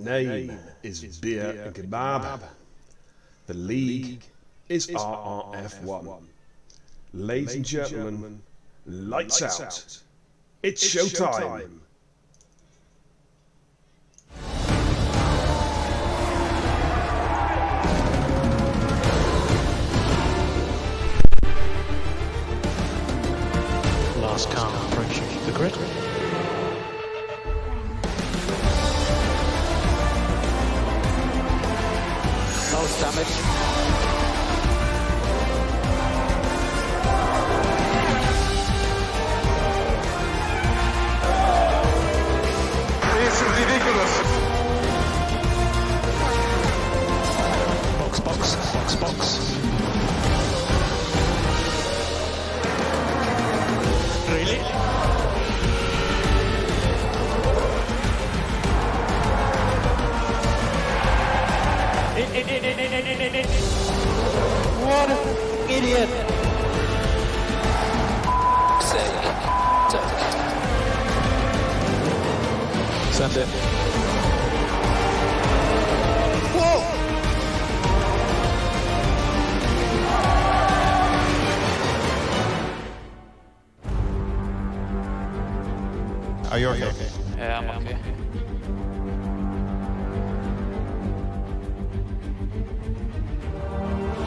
name is Beer and Kebab. The league is RRF1. Ladies and gentlemen, lights out. It's showtime. Last car approaching the grid. Nose damage. This is ridiculous. Box. Really? What an idiot! Sake. Send it. Whoa! Are you okay? Yeah, I'm okay.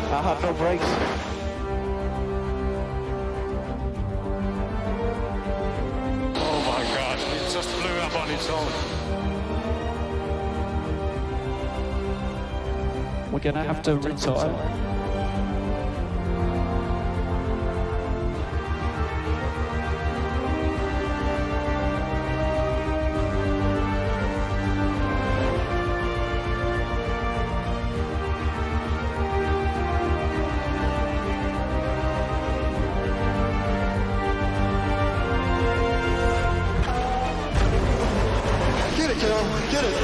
I have no brakes. Oh my god, it just blew up on its own. We're gonna have to retire. Get it, Carol, get it.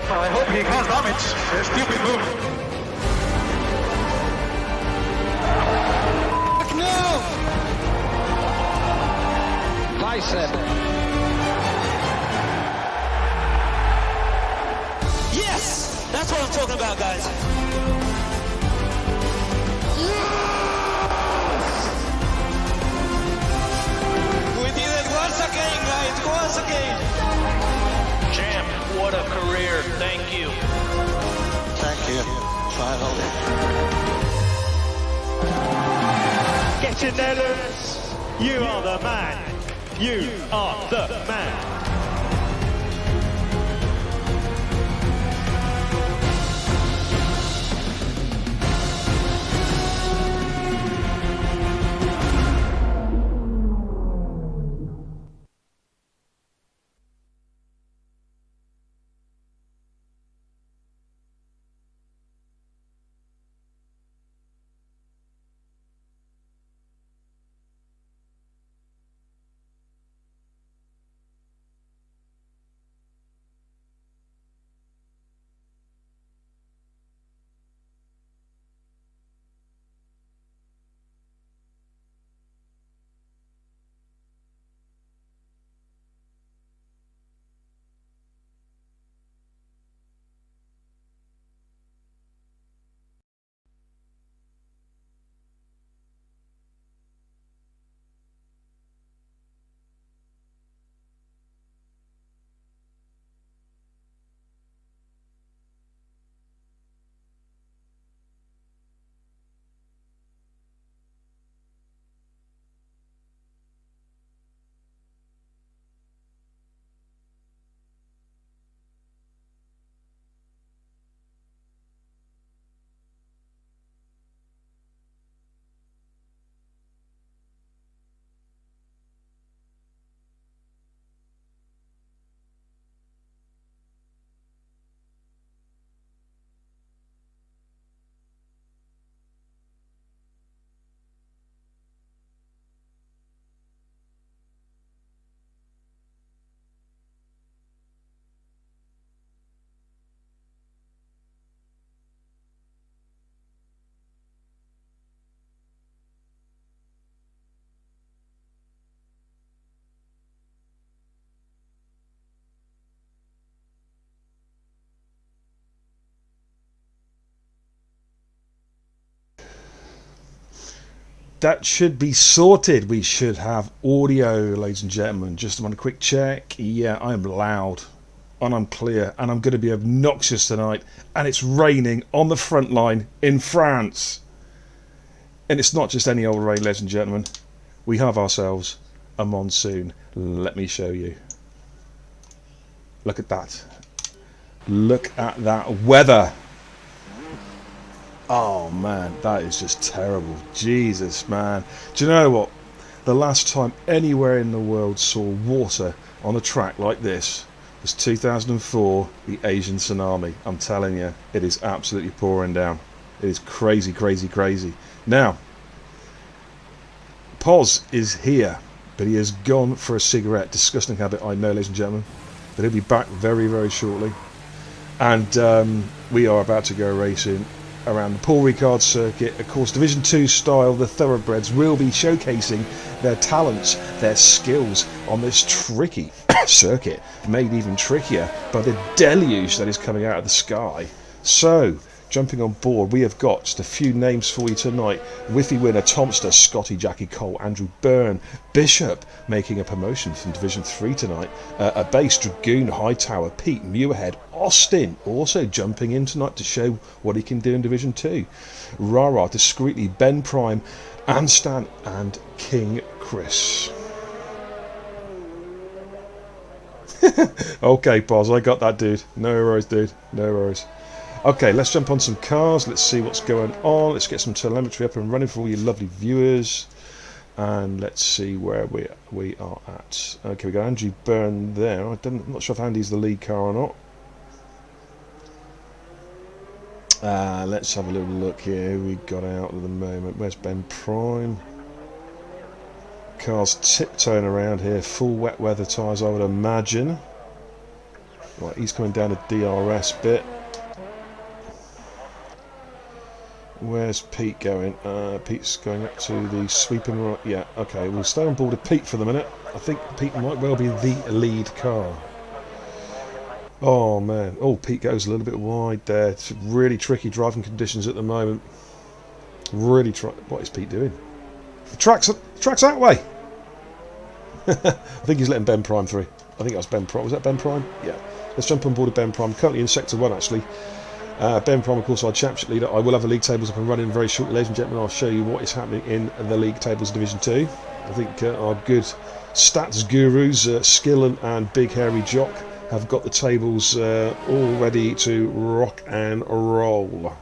Well, I hope he caused damage. A stupid move. No! Bicep. Yes! That's what I'm talking about, guys. We did it once again, guys. Once again. Champ, what a career. Thank you. Thank you. Finally. Get in there, Lewis. You are the man. You are the man. that should be sorted. We should have audio, ladies and gentlemen. Just want a quick check. Yeah, I'm loud and I'm clear and I'm going to be obnoxious tonight. And it's raining on the front line in France. And it's not just any old rain, ladies and gentlemen. We have ourselves a monsoon. Let me show you. Look at that. Look at that weather. Oh man, that is just terrible. Jesus, man. Do you know what? The last time anywhere in the world saw water on a track like this was 2004, the Asian tsunami. I'm telling you, it is absolutely pouring down. It is crazy, crazy, crazy. Now, Poz is here, but he has gone for a cigarette. Disgusting habit, I know, ladies and gentlemen. But he'll be back very, very shortly. And we are about to go racing around the Paul Ricard circuit. Of course, Division 2 style, the thoroughbreds will be showcasing their talents, their skills on this tricky circuit, made even trickier by the deluge that is coming out of the sky. So, jumping on board, we have got just a few names for you tonight. Whiffy winner, Tomster, Scotty, Jackie Cole, Andrew Byrne, Bishop making a promotion from Division 3 tonight, a base, Dragoon, Hightower, Pete, Muirhead, Austin also jumping in tonight to show what he can do in Division 2. Rara, discreetly, Ben Prime, Anstan and King Chris. Okay, Poz, I got that, dude. No worries, dude. No worries. Okay, let's jump on some cars. Let's see what's going on. Let's get some telemetry up and running for all you lovely viewers. And let's see where we are at. Okay, we got Andrew Byrne there. I'm not sure if Andy's the lead car or not. Let's have a little look here. Who we got out at the moment? Where's Ben Prime? Car's tiptoeing around here. Full wet weather tyres, I would imagine. Right, he's coming down the DRS bit. Where's Pete going? Pete's going up to the sweeping right. Yeah, okay, we'll stay on board with Pete for the minute. I think Pete might well be the lead car. Oh man, oh, Pete goes a little bit wide there. It's really tricky driving conditions at the moment. Really what is Pete doing? The track's that way. I think he's letting Ben Prime through. I think that was Ben Prime. Was that Ben Prime? Yeah. Let's jump on board with Ben Prime. Currently in Sector 1 actually. Ben Prime, of course, our championship leader. I will have the league tables up and running very shortly, ladies and gentlemen. I'll show you what is happening in the league tables Division 2. I think our good stats gurus, Skill and Big Hairy Jock, have got the tables all ready to rock and roll.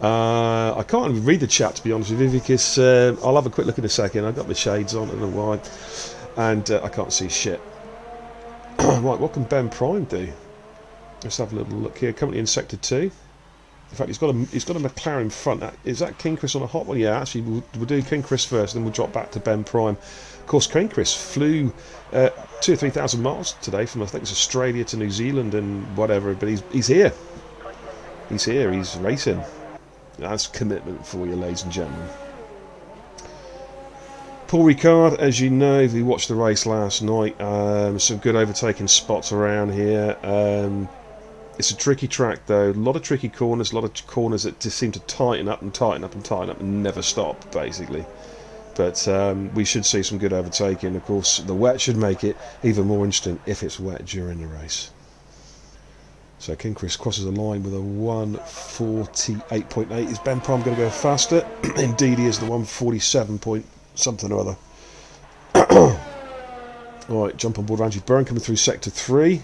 I can't even read the chat, to be honest with you, because I'll have a quick look in a second. I've got my shades on, I don't know why, and I can't see shit. Right, what can Ben Prime do? Let's have a little look here. Currently in Sector 2. In fact, he's got a McLaren front. Is that King Chris on a hot one? Yeah, actually, we'll do King Chris first, then we'll drop back to Ben Prime. Of course, King Chris flew 2,000 or 3,000 miles today from, I think it's Australia to New Zealand and whatever, but he's here. He's here. He's racing. That's commitment for you, ladies and gentlemen. Paul Ricard, as you know, if you watched the race last night, some good overtaking spots around here. It's a tricky track though, a lot of tricky corners, a lot of corners that just seem to tighten up and tighten up and tighten up and never stop, basically. But we should see some good overtaking. Of course, the wet should make it even more interesting if it's wet during the race. So King Chris crosses the line with a 148.8. Is Ben Prime going to go faster? Indeed he is, the 147 point something or other. Alright, jump on board Andrew Byrne coming through Sector 3.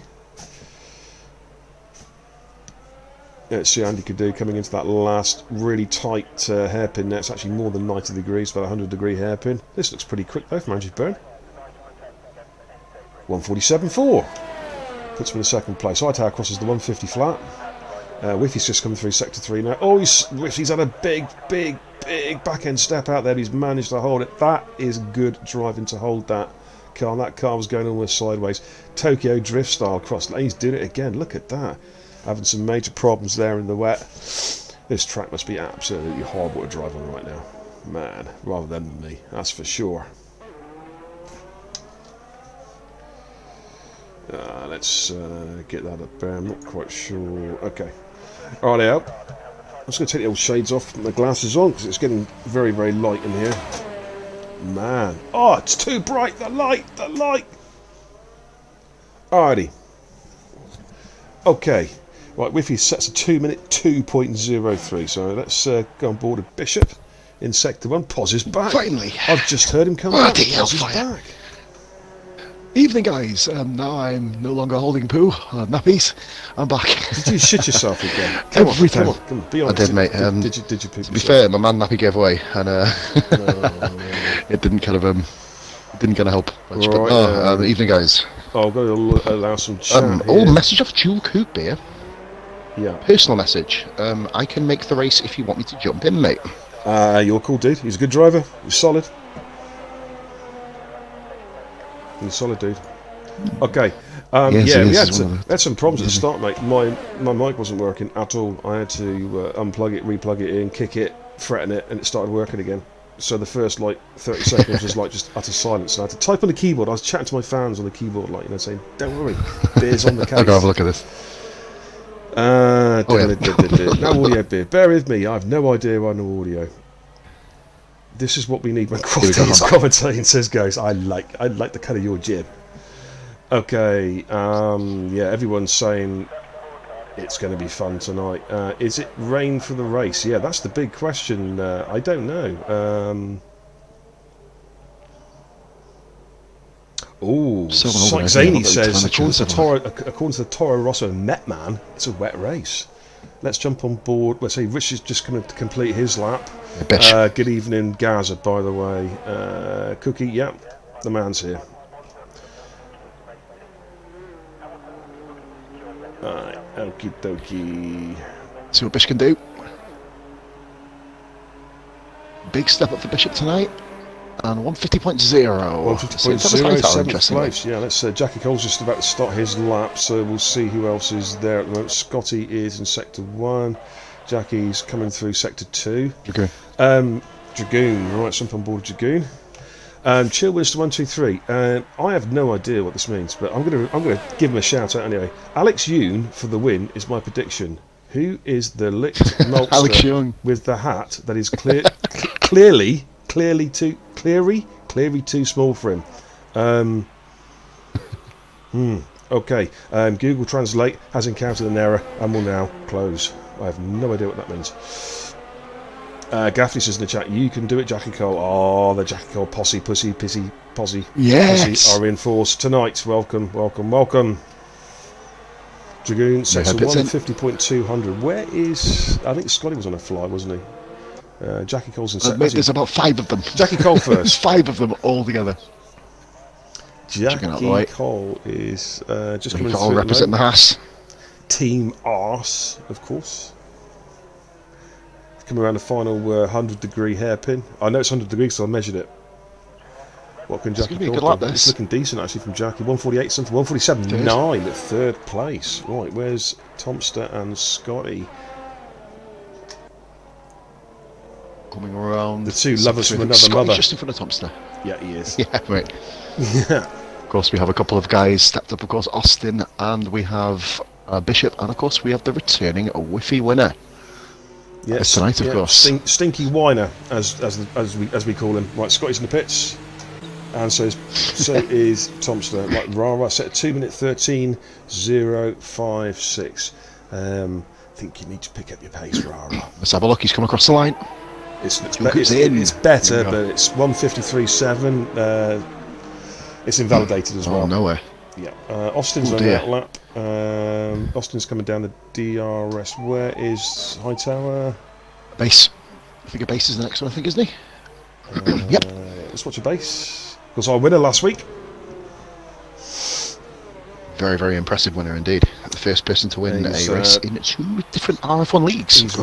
Let's see how Andy could do coming into that last really tight hairpin there. It's actually more than 90 degrees, about 100-degree hairpin. This looks pretty quick though from Andrew Byrne. 147.4. Puts him in the second place. Hightower crosses the 150 flat. Whiffy's just coming through Sector 3 now. Oh, Whiffy's had a big back end step out there. He's managed to hold it. That is good driving to hold that car. That car was going almost sideways. Tokyo drift style cross. He's doing it again. Look at that. Having some major problems there in the wet. This track must be absolutely horrible to drive on right now. Man, rather than me, that's for sure. Let's get that up there. I'm not quite sure. Okay. Alright, out. just going to take the old shades off, put my glasses on, because it's getting very, very light in here. Man. Oh, it's too bright. The light. Alrighty. Okay. Right, Wi-Fi sets a 2-minute 2.03. So let's go on board a Bishop in Sector 1. Pos is back. Finally. I've just heard him come back. Bloody Pos is hellfire. back. Evening, guys. Now I'm no longer holding poo. Nappies. I'm back. Did you shit yourself again? Every time. Come on, be I honest. did, mate. Did you poop To be fair, my man nappy gave away, and it didn't kind of help much. But Right, no, evening, guys. Oh, I've got to allow some chat Oh, here. message off Jewel Coop here. Yeah. Personal message. I can make the race if you want me to jump in, mate. You're cool, dude. He's a good driver. He's solid. He's solid, dude. Okay. Yes, yeah, he we is. had some problems at the start, mate. My mic wasn't working at all. I had to unplug it, replug it in, kick it, threaten it, and it started working again. So the first 30 seconds was just utter silence, and I had to type on the keyboard. I was chatting to my fans on the keyboard, saying, "Don't worry, beer's on the case." I'll go have a look at this. No audio, beer. Bear with me. I have no idea why no audio. This is what we need when Quaddy's commentating, says Ghost. I like the cut of your jib. Okay, yeah, everyone's saying it's going to be fun tonight. Is it rain for the race? Yeah, that's the big question. I don't know. Zany says, according to the Toro Rosso Metman, it's a wet race. Let's jump on board. Let's say Rich is just coming to complete his lap. Good evening, Gaza, by the way. Cookie, yeah, the man's here. Alright, okie dokie. See what Bish can do. Big step up for Bishop tonight. And 150.0. 150.0, seventh place. Yeah, let's. Jackie Cole's just about to start his lap, so we'll see who else is there at the moment. Scotty is in Sector 1. Jackie's coming through Sector 2. Dragoon. Dragoon, right, jump on board Dragoon. Chill Winston 123. I have no idea what this means, but I'm gonna give him a shout out anyway. Alex Yoon for the win is my prediction. Who is the licked maltster with the hat that is clearly too small for him? Okay. Google Translate has encountered an error and will now close. I have no idea what that means. Gaffney says in the chat, you can do it, Jackie Cole. Oh, the Jackie Cole posse, pussy, pissy, posse, yes, pussy are in force tonight. Welcome. Dragoon, Sector 150.200. Where is... I think Scotty was on a fly, wasn't he? Jackie Cole's in Sector... There's about 5 of them. Jackie Cole first. There's 5 of them all together. Jackie Cole is just coming through. Representing the Haas. Team Arse, of course. Coming around the final 100-degree hairpin. I know it's 100 degrees, so I measured it. What can Jackie Cole do? It's looking decent, actually, from Jackie. 148 something, 147.9 at third place. Right, where's Tomster and Scotty? Coming around. The two lovers from another mother. Just in front of Tomster. Yeah, he is. Yeah, right. Yeah. Of course, we have a couple of guys stepped up. Of course, Austin, and we have Bishop, and of course, we have the returning Whiffy winner. Yes, tonight, of course. Stinky Whiner, as we call him. Right, Scotty's in the pits, and so is Tomster. Right, Rara set 2-minute 13.056. I think you need to pick up your pace, Rara. Let's have a look. He's come across the line. It's better, but it's 153.7. It's invalidated as well. Oh, nowhere. Yeah. Austin's on that lap. Austin's coming down the DRS. Where is Hightower? Base. I think a base is the next one, I think, isn't he? Yep. Let's watch a base. Because our winner last week. Very, very impressive winner indeed. The first person to win a race in 2 different RF1 leagues. He's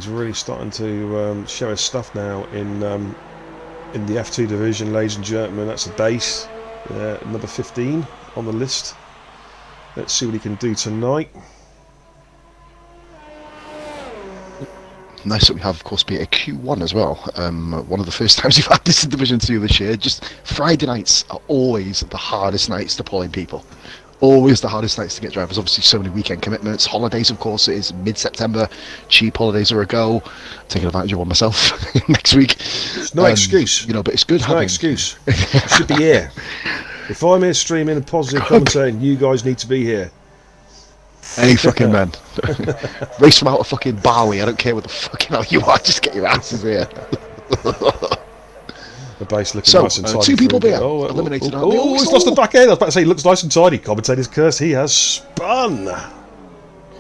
really starting to show his stuff now in the F2 division, ladies and gentlemen. That's a base. Number 15 on the list. Let's see what he can do tonight. Nice that we have, of course, be a Q1 as well. One of the first times we've had this in Division 2 this year. Just Friday nights are always the hardest nights to pull in people. always the hardest nights to get drivers. Obviously, so many weekend commitments. Holidays, of course, it is mid-September. Cheap holidays are a go. Taking advantage of one myself next week. It's no excuse. You know, but it's good having. No excuse. You should be here. If I'm here streaming and positive commentating, you guys need to be here. Any fucking man. Race from out of fucking Bali. I don't care what the fucking hell you are. Just get your asses here. The base looking So, nice and tidy. 2 people through. beer. Eliminated. Oh, he's lost the back end. I was about to say, he looks nice and tidy. Commentator's curse. He has spun.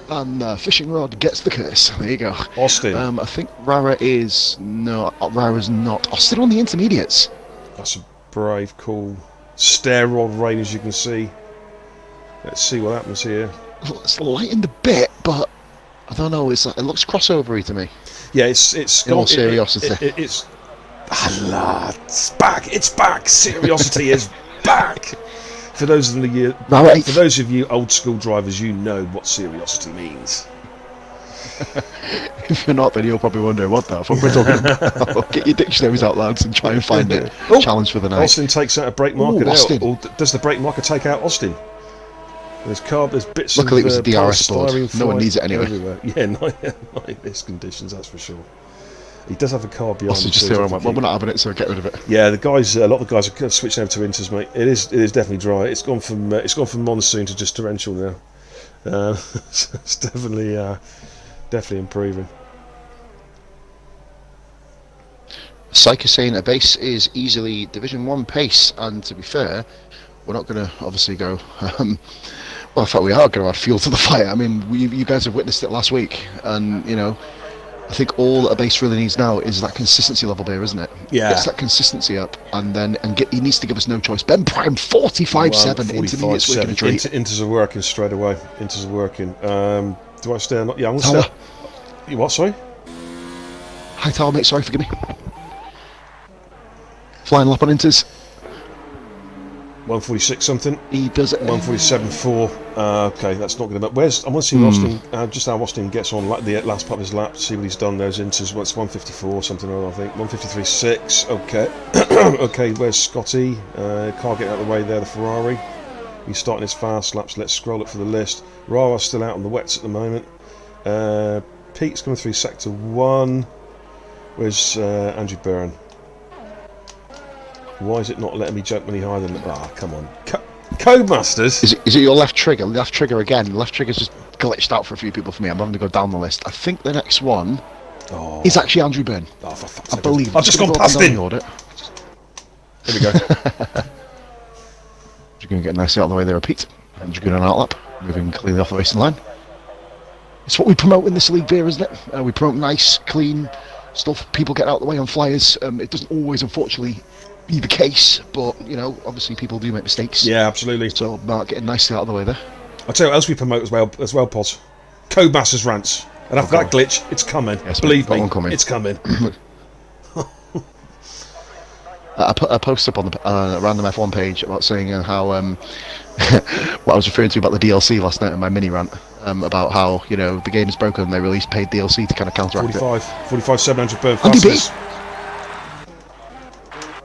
And fishing rod gets the curse. There you go. Austin. I think Rara is not. Rara's not. Austin on the intermediates. That's a brave, cool stair rod rain, as you can see. Let's see what happens here. It's lightened a bit, but I don't know. It looks crossovery to me. Yeah, it's In all seriousness. it's it's back. It's back. Seriosity is back. For those of you old school drivers, you know what seriosity means. If you're not, then you'll probably wonder what the fuck we're talking about. Get your dictionaries out, lads, and try and find it. Challenge for the night. Austin takes out a brake marker Austin. Or does the brake marker take out Austin? There's bits Luckily of it was a DRS board. polystyrene No one flying needs it anyway. everywhere. Yeah, not in this conditions, that's for sure. He does have a car behind Austin him. just there, well, we're not having it, so get rid of it. Yeah, a lot of the guys are switching over to Inters, mate. It is definitely dry. It's gone from monsoon to just torrential now. It's definitely improving. Psych is saying a base is easily Division 1 pace, and to be fair, we're not going to obviously go. Well, I thought we are going to add fuel to the fire. I mean, you guys have witnessed it last week, and you know, I think all a base really needs now is that consistency level there, isn't it? Yeah. Gets that consistency up, and then he needs to give us no choice. Ben Prime 45.7 intermediates working a treat. Inters are working straight away. Inters are working. Do I stay or not? Yeah, I'm going to stay. You what? Sorry. Hi, Tower, mate. Sorry, forgive me. Flying lap on Inters. 146 something. He does it. 147.4. Okay, that's not going to. I want to see Austin, just how Austin gets on the last part of his lap. See what he's done. Those Inters. What's 154 something or other, I think. 153.6. Okay. Okay. Where's Scotty? Car getting out of the way there. The Ferrari. He's starting his fast laps. Let's scroll up for the list. Rara's still out on the wets at the moment. Pete's coming through sector 1. Where's Andrew Byrne? Why is it not letting me jump any higher than that? Ah, come on. Codemasters! Is it your left trigger? Left trigger again. Left trigger's just glitched out for a few people for me. I'm having to go down the list. I think the next one is actually Andrew Byrne. Oh, for fuck's I sake. believe. I've just gone past him! Here we go. You're going to get nicely out of the way there, Pete. And you're going on out lap, moving clearly off the racing line. It's what we promote in this league here, isn't it? We promote nice, clean stuff. People get out of the way on flyers. It doesn't always, unfortunately, be the case, but you know, obviously people do make mistakes. Yeah, absolutely. So Mark getting nicely out of the way there. I'll tell you what else we promote as well, Pods. Codemasters rants. And after that glitch, it's coming. Yes, believe me, coming. it's coming. I put a post up on the Random F1 page about saying how what I was referring to about the DLC last night in my mini rant about how, you know, the game is broken and they released paid DLC to kind of counteract 45 700 burn Andy B. fastest.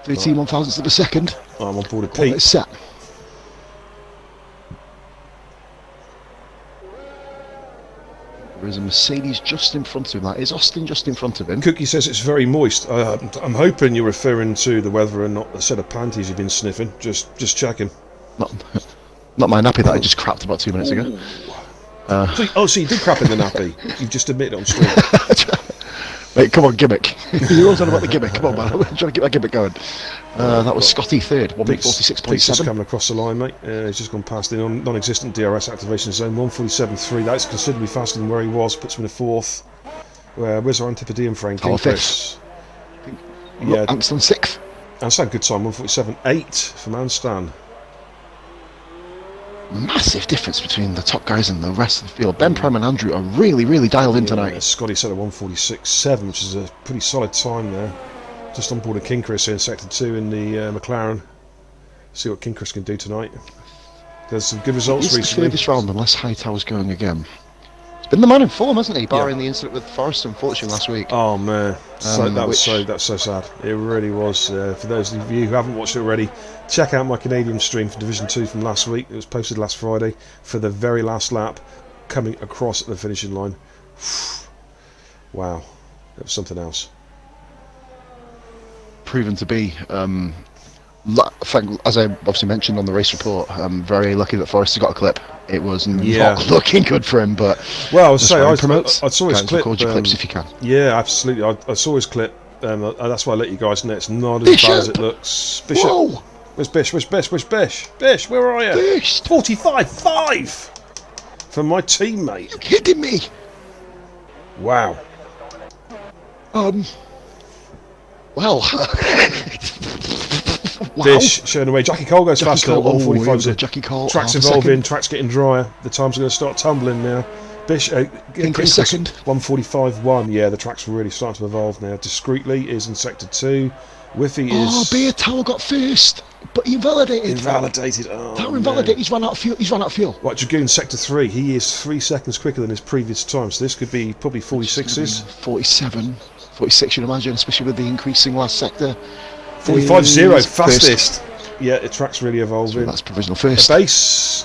13 1,000ths of a second. I'm on board with Pete. Pete. Set. There is a Mercedes just in front of him. That is Austin just in front of him. Cookie says it's very moist. I'm hoping you're referring to the weather and not a set of panties you've been sniffing. Just checking. Not my nappy that I just crapped about 2 minutes ago. So you did crap in the nappy. You've just admitted it on stream. Mate, come on, gimmick. You're always on about the gimmick. Come on, man. I'm trying to keep that gimmick going. That was Scotty third, 146.7. Pete's just coming across the line, mate. He's just gone past the non-existent DRS activation zone, 147.3. That's considerably faster than where he was. Puts him in a fourth. Where's our Antipodean frame? King Chris. Yeah, Anstan sixth. Anstan, good time, 147.8 from Anstan. Massive difference between the top guys and the rest of the field. Ben Prem and Andrew are really, really dialed in tonight. Scotty set at 146.7, which is a pretty solid time there. Just on board of King Chris here in Sector 2 in the McLaren. See what King Chris can do tonight. There's some good results recently. This round, unless Hightower's going again. been the man in form, hasn't he? Barring the incident with Forrest, unfortunately, last week. Oh man, that's so sad. It really was. For those of you who haven't watched it already, check out my Canadian stream for Division 2 from last week. It was posted last Friday for the very last lap, coming across the finishing line. Wow, it was something else. Proven to be, as I obviously mentioned on the race report, I'm very lucky that Forrest got a clip. It was not looking good for him, but well, I saw his clip. Record your clips if you can. Yeah, absolutely. I saw his clip. That's why I let you guys know it's not as bad as it looks. Bishop, whoa! Where's Bish? Bish, where are you? Bish! 45.5 for my teammate. You kidding me? Wow. Well. Wow. Bish showing away. Jackie Cole goes faster. 145. Jackie Cole. Tracks evolving. Tracks getting drier. The times are going to start tumbling now. Bish, Kingchris second. 145.1. Yeah, the tracks are really starting to evolve now. Discreetly is in sector 2. Whiffy is. Oh, Beer Tower got first, but he invalidated. Oh, Tower invalidated. He's run out of fuel. Right, Dragoon sector 3. He is 3 seconds quicker than his previous time. So this could be probably 46s. 47, 46. You'd imagine, especially with the increasing last sector. 45.0 fastest. Yeah, the track's really evolving. So that's provisional first. The base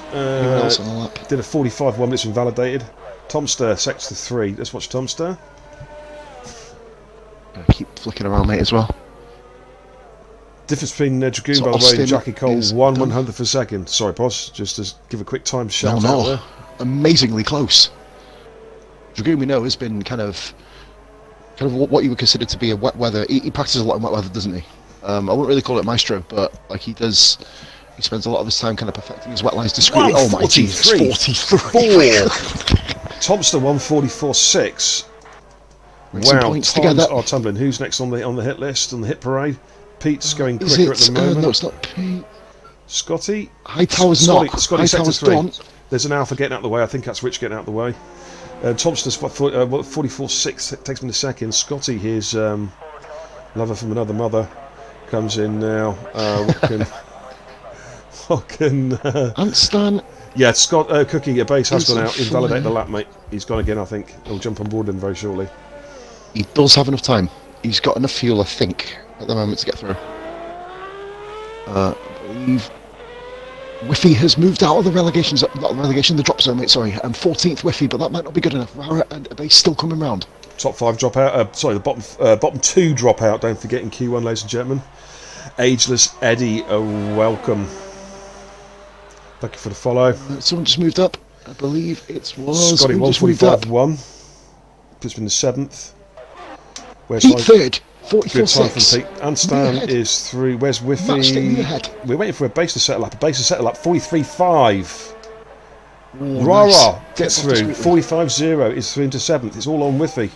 did a 45.1 minutes invalidated. Tomster sector 3. Let's watch Tomster. Keep flicking around, mate, as well. Difference between Dragoon, So by the way, Austin and Jackie Cole, is 1/100th of a second. Sorry, boss, just to give a quick time shout out there. Amazingly close. Dragoon, we know, has been kind of what you would consider to be a wet weather. He practices a lot in wet weather, doesn't he? I wouldn't really call it maestro, but like he does. He spends a lot of his time kind of perfecting his wet lines discreetly. Oh my Jesus, 43. Tomster 144.6. Wow, points together. Oh, tumbling. Who's next on the hit list, on the hit parade? Pete's going quicker at the moment. No, it's not Pete. Scotty? Hightower's not. Scotty sector 3. Done. There's an Alpha getting out of the way. I think that's Rich getting out of the way. Tomster's 44.6. Takes me a second. Scotty, his lover from another mother, comes in now. What can Anstan. Yeah, Scott Cookie, a base has gone out. Invalidate the lap, mate. He's gone again, I think. He'll jump on board him very shortly. He does have enough time. He's got enough fuel, I think, at the moment to get through. I believe Whiffy has moved out of the the drop zone, mate, sorry. 14th Whiffy, but that might not be good enough. Rara and Abase still coming round. Top 5 drop out. Sorry, the bottom 2 drop out. Don't forget in Q1, ladies and gentlemen. Ageless Eddie, welcome. Thank you for the follow. Someone just moved up. I believe it was. Scotty 145.1. Puts him in the 7th. Where's Pete third. 44.6. And Stan is through. Where's Whiffy? We're waiting for a base to settle up. 43.5. Rara gets through. 45.0 is through into 7th. It's all on Whiffy.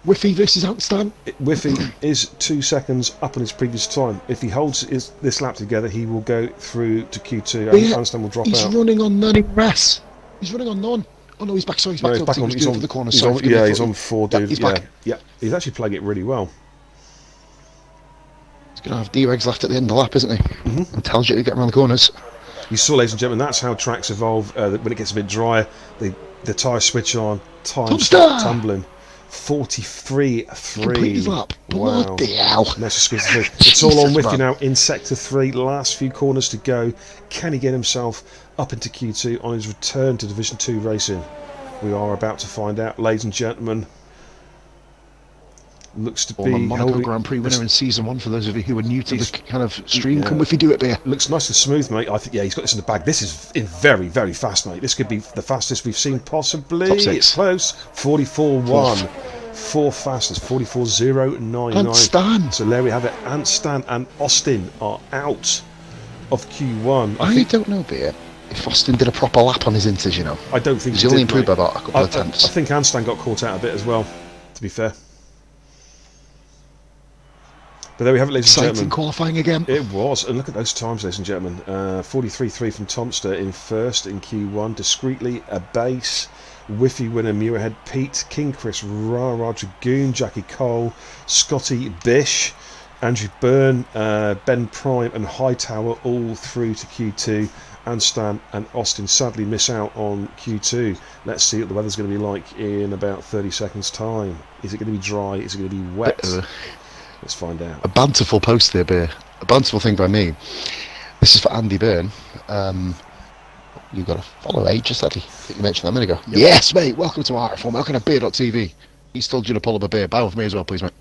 Whiffy versus Outstan. Whiffy is 2 seconds up on his previous time. If he holds this lap together, he will go through to Q2. And Outstan will drop out. He's running on none in RES. He's running on none. Oh no, he's back. Sorry, he's back. No, he's on the corner. He's on 4, dude. He's back. Yeah, he's actually playing it really well. He's going to have D-Regs left at the end of the lap, isn't he? Mm-hmm. Intelligently getting around the corners. You saw, ladies and gentlemen, that's how tracks evolve. When it gets a bit drier, the tyres switch on, time start tumbling. 43.3. Complete his lap. Wow. Bloody hell. It's all on with you now in sector 3. Last few corners to go. Can he get himself up into Q2 on his return to Division 2 racing? We are about to find out, ladies and gentlemen. Looks to be the Monaco Grand Prix winner in season 1. For those of you who are new to the kind of stream, come with you, do it, beer. Looks nice and smooth, mate. I think he's got this in the bag. This is very, very fast, mate. This could be the fastest we've seen possibly. Top 6. It's close. 44.1. 4 fastest. 44.099. And Stan. So there we have it. And Stan and Austin are out of Q1. I don't know, beer. If Austin did a proper lap on his inters, you know. I don't think he's only improved by about a couple of attempts. I think Anstan got caught out a bit as well, to be fair. But there we have it, ladies and gentlemen. Qualifying again. It was, and look at those times, ladies and gentlemen. 43.3 from Tomster in first in Q1. Discreetly, a base. Whiffy winner, Muirhead, Pete, King Chris, Rara, Dragoon, Jackie Cole, Scotty, Bish, Andrew Byrne, Ben Prime and Hightower all through to Q2. Anstam and Austin sadly miss out on Q2. Let's see what the weather's going to be like in about 30 seconds time. Is it going to be dry? Is it going to be wet? Let's find out. A banterful post there, Bear. A banterful thing by me. This is for Andy Byrne. You've got to follow just sadly. I think you mentioned that a minute ago. Yep. Yes, mate. Welcome to RRF1. Welcome to beer.tv. He's still due to pull up a beer. Buy one for me as well, please, mate.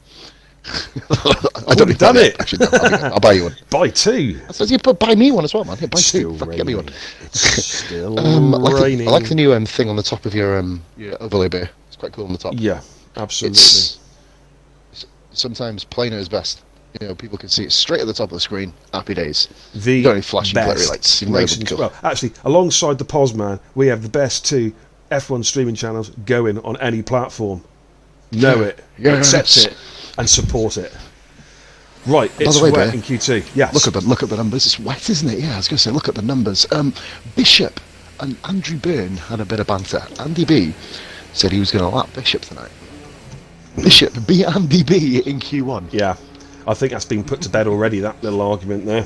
I don't We've done it. Actually, no, I'll buy you one. Buy two. I says you buy me one as well, man. Yeah, buy Still two. Fuck, get me one. It's still I raining. like the new thing on the top of your overlay beer. It's quite cool on the top. Yeah, absolutely. It's sometimes plainer is best. You know, people can see it straight at the top of the screen. Happy days. The you don't need flashing best glittery lights. racing. Well, actually, alongside the Posman, we have the best two F1 streaming channels going on any platform. Know it, accept it, and support it. Right, it's way, wet Bear, in Q2. Yes. Look at the numbers. It's wet, isn't it? Yeah, I was going to say, look at the numbers. Bishop and Andrew Byrne had a bit of banter. Andy B said he was going to lap Bishop tonight. Bishop beat Andy B in Q1. Yeah, I think that's been put to bed already, that little argument there.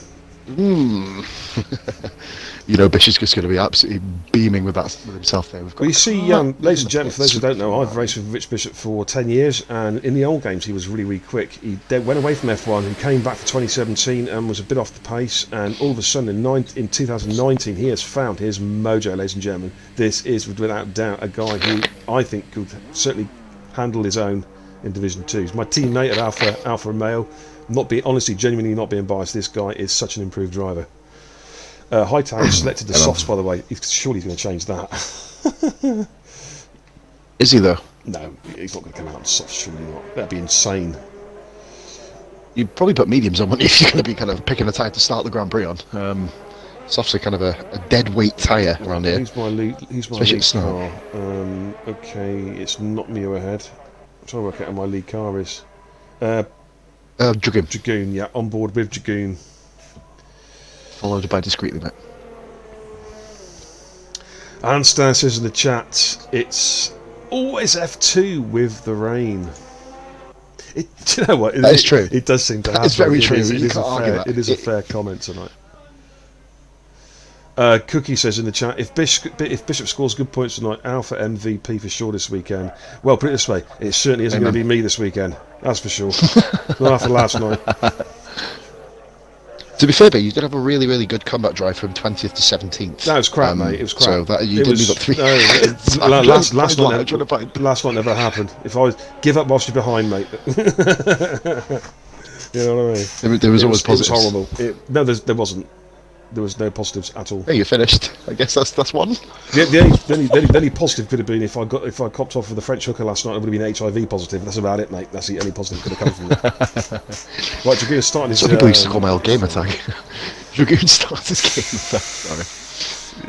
You know, Bishop's just going to be absolutely beaming with himself there. Well, you see, ladies and gentlemen, for those who don't know, I've raced with Rich Bishop for 10 years, and in the old games he was really, really quick. He went away from F1, he came back for 2017 and was a bit off the pace, and all of a sudden in 2019 he has found his mojo, ladies and gentlemen. This is, without doubt, a guy who I think could certainly handle his own in Division 2. He's my teammate at Alpha Romeo. Honestly, genuinely not being biased, this guy is such an improved driver. Hightower selected the softs, by the way. Surely he's going to change that. Is he, though? No, he's not going to come out in softs, surely not. That'd be insane. You'd probably put mediums on, wouldn't you, if you're going to be kind of picking a tyre to start the Grand Prix on. Softs are kind of a dead weight tyre around here. Who's my lead car? Okay, it's not Mio ahead. I'm trying to work out how my lead car is. Dragoon. Dragoon, yeah, on board with Dragoon. Followed by Discreetly, mate. Anstan says in the chat, it's always F2 with the rain. Do you know what? That is true. It does seem to happen. It's very true. It is a fair comment tonight. Cookie says in the chat, if Bishop scores good points tonight, Alpha MVP for sure this weekend. Well, put it this way, it certainly isn't going to be me this weekend. That's for sure. Not after last night. To be fair, you did have a really, really good combat drive from 20th to 17th. That was crap, mate. It was crap. So you did leave up 3. No, last night never happened. If I was give up whilst you're behind, mate. You know what I mean? There was always positives. It was horrible. No, there wasn't. There was no positives at all. Hey, you finished. I guess that's one. The only positive could have been if I copped off with the French hooker last night, I would have been HIV positive. That's about it, mate. That's the only positive could have come from that. Right, Dragoon starting his... Some people used to call my old gamer tag. Dragoon starts his gamer tag.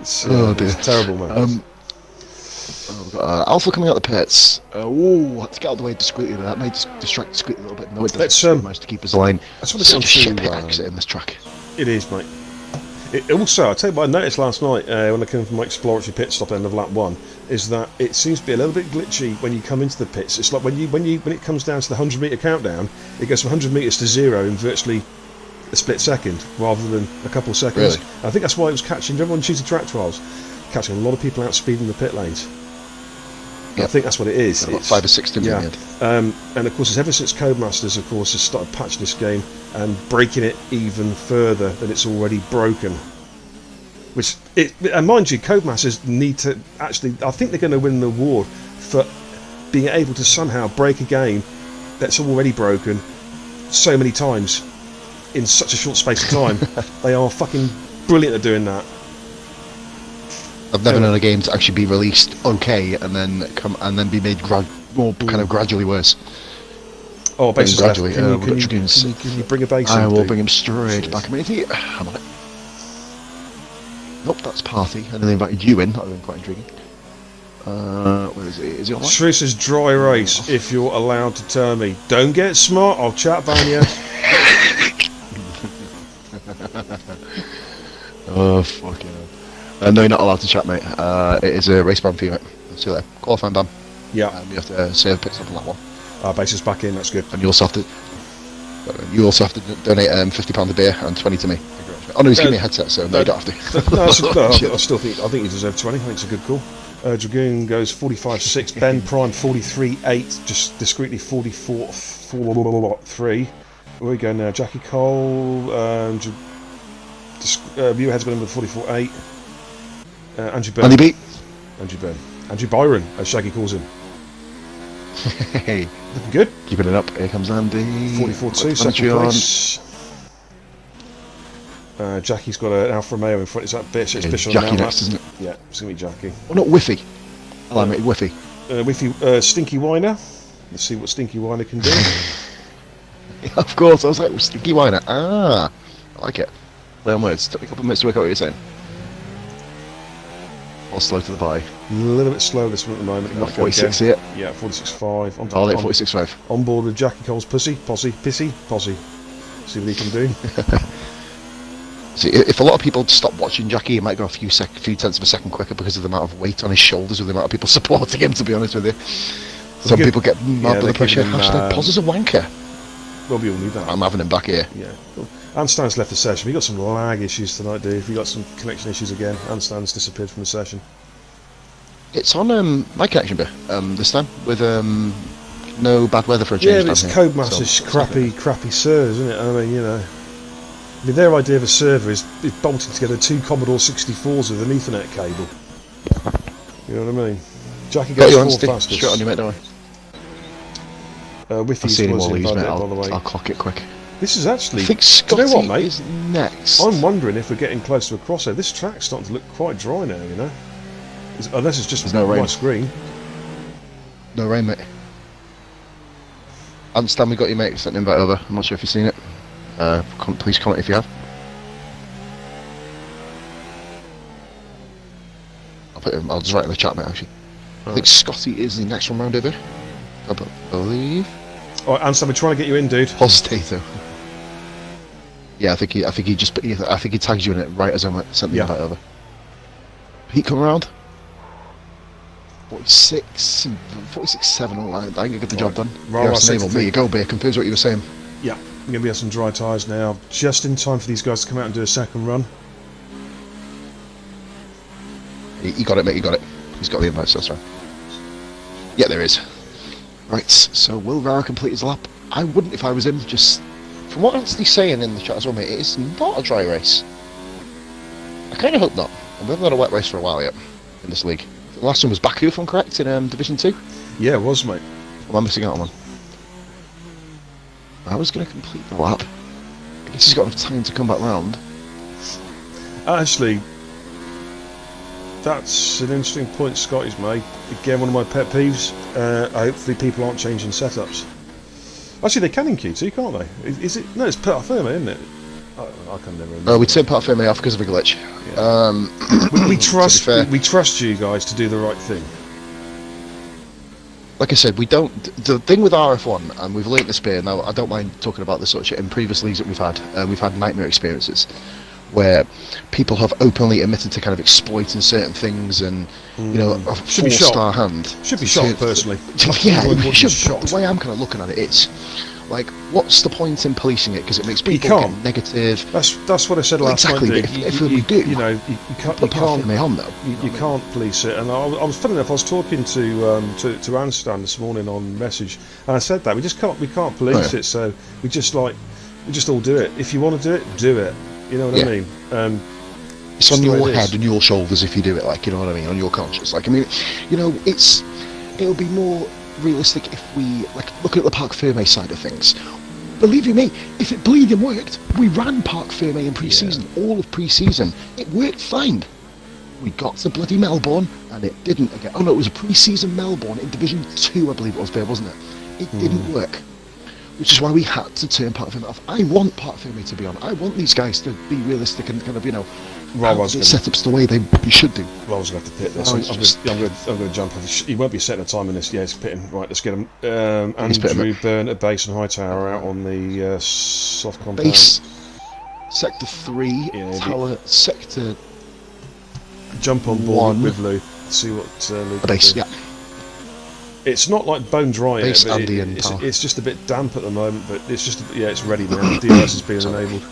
Sorry. Dear. It's terrible, man. Alpha coming out the pits. Let's get out of the way discreetly. That may distract discreetly a little bit. No, it doesn't. Manage to keep us aligned. That's what it's such a shit pit exit in this track. It is, mate. Also, I'll tell you what I noticed last night when I came from my exploratory pit stop end of lap 1 is that it seems to be a little bit glitchy when you come into the pits. It's like when it comes down to the 100-metre countdown, it goes from 100 metres to 0 in virtually a split second rather than a couple of seconds. Really? I think that's why it was catching. Everyone choosing track trials, catching a lot of people out speeding the pit lanes. Yep. I think that's what it is. About 5 or 6 in the end. And of course, it's ever since Codemasters, of course, has started patching this game and breaking it even further than it's already broken. And mind you, Codemasters need to actually. I think they're going to win an award for being able to somehow break a game that's already broken so many times in such a short space of time. They are fucking brilliant at doing that. I've never known a game to actually be released okay and then be made more kind of gradually worse. Oh, basis gradually. Can you bring a base? I will bring him straight back. I'm on it. Nope, that's Parthy. And then they invited you in. That would have been quite intriguing. Where is he? Is he online? Shrew says dry race. If you're allowed to tell me, don't get smart. I'll chat ban you. Oh fucking hell. No, you're not allowed to chat, mate. It is a race ban for you, mate. See you later. Qualifying ban. Yeah. You have to save pits up on that one. Basis back in. That's good. And you also have to donate £50 a beer and 20 to me. Thank you very much. Oh no, he's giving me a headset, so no, you don't have to. No, I think you deserve 20. I think it's a good call. Dragoon goes 45.6. Ben Prime 43.8. Just discreetly 44.3. Where we go now? Jackie Cole. Viewerhead's got him with 44.8. Andrew Byrne. Andy beat. Andrew Byrne. Andrew Byron, as Shaggy calls him. Hey, Looking good. keeping it up. Here comes Andy. 44.2. Second place. Jackie's got an Alfa Romeo in front. Is that Bish? It's Bish on Jackie now. next, isn't it? Yeah, it's going to be Jackie. Oh, not Whiffy. Hello, mate, Whiffy. Stinky Whiner. Let's see what Stinky Whiner can do. Of course, I was like, Sticky Whiner. Ah, I like it. Play on words. Took me a couple of minutes to work out what you're saying. All slow to the party. A little bit slow this one at the moment. It might go 46 again. here. Yeah, 46.5. I'll let 46.5. On board with Jackie Cole's Pissy. See what he can do. See, if a lot of people stop watching Jackie, he might go a few tenths of a second quicker because of the amount of weight on his shoulders with the amount of people supporting him, to be honest with you. Some people get mad with the pressure. Hashtag Poz is a wanker. Well, we all need that. I'm having him back here. Yeah. Cool. And Stan's left the session. We got some lag issues tonight, dude. We got some connection issues again. And Stan's disappeared from the session. It's on my connection bit this time with no bad weather for a change. Yeah, but it's Codemasters' crappy servers, isn't it? I mean, you know. I mean, their idea of a server is bolting together two Commodore 64s with an Ethernet cable. You know what I mean? Jackie goes 4 fastest. Straight on you, mate, don't worry. Whiffy's I've seen him was all these, mate. invalid, by the way. I'll clock it quick. This is actually... I think do Scotty you know what, mate? is next. I'm wondering if we're getting close to a crosshair. This track's starting to look quite dry now, you know? Unless it's just no my rain. screen. No rain, mate. Understand we got you, mate. Sent an invite over. I'm not sure if you've seen it. Please comment if you have. I'll just write in the chat, mate, actually. I think Scotty is the next one round over. I believe. Alright, Ansem, we're trying to get you in, dude. Potato. Yeah, I think he tags you in it right as I sent the invite over. Pete come around. 46.7. I think I get the job done. There you go, Bear. Confirms what you were saying. Yeah, we're going to be on some dry tyres now, just in time for these guys to come out and do a second run. You got it, mate. You got it. He's got the invite, so that's right. Yeah, there is. Right, so will Rara complete his lap? I wouldn't if I was him. Just from what Anthony's saying in the chat as well, mate, it is not a dry race. I kind of hope not. We haven't had a wet race for a while yet in this league. The last one was Baku, if I'm correct, in Division 2. Yeah, it was, mate. Am I missing out on one? I was going to complete the lap. I guess he's got enough time to come back round. Actually, that's an interesting point Scotty's made. Again, one of my pet peeves. Hopefully people aren't changing setups. Actually, they can in Q2, can't they? Is it? No, it's part firm, isn't it? I can never remember. We'd turn part firmly off because of a glitch. Yeah. We trust you guys to do the right thing. Like I said, we don't. The thing with RF1, and we've learnt this bit. Now, I don't mind talking about this sort of shit in previous leagues that we've had. We've had nightmare experiences where people have openly admitted to kind of exploiting certain things, and you know, a four-star hand. Should be shot personally. Yeah, it should. But the way I'm kind of looking at it is, like, what's the point in policing it? Because it makes people get negative. That's what I said last night. Exactly. If we do, you know, you can't. You can't police it. And I was funny enough. I was talking to Anstan this morning on message, and I said that we can't police it. So we just all do it. If you want to do it, do it. You know what I mean? It's on your head and your shoulders if you do it. Like, you know what I mean? On your conscience. Like, I mean, you know, it'll be more realistic if we look at the Parc Fermé side of things. Believe you me, if it bleeding worked, we ran Parc Fermé in pre-season, all of pre-season. It worked fine. We got to bloody Melbourne and it didn't again. Oh no, it was a pre-season Melbourne in Division 2, I believe it was there, wasn't it? It didn't work. Which is why we had to turn Parc Fermé off. I want Parc Fermé to be on. I want these guys to be realistic and kind of, you know, setups the way they should do. Rob's going to have to pit this. I'm going to jump off. He won't be setting a time in this. Yeah, he's pitting. Right, let's get him. Andrew Byrne at base and Hightower out on the soft compound. Base, Sector 3, Tower, Sector... Jump on board with Lou. See what Lou base, do. It's not like bone dry yet, but it's it's just a bit damp at the moment, but it's just, it's ready now. DRS is being enabled.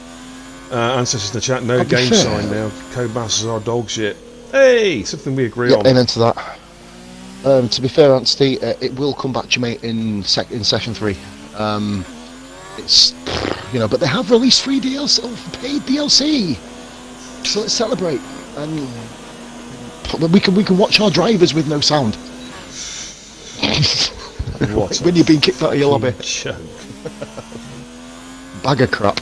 Ancestors in the chat, no I'll be game fair. sign now. Codemasters are dog shit. Hey, something we agree Yeah, on. amen to that. To be fair, Anstey, it will come back to you, mate, in session 3. It's, you know, but they have released free DLC, paid DLC. So let's celebrate, and we can watch our drivers with no sound. What When you're being kicked out of your lobby. joke. Bag of crap.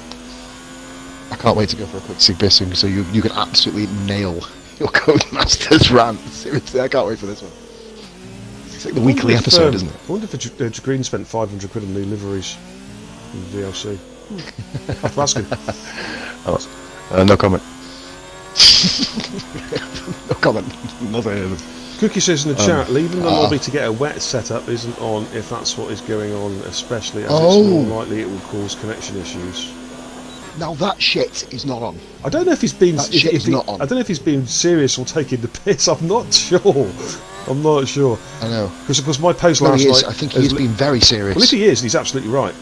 I can't wait to go for a quick sig bissing so you can absolutely nail your Codemasters rant. Seriously, I can't wait for this one. It's like the weekly episode, isn't it? I wonder if Green spent 500 quid on new liveries in DLC. I have to ask him. No comment. No comment. Nothing. Cookie says in the chat, leaving the lobby to get a wet setup isn't on if that's what is going on, especially as it's more likely it will cause connection issues. Now that shit is not on. I don't know if he's being That shit is not on. I don't know if he's being serious or taking the piss. I'm not sure. I'm not sure. I know. Because my post No, last he is. night. I think he is being very serious. Well, if he is, he's absolutely right.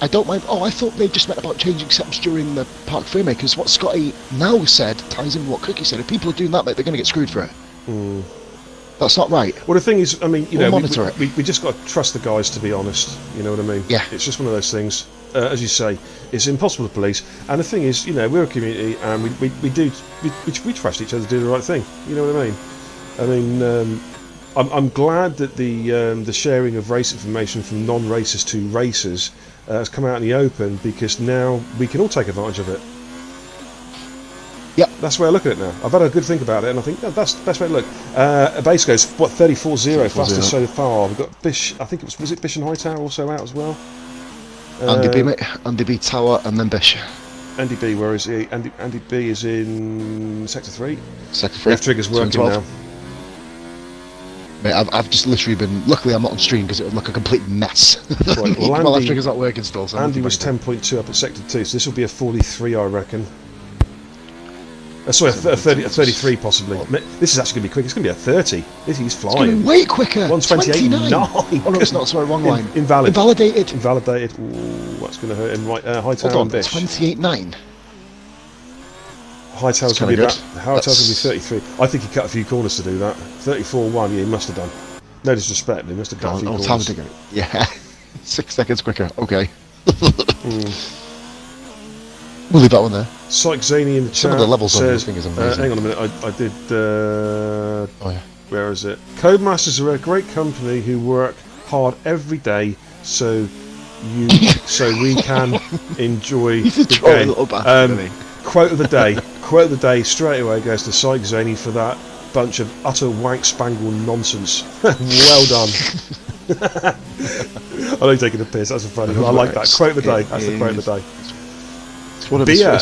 I don't mind. Oh, I thought they just meant about changing setups during the Park Freeway, because what Scotty now said ties in with what Cookie said. If people are doing that, mate, they're going to get screwed for it. That's not right. Well, the thing is, I mean, you We'll know, monitor it. we just got to trust the guys, to be honest. You know what I mean? Yeah. It's just one of those things. As you say, it's impossible to police. And the thing is, you know, we're a community, and we trust each other to do the right thing. You know what I mean? I'm glad that the sharing of race information from non-racers to racers has come out in the open, because now we can all take advantage of it. Yep. That's the way I look at it now. I've had a good think about it, and I think that's the best way to look. A base goes, what, 34-0, fastest so far. We've got Bish, I think was it Bish and Hightower also out as well? Andy B, mate. Andy B, Tower, and then Bish. Andy B, where is he? Andy B is in Sector 3. Sector 3. F trigger's working now. Mate, I've just literally been... Luckily, I'm not on stream because it would look a complete mess. Right, well, my left trigger's not working still. So Andy was 10.2 up at Sector 2, so this will be a 43, I reckon. Sorry, a 33 possibly. This is actually going to be quick. It's going to be a 30. He's flying. It's going to be way quicker. 128.9. Oh, no, it's not. Sorry, wrong line. Invalidated. Invalidated. Ooh, that's going to hurt him. Right, Hightower Hold and on, Bish. 28.9. Hightower's going to be That's kinda Hightower's going to be 33. I think he cut a few corners to do that. 34.1, yeah, he must have done. No disrespect, he must have cut a few corners. Time to go. Yeah. 6 seconds quicker. Okay. We'll leave that one there. Psych Zany in the chat Some of the levels on says, this thing is amazing. hang on a minute, I did... Oh, yeah. Where is it? Codemasters are a great company who work hard every day, so we can enjoy He's a the troll game. little bastard, isn't he? Quote of the day. Quote of the day straight away goes to Psych Zany for that bunch of utter wank spangle nonsense. Well done. I'm only taking a piss. That's a funny one. I like that. Quote of the day. That's the quote of the day. It's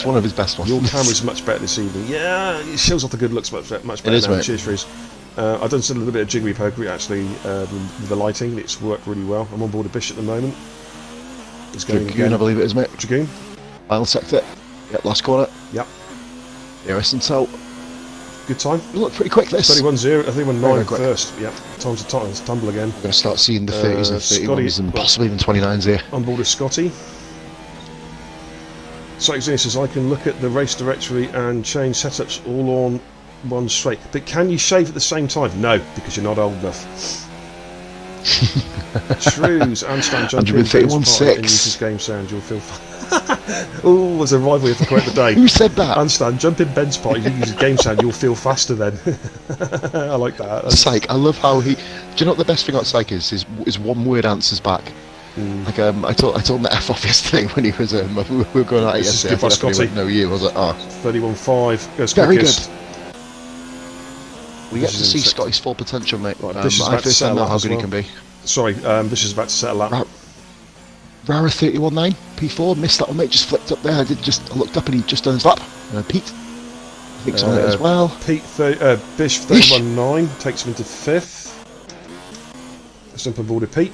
one of his best ones. Your camera's much better this evening. Yeah, it shows off the good looks much better is, now. mate. Cheers, Freeze. I've done a little bit of jiggery pokery actually with the lighting. It's worked really well. I'm on board a Bish at the moment. It's going Dragoon, again. I believe it is, mate. Dragoon. Final sector. Yep, last corner. Yep. Nearest and so. Good time. We look pretty quick, this. 31-0. I think we're 9 quick. first. Yep. Time to tumble again. We're going to start seeing the 30s and Scotty, 31s and possibly even 29s here. On board a Scotty. Psych Zany says I can look at the race directory and change setups all on one straight. But can you shave at the same time? No, because you're not old enough. Shrews and Stan jump in 131.6. and use his game sound. You'll feel fine. Oh, there's a rivalry for the quote of the day. Who said that? Unstan, jump in Ben's part. You can use his game sound. You'll feel faster then. I like that. Psych. I love how he. Do you know what the best thing about Psych is? His one word answers back. Like I told him the F off yesterday when he was we were going out This is yesterday. good by I thought, Scotty. no, you. I was like, 31.5. Goes very quickest. good. We get to see Scotty's full potential, mate. Right, Bish is I about to first time settle know up how as good well. he can be. Sorry, Bish is about to settle up. Rara 31.9 P4 missed that one, mate. Just flicked up there. I looked up and he just done his lap. Pete, I think's on it as well. Bish 31.9 takes him into 5th. Simple boarded Pete.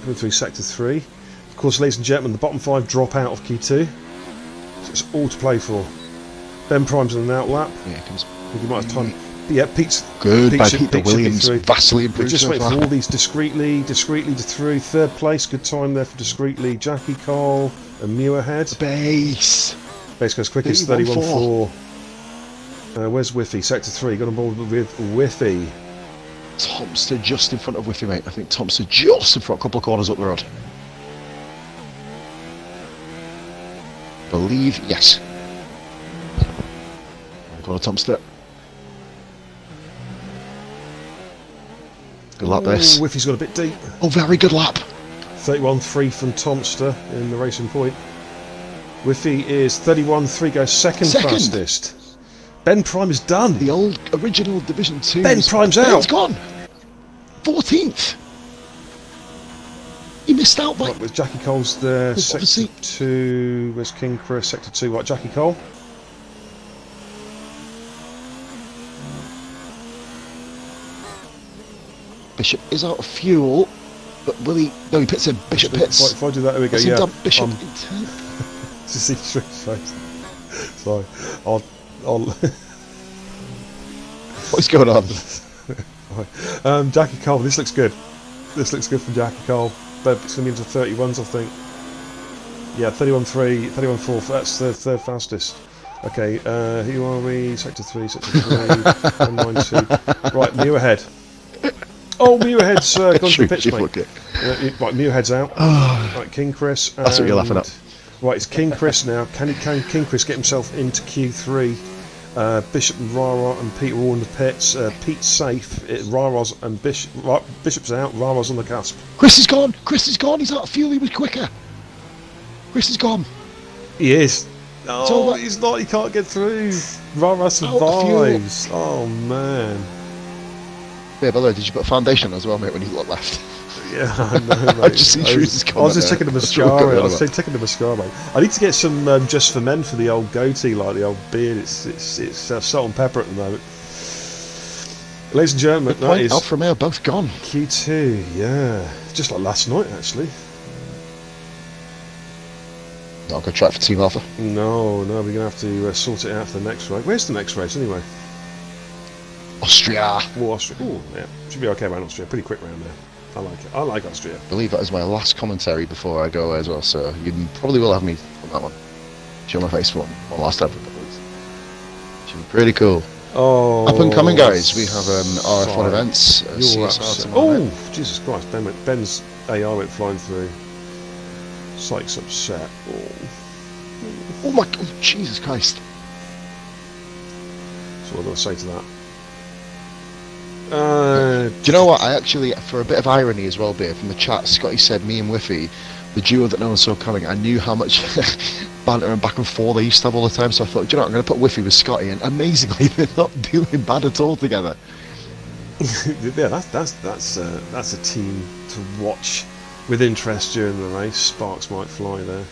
Coming through Sector 3. Of course, ladies and gentlemen, the bottom 5 drop out of Q2. So it's all to play for. Ben Prime's on an outlap. Yeah, it comes. I think he might have time. Yeah, Pete's Good by should- Pete. The Pete should be Williams through. vastly We're improved just so waiting for far. all these discreetly to through. 3rd place, good time there for discreetly. Jackie Cole, And Mew ahead. Base. Base goes quickest, 31.4. Where's Whiffy? Sector 3. Got on board with Whiffy. Thompson just in front of Whiffy, mate. I think Thompson just in front, a couple of corners up the road. Believe, yes. Go on, Thompson. Good lap this. Whiffy's got a bit deep. Oh, very good lap. 31.3 from Tomster in the racing point. Whiffy is 31.3, goes second fastest. Ben Prime is done. The old original Division 2. Ben Prime's out. Ben's gone. 14th. He missed out by... Right, with Jackie Cole's there. Obviously. Sector 2. Where's King Chris? Sector 2. Right, Jackie Cole. Bishop is out of fuel, but will he? No, he pits in. Bishop pits. Right, if I do that, there we go. Has he done Bishop? To see Trick's face. Sorry, I'll. What's going on? Jackie Cole. This looks good. This looks good from Jackie Cole. But it's going to be into 31s, I think. Yeah, 31.3, 31.4. That's the third fastest. Okay, who are we? Sector 3, Sector 3, 192. Right, Mew ahead. Oh, Mew ahead's gone to the pitch, mate. Right, Mew head's out. Right, King Chris. That's what you're laughing at. Right, it's King Chris now. Can King Chris get himself into Q3? Bishop and Rara and Pete are all in the pits. Pete's safe. Rara's and Bishop's out. Rara's on the cusp. Chris is gone. Chris is gone. He's out of fuel. He was quicker. Chris is gone. He is. Oh, he's not. He can't get through. Rara survives. Oh man. Yeah, by the way, did you put a foundation as well, mate, when you looked left? Yeah, I know, mate. I've just seen Shrews' comment. I was just checking the mascara. I was checking the mascara, mate. I need to get some just for men for the old goatee, like the old beard. It's salt and pepper at the moment. Ladies and gentlemen, that is Alfa Romeo both gone. Q2. Yeah, just like last night, actually. Not a good track for Team Alpha. No, we're gonna have to sort it out for the next race. Where's the next race anyway? Austria. Oh, Austria. Oh, yeah, should be okay around Austria. Pretty quick round there. I like it. I like Austria. I believe that is my last commentary before I go as well, so you probably will have me on that one. Show my face for one last time for a couple of weeks. Should be pretty cool. Oh, up and coming, guys. We have RF1 events. CSR tomorrow. Oh, Jesus Christ! Ben's AR went flying through. Sykes upset. Oh my God! Jesus Christ! So what do I say to that? Do you know what? I actually, for a bit of irony as well, Beer, from the chat, Scotty said, me and Whiffy, the duo that no one saw coming, I knew how much banter and back and forth they used to have all the time, so I thought, do you know what, I'm going to put Whiffy with Scotty, and amazingly, they're not doing bad at all together. Yeah, that's a team to watch with interest during the race. Sparks might fly there.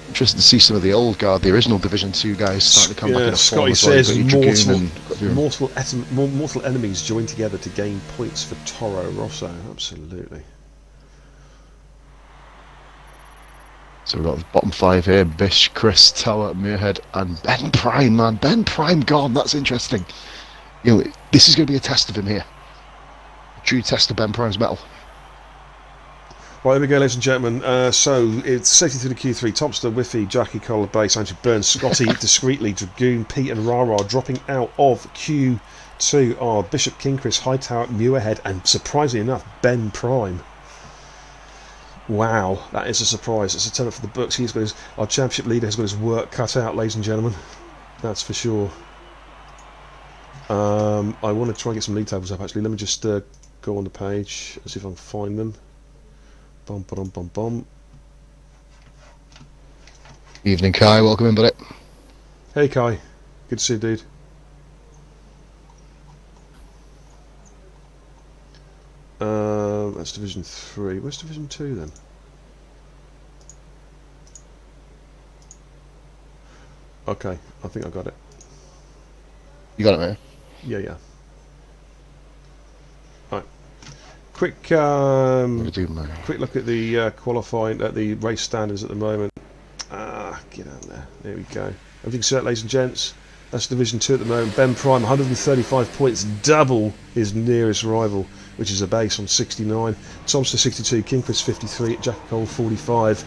Interested to see some of the old guard, the original Division 2 guys starting to come back in a Scotty form. says mortal enemies join together to gain points for Toro Rosso. Absolutely. So we've got the bottom 5 here: Bish, Chris, Tower, Muirhead, and Ben Prime. Man, Ben Prime gone. That's interesting. You know, this is going to be a test of him here. A true test of Ben Prime's mettle. Right, there we go, ladies and gentlemen. So it's safety through the Q3. Topster, Whiffy, Jackie Cole, Base, Andrew Burns, Scotty, Discreetly, Dragoon, Pete, and Rara. Dropping out of Q2 are Bishop, King Chris, Hightower, Muirhead, and surprisingly enough, Ben Prime. Wow, that is a surprise. It's a turn up for the books. Our championship leader has got his work cut out, ladies and gentlemen. That's for sure. I want to try and get some league tables up. Actually, let me just go on the page and see if I can find them. Bum, bum, bum, bum. Evening, Kai. Welcome in, buddy. Hey, Kai. Good to see you, dude. That's Division 3. Where's Division 2 then? Okay, I think I got it. You got it, man? Yeah. Right. Quick look at the qualifying, at the race standards at the moment. Get out there. There we go. Everything set, ladies and gents. That's Division 2 at the moment. Ben Prime, 135 points, double his nearest rival, which is a base on 69. Tomster 62, Kingfist 53, Jack Cole 45,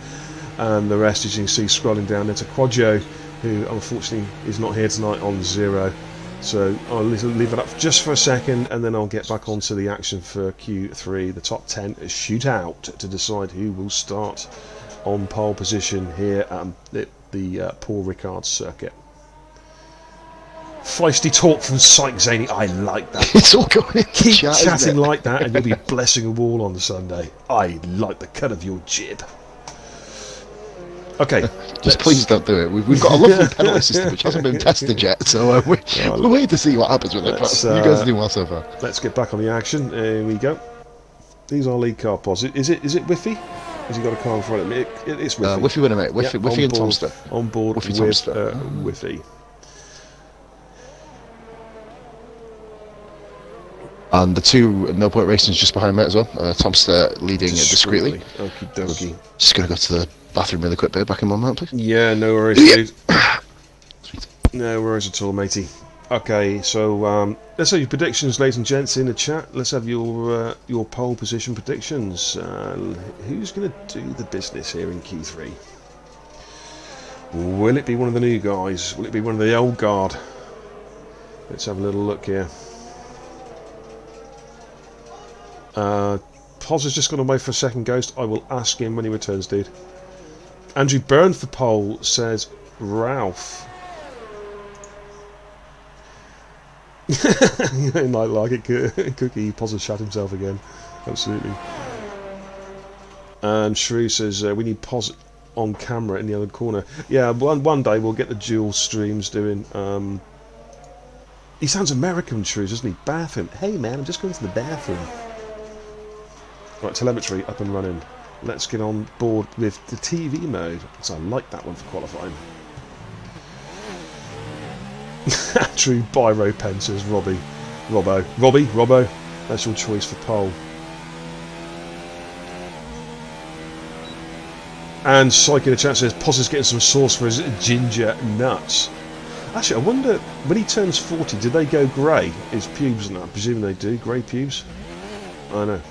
and the rest, as you can see, scrolling down there to Quadio, who unfortunately is not here tonight, on 0. So I'll leave it up just for a second, and then I'll get back onto the action for Q3, the top 10 shootout, to decide who will start on pole position here at the Paul Ricard circuit. Feisty talk from Syke Zany. I like that. It's all going in Keep chat, chatting isn't it? like that, and you'll be blessing a wall on Sunday. I like the cut of your jib. Okay, Just please don't do it. We've got a lovely penalty system which hasn't been tested yet, so we're waiting to see what happens with it. But you guys are doing well so far. let's get back on the action. Here we go. These are lead car pods. Is it Whiffy? Has he got a car in front of me? It's Whiffy. Whiffy winner, mate. Whiffy, Yep, Whiffy and on board- Tomster. On board Whiffy with Tomster. Whiffy. And the two no-point racings just behind me as well. Tomster leading discreetly. Okie dokie. Just going to go to the bathroom really quick, babe. Back in 1 minute, please. Yeah, no worries, dude. No worries at all, matey. Okay, so let's have your predictions, ladies and gents, in the chat. Let's have your pole position predictions. Who's going to do the business here in Q3? Will it be one of the new guys? Will it be one of the old guard? Let's have a little look here. Poz has just gone away for a second, Ghost. I will ask him when he returns, dude. Andrew Byrne for pole says Ralph. You might like it, Cookie. Poz has shot himself again. Absolutely. And Shrew says we need Poz on camera in the other corner. Yeah, one day we'll get the dual streams doing. He sounds American, Shrew, doesn't he? Bathroom. Hey man, I'm just going to the bathroom. Right, telemetry up and running. Let's get on board with the TV mode, because I like that one for qualifying. True Biro Pen says Robbo, that's your choice for pole. And Psyche in the chat says Poz is getting some sauce for his ginger nuts. Actually, I wonder, when he turns 40, do they go grey? His pubes and that, I presume they do, grey pubes? I know.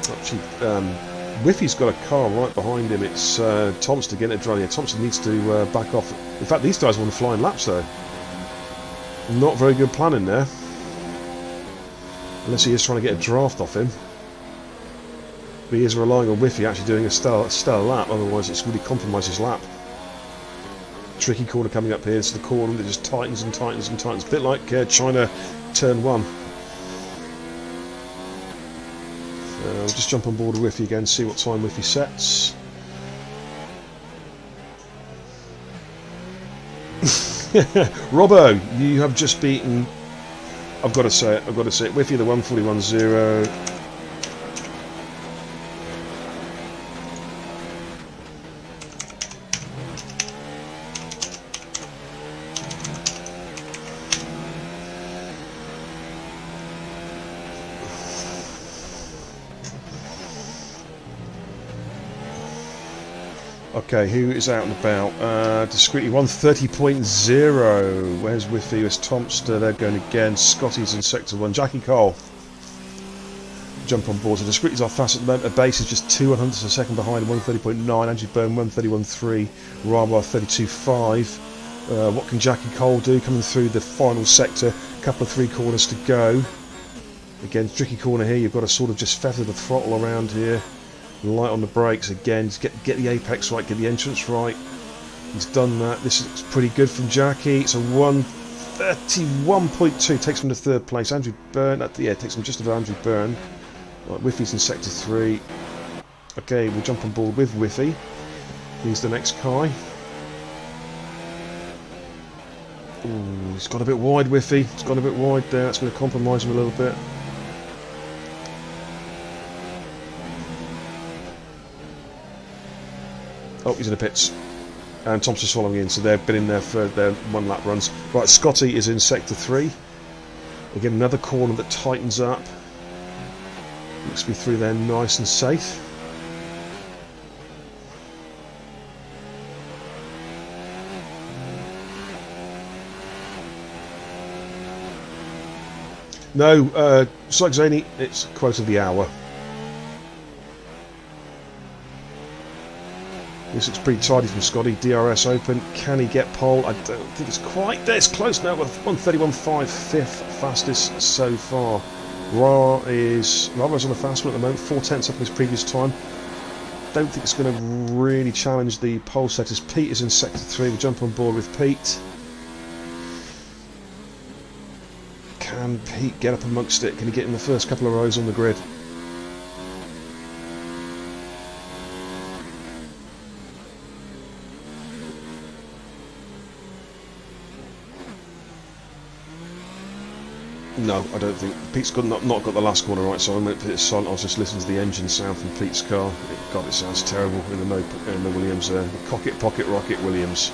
Actually, Whiffy's got a car right behind him. It's Tomster getting it dry. Yeah, Tomster needs to back off. In fact, these guys want to fly in laps, though. Not very good planning there. Unless he is trying to get a draft off him. But he is relying on Whiffy actually doing a stellar lap, otherwise it's really compromised his lap. Tricky corner coming up here. It's the corner that just tightens and tightens and tightens. A bit like China turn 1. We'll just jump on board with Whiffy again, see what time Whiffy sets. Robbo, you have just beaten. I've got to say it. Whiffy, the 141.0. Okay, who is out and about? Discreetly 130.0. Where's Whiffy? Where's Tomster? They're going again. Scotty's in sector 1. Jackie Cole. Jump on board. So Discreetly's our fastest at the moment. A base is just 2/100ths of a second behind. 130.9. Andrew Byrne 131.3. Rawa 32.5. What can Jackie Cole do? Coming through the final sector. Couple of 3 corners to go. Again, tricky corner here. You've got to sort of just feather the throttle around here. Light on the brakes again, just get the apex right, get the entrance right. He's done that. This is pretty good from Jackie. It's a 131.2, takes him to 3rd place. Andrew Byrne, takes him just above Andrew Byrne. Right, Whiffy's in sector 3. Okay, we'll jump on board with Whiffy. He's the next guy. Ooh, he's got a bit wide, Whiffy. He's got a bit wide there. That's going to compromise him a little bit. Oh, he's in the pits. And Thompson's following in, so they've been in there for their 1 lap runs. Right, Scotty is in sector 3. Again, another corner that tightens up. Looks to be through there nice and safe. No, Psych Zany, it's quote of the hour. This looks pretty tidy from Scotty. DRS open. Can he get pole? I don't think it's quite there. It's close now with 131.5, fifth fastest so far. Rara's on the fast one at the moment, 4/10 up in his previous time. Don't think it's going to really challenge the pole setters. Pete is in sector 3. We'll jump on board with Pete. Can Pete get up amongst it? Can he get in the first couple of rows on the grid? No, I don't think. Pete's not got the last corner right, so I'm going to put it silent. I was just listening to the engine sound from Pete's car. God, it sounds terrible in the Williams there. The Pocket Rocket Williams.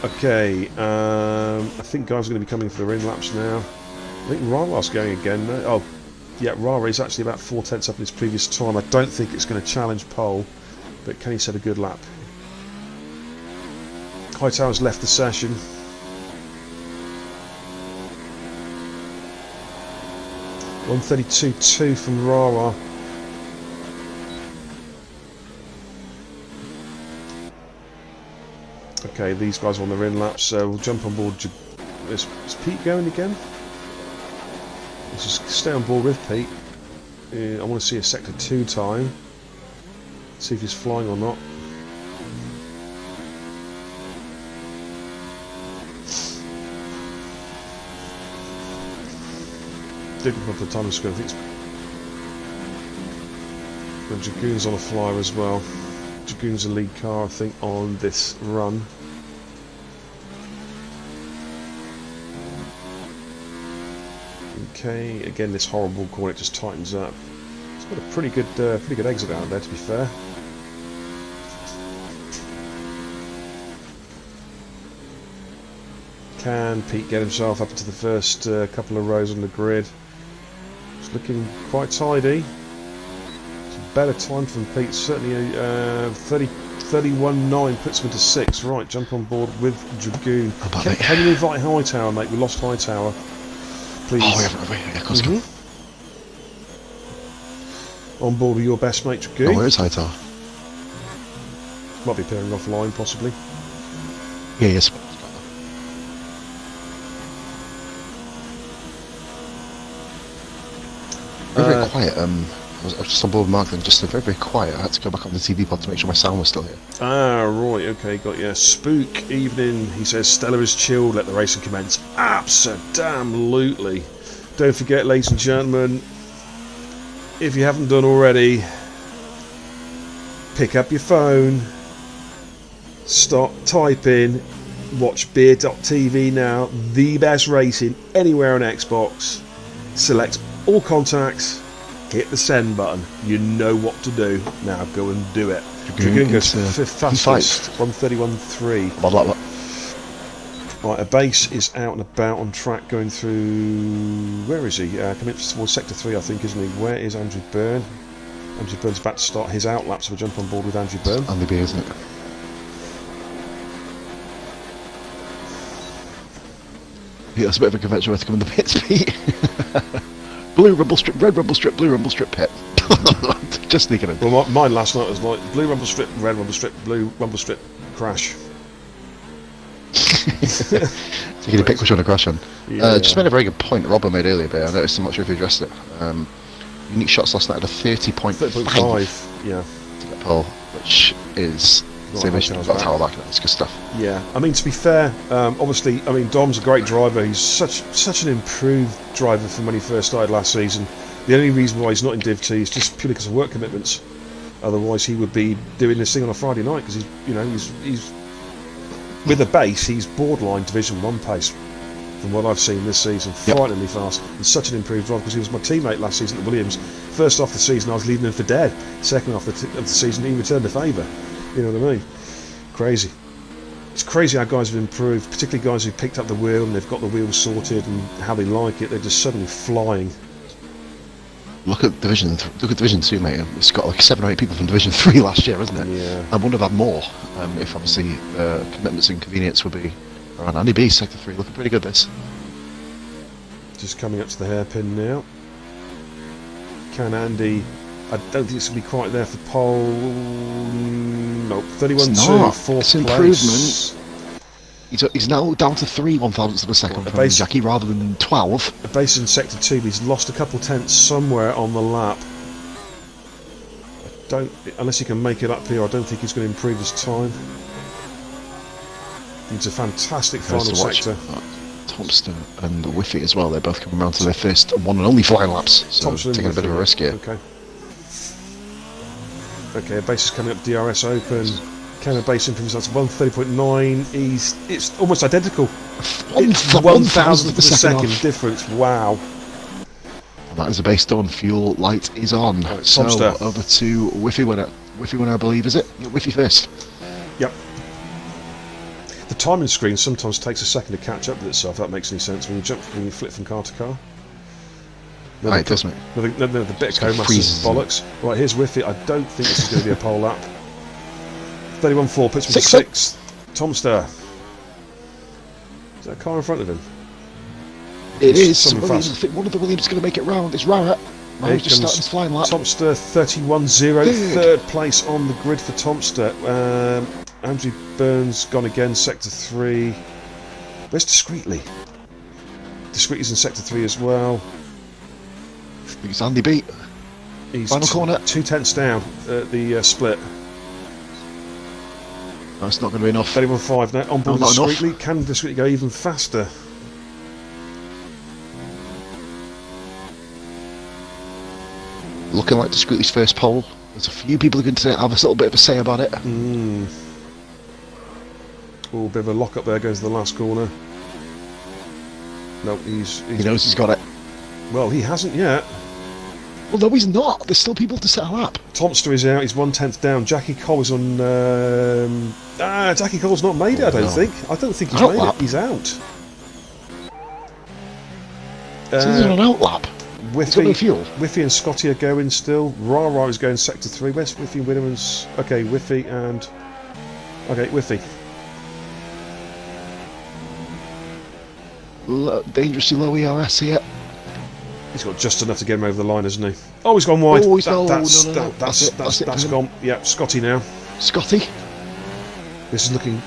Okay, I think guys are going to be coming for the ring laps now. I think Rara's going again. Oh, yeah, Rara is actually about 4/10 up in his previous time. I don't think it's going to challenge pole, but can he set a good lap? Hightower's left the session. .132.2 from Rara. Okay, these guys are on the rim laps, so we'll jump on board. Is Pete going again? Let's just stay on board with Pete. I want to see a sector 2 time. See if he's flying or not. Didn't put the time screen. I think it's the Dragoon's on a flyer as well. Dragoon's a lead car, I think, on this run. Okay, again this horrible corner, it just tightens up. It's got a pretty good exit out there, to be fair. Can Pete get himself up into the first couple of rows on the grid? It's looking quite tidy. It's a better time from Pete, certainly 31.9 puts him into 6. Right, jump on board with Dragoon. Can you invite Hightower, mate? We lost Hightower. Please. Oh, we haven't, yeah, of course. On board with your best mate, Dragoon. Oh, where is Hightower? Might be appearing offline, possibly. Yeah, yes. Very quiet. I was just on board with Mark, and just very, very quiet. I had to go back on the TV pod to make sure my sound was still here. Ah, right, okay, got you. Spook evening, he says. Stella is chilled, let the racing commence. Absolutely. Don't forget, ladies and gentlemen, if you haven't done already, pick up your phone, start typing, watch beer.tv now, the best racing anywhere on Xbox. Select all contacts, hit the send button. You know what to do. Now go and do it. Dragoon goes fifth fastest, 131.3. Right, a base is out and about on track going through... Where is he? Coming towards sector 3, I think, isn't he? Where is Andrew Byrne? Andrew Byrne's about to start his out lap, so we'll jump on board with Andrew Byrne. Andy B, isn't it? Yeah, that's a bit of a convention way to come in the pits, Pete. Blue rumble strip, red rumble strip, blue rumble strip pit. Just sneaking in. Well, mine last night was like blue rumble strip, red rumble strip, blue rumble strip, crash. So you can pick which one to crash on. Yeah. Just made a very good point that Robert made earlier, but I noticed, I'm not sure if you addressed it. Unique shots last night at a 30.5 yeah. to get pole, which is same as you've got a tower back. It's good stuff. Yeah, I mean, to be fair, obviously, I mean, Dom's a great driver. He's such an improved driver from when he first started last season. The only reason why he's not in Div 2 is just purely because of work commitments. Otherwise, he would be doing this thing on a Friday night because he's with a base. He's borderline Division 1 pace from what I've seen this season. Frighteningly fast and such an improved driver because he was my teammate last season at Williams. First half of the season, I was leaving him for dead. Second half of the season, he returned the favour. You know what I mean? Crazy. It's crazy how guys have improved, particularly guys who've picked up the wheel and they've got the wheels sorted and how they like it. They're just suddenly flying. Look at Division 2, mate. It's got like 7 or 8 people from Division 3 last year, isn't it? Yeah. I wonder if I'd more if obviously commitments and convenience would be around. Andy B, Sector 3, looking pretty good this. Just coming up to the hairpin now. Can Andy... I don't think it's going to be quite there for pole. No, 31.2, fourth place. He's now down to 3 1,000ths of a second from Jackie rather than 12. A base in sector 2, but he's lost a couple tenths somewhere on the lap. Unless he can make it up here, I don't think he's going to improve his time. It's a fantastic final sector. Thompson and Whiffy as well, they're both coming around to their first one and only flying laps, so Thompson taking a bit of a risk here. Okay, a base is coming up, DRS open. Kenner base improves, that's 130.9. It's almost identical. 1,000th of a second difference, wow. That is a base done, fuel light is on. Right, so over to Whiffy winner. Whiffy winner, I believe, is it? Whiffy first. Yep. The timing screen sometimes takes a second to catch up with itself, if that makes any sense, when you flip from car to car. Right, it does, mate. The bit of code is bollocks. Right, here's Whiffy. I don't think this is going to be a pole lap. 31.4 puts me to 6th. Tomster. Is that a car in front of him? It is. I think one of the Williams is going to make it round. It's Rara. Rara's just starting his flying lap. Tomster 31.0. Third place on the grid for Tomster. Andrew Burns gone again, sector 3. Where's Discreetly? Discreetly's in sector 3 as well. He's Andy beat. He's final corner. 2 tenths down at the split. That's not going to be enough. 31.5 now. On board Discreetly. Can Discreetly go even faster? Looking like Discreetly's first pole. There's a few people who can have a little bit of a say about it. Oh, a bit of a lock up there, goes to the last corner. No, he knows he's got it. Well, he hasn't yet. Well, no, he's not. There's still people to set a lap. Tomster is out. He's 1/10 down. Jackie Cole is on. Jackie Cole's not made it. I don't think. I don't think he's made it. He's out. So he's on an out lap. Whiffy and Scotty are going still. Rara is going sector 3. Where's Whiffy Williams? Okay, Whiffy and. Okay, Whiffy. Dangerously low ERS here. He's got just enough to get him over the line, hasn't he? Oh, he's gone wide. Oh, That's gone. Yeah, Scotty now. Scotty. This is looking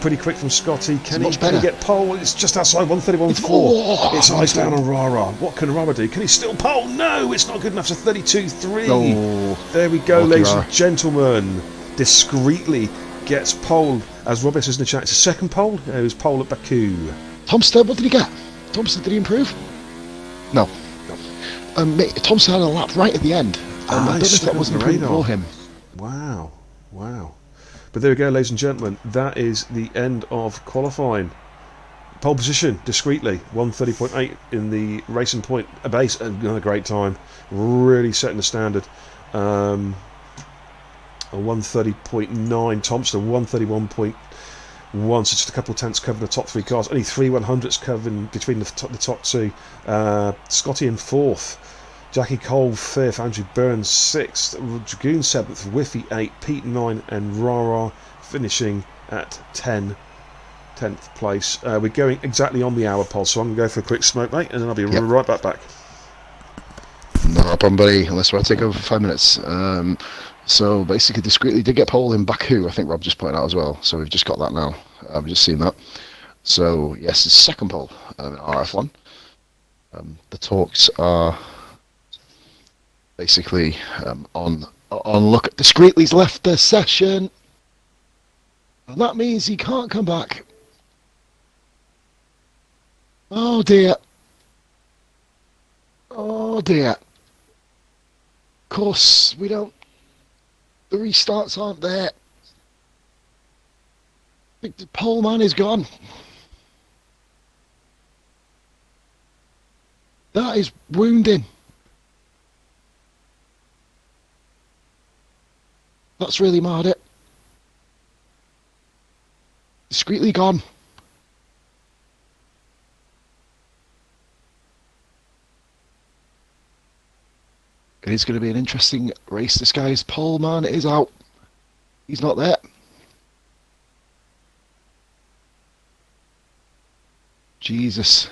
pretty quick from Scotty. Can he get pole? It's just outside 131.4. It's eyes down on Rara. What can Rara do? Can he still pole? No, it's not good enough. It's a 32.3. Oh, there we go, ladies and gentlemen. Discreetly gets pole. As Rob says in the chat, it's a second pole. It was pole at Baku. Tomster, what did he get? Tomster, did he improve? No. Tomster had a lap right at the end. I don't know if that wasn't improved for him. Wow. But there we go, ladies and gentlemen. That is the end of qualifying. Pole position, Discreetly, 130.8 in the racing point base. Another great time. Really setting the standard. A 130.9. Thompson, 131.1. So just a couple of tenths covering the top 3 cars. Only 3 100ths covering between the top 2. Scotty in 4th. Jackie Cole 5th, Andrew Burns 6th, Dragoon 7th, Whiffy 8th, Pete 9th, and Rara finishing at 10th place. We're going exactly on the hour, Paul, so I'm going to go for a quick smoke, mate, and then I'll be right back. No problem, buddy, unless we'll take over for 5 minutes. So basically, Discreetly did get pole in Baku, I think Rob just pointed out as well, so we've just got that now. I've just seen that. So, yes, it's second pole in RRF1. The talks are basically on look. Discreetly's left the session, and that means he can't come back. Oh dear. Oh dear. Of course, we don't. The restarts aren't there. I think the pole man is gone. That is wounding. That's really mad it. Discreetly gone. It is going to be an interesting race. This guy's pole man is out. He's not there. Jesus.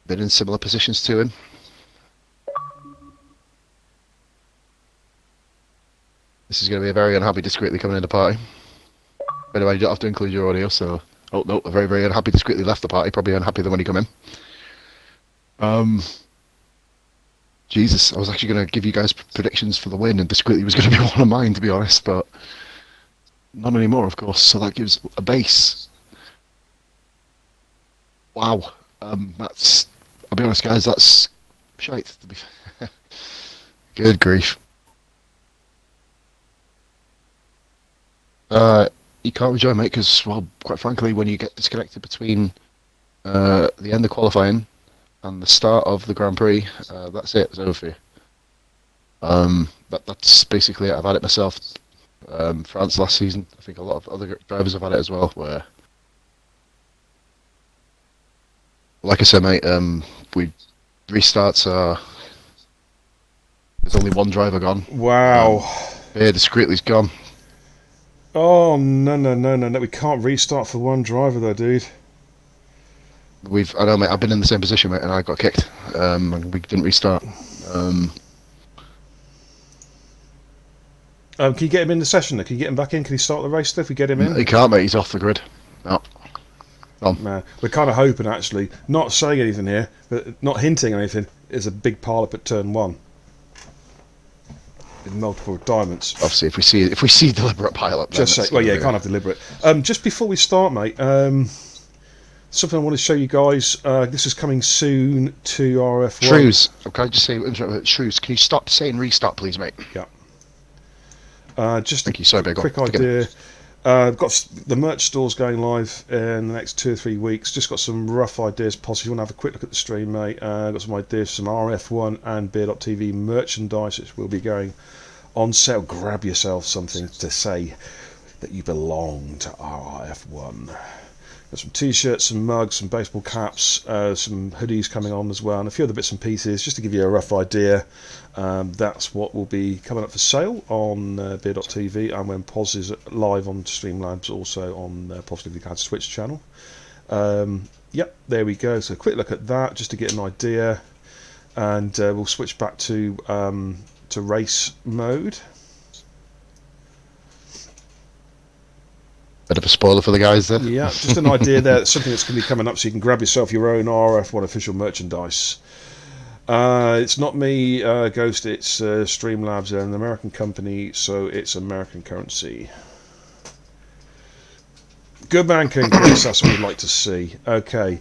been in similar positions to him. This is going to be a very unhappy discreetly coming in the party. By the way, you don't have to include your audio, so... Oh, no, a very, very unhappy discreetly left the party. Probably unhappy than when he come in. Jesus, I was actually going to give you guys predictions for the win, and discreetly was going to be one of mine, to be honest, but... Not anymore, of course, so that gives a base. Wow. That's... I'll be honest, guys, that's... shite, to be fair. Good grief. You can't rejoin, mate, because, well, quite frankly, when you get disconnected between the end of qualifying and the start of the Grand Prix, that's it. It's over for you. That's basically it. I've had it myself. France last season. I think a lot of other drivers have had it as well. Where, like I said, mate, we restarts are. There's only one driver gone. Wow. Yeah, discreetly's gone. Oh, no. We can't restart for one driver, though, dude. I know, mate, I've been in the same position, mate, and I got kicked. And we didn't restart. Can you get him in the session, though? Can you get him back in? Can he start the race, though, if we get him in? He can't, mate, he's off the grid. No. Man, we're kind of hoping, actually, not saying anything here, but not hinting anything, is a big pile up at turn 1. With multiple diamonds. Obviously, if we see deliberate pile up, Just say, well, yeah, you can't have deliberate. Just before we start, mate, something I want to show you guys. This is coming soon to RRF1. Shrews, can I just say, Shrews, can you stop saying restart, please, mate? Yeah. Just Thank you. Sorry, quick idea. I've got the merch stores going live in the next 2 or 3 weeks. Just got some rough ideas. Possibly, you want to have a quick look at the stream, mate. Got some ideas, some RRF1 and Beer.tv merchandise, which will be going on sale. Grab yourself something to say that you belong to RRF1. Got some t-shirts, some mugs, some baseball caps, some hoodies coming on as well, and a few other bits and pieces, just to give you a rough idea. That's what will be coming up for sale on Beer.tv, and when Pos is live on Streamlabs, also on Positively Cad's Twitch channel. Yep, there we go. So a quick look at that, just to get an idea, and we'll switch back to race mode. Bit of a spoiler for the guys there. Yeah, just an idea there. Something that's going to be coming up, so you can grab yourself your own RF1 official merchandise. It's not me, Ghost, it's Streamlabs, an American company, so it's American currency. Good man, King Chris, that's what we'd like to see. Okay.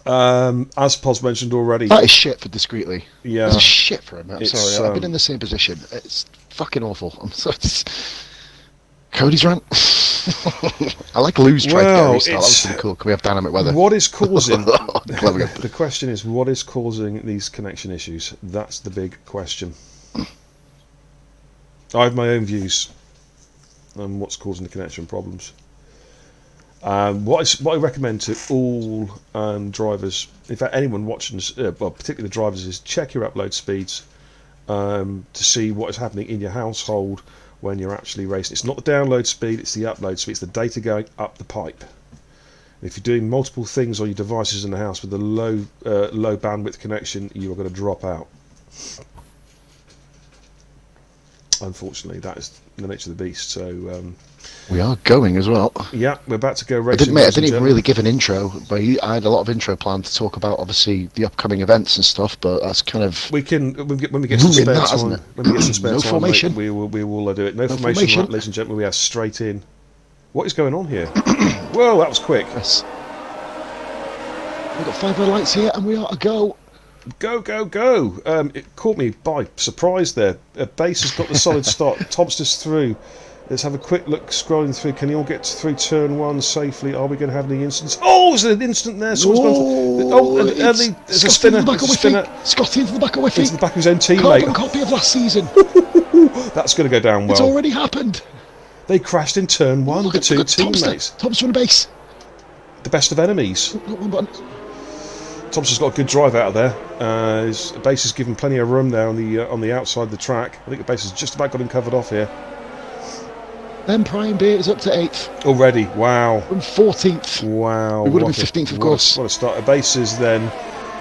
As Pos mentioned already... That is shit for discreetly. Yeah. That's shit for him. I'm sorry, I've been in the same position. It's fucking awful. I'm sorry. Cody's rant. I like Lou's trying to get a restart. That was pretty cool. Can we have dynamic weather? What is causing... The question is, what is causing these connection issues? That's the big question. I have my own views on what's causing the connection problems. What I recommend to all drivers, in fact anyone watching, well, particularly the drivers, is check your upload speeds to see what is happening in your household when you're actually racing. It's not the download speed, it's the upload speed, it's the data going up the pipe. If you're doing multiple things on your devices in the house with a low bandwidth connection, you are going to drop out. Unfortunately, that is the nature of the beast. So we are going as well. Yeah, we're about to go racing. I didn't even really give an intro, but I had a lot of intro planned to talk about obviously the upcoming events and stuff. But that's kind of when we get some spare time. When we get some spare no time, formation. Mate, we will do it. No formation, ladies and gentlemen. We are straight in. What is going on here? Whoa, that was quick. Yes. We've got 5 red lights here, and we are to go. Go, go, go! It caught me by surprise there. Base has got the solid start. Topster's through. Let's have a quick look scrolling through. Can you all get through turn 1 safely? Are we going to have any incidents? Oh, there's an instant there. Someone's gone through. There's a spinner. Scotty into the back of Whiffy. Into the back of his own teammate. Carbon copy of last season. That's going to go down well. It's already happened. They crashed in turn 1, the two teammates. Topster on the base. The best of enemies. Thompson's got a good drive out of there. His base is given plenty of room there on the outside of the track. I think the base has just about got him covered off here. Then Prime Beer is up to 8th. Already, wow. From 14th. Wow. We would have been 15th, of course. What a start. The base is then...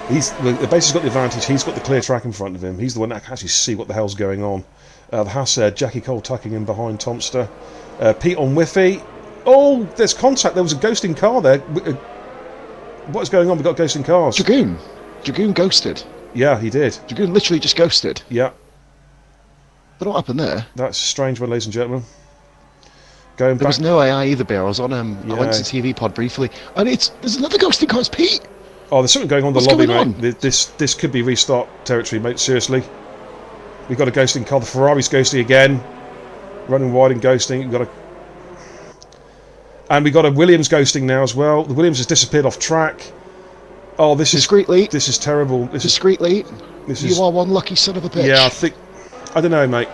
the base has got the advantage. He's got the clear track in front of him. He's the one that can actually see what the hell's going on. The Hasser, Jackie Cole tucking in behind Tomster. Pete on Whiffy. Oh, there's contact. There was a ghosting car there. What is going on? We've got ghosting cars. Dragoon. Dragoon ghosted. Yeah, he did. Dragoon literally just ghosted. Yeah. But what happened there? That's a strange one, ladies and gentlemen. Going back... There was no AI either, Bear. I was on I went to TV Pod briefly, and there's another ghosting car. It's Pete. Oh, there's something going on in the What's lobby, going mate. This could be restart territory, mate. Seriously. We've got a ghosting car. The Ferrari's ghosting again. Running wide and ghosting. And we got a Williams ghosting now as well. The Williams has disappeared off track. Oh, this is... Discreetly. This is terrible. Discreetly. You are one lucky son of a bitch. Yeah, I don't know, mate.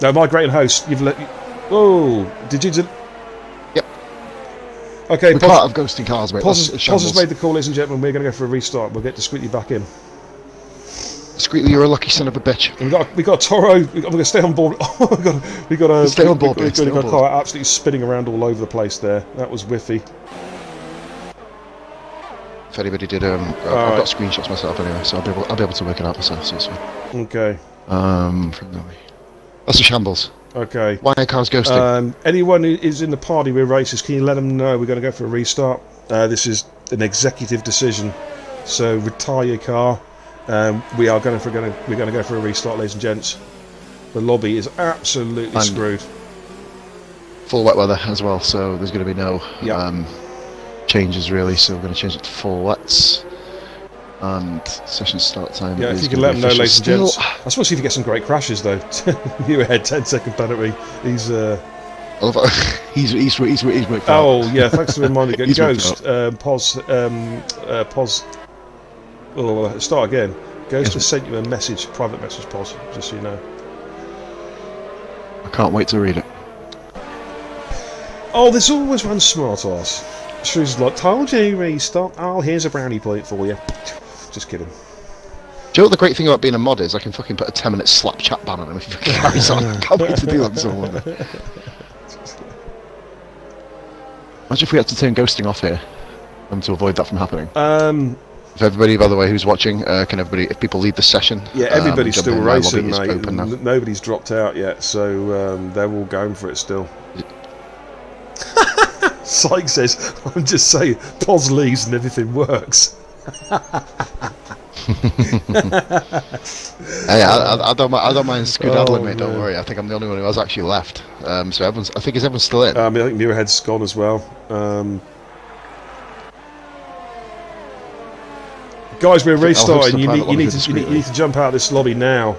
No, my great host, you've let... Oh, did you... Yep. Okay, we're part of ghosting cars, mate. Pos has made the call, ladies and gentlemen. We're going to go for a restart. We'll get discreetly back in. Discreetly, you're a lucky son of a bitch. And we got a Toro. We're going to stay on board. Oh, we got a... Stay on board, We've got a car absolutely spinning around all over the place there. That was whiffy. If anybody did, I've got screenshots myself anyway, so I'll be able to work it out myself. So it's fine. Okay. That's a shambles. Okay. Why are cars ghosting? Anyone who is in the party with races, can you let them know we're going to go for a restart? This is an executive decision, so retire your car. We're going to go for a restart, ladies and gents. The lobby is absolutely screwed. Full wet weather as well, so there's going to be no changes really. So we're going to change it to full wets. And session start time. Yeah, if you can let them know, ladies and gents. I just want to see if you get some great crashes though. You ahead, 10-second penalty. He's worked out. Oh yeah, thanks for reminding me. Ghost, Pos. Oh, start again. Ghost has sent you a message, private message, Pos. Just so you know. I can't wait to read it. Oh, there's always one smart ass. She's like, told you restart. Oh, here's a brownie point for you. Just kidding. Do you know what the great thing about being a mod is? I can fucking put a 10-minute slap chat ban on him if he carries on. I can't wait to do that someone. Imagine if we had to turn ghosting off here, to avoid that from happening. If everybody, by the way, who's watching, if people leave the session? Yeah, everybody's still racing, mate. Nobody's dropped out yet, so they're all going for it still. Syke says, I'm just saying, Pos leaves and everything works. Hey, I don't mind skedaddling, mate. Don't worry. I think I'm the only one who has actually left. So I think everyone's still in. I think Muirhead's gone as well. Guys, we're restarting. You need to jump out of this lobby now.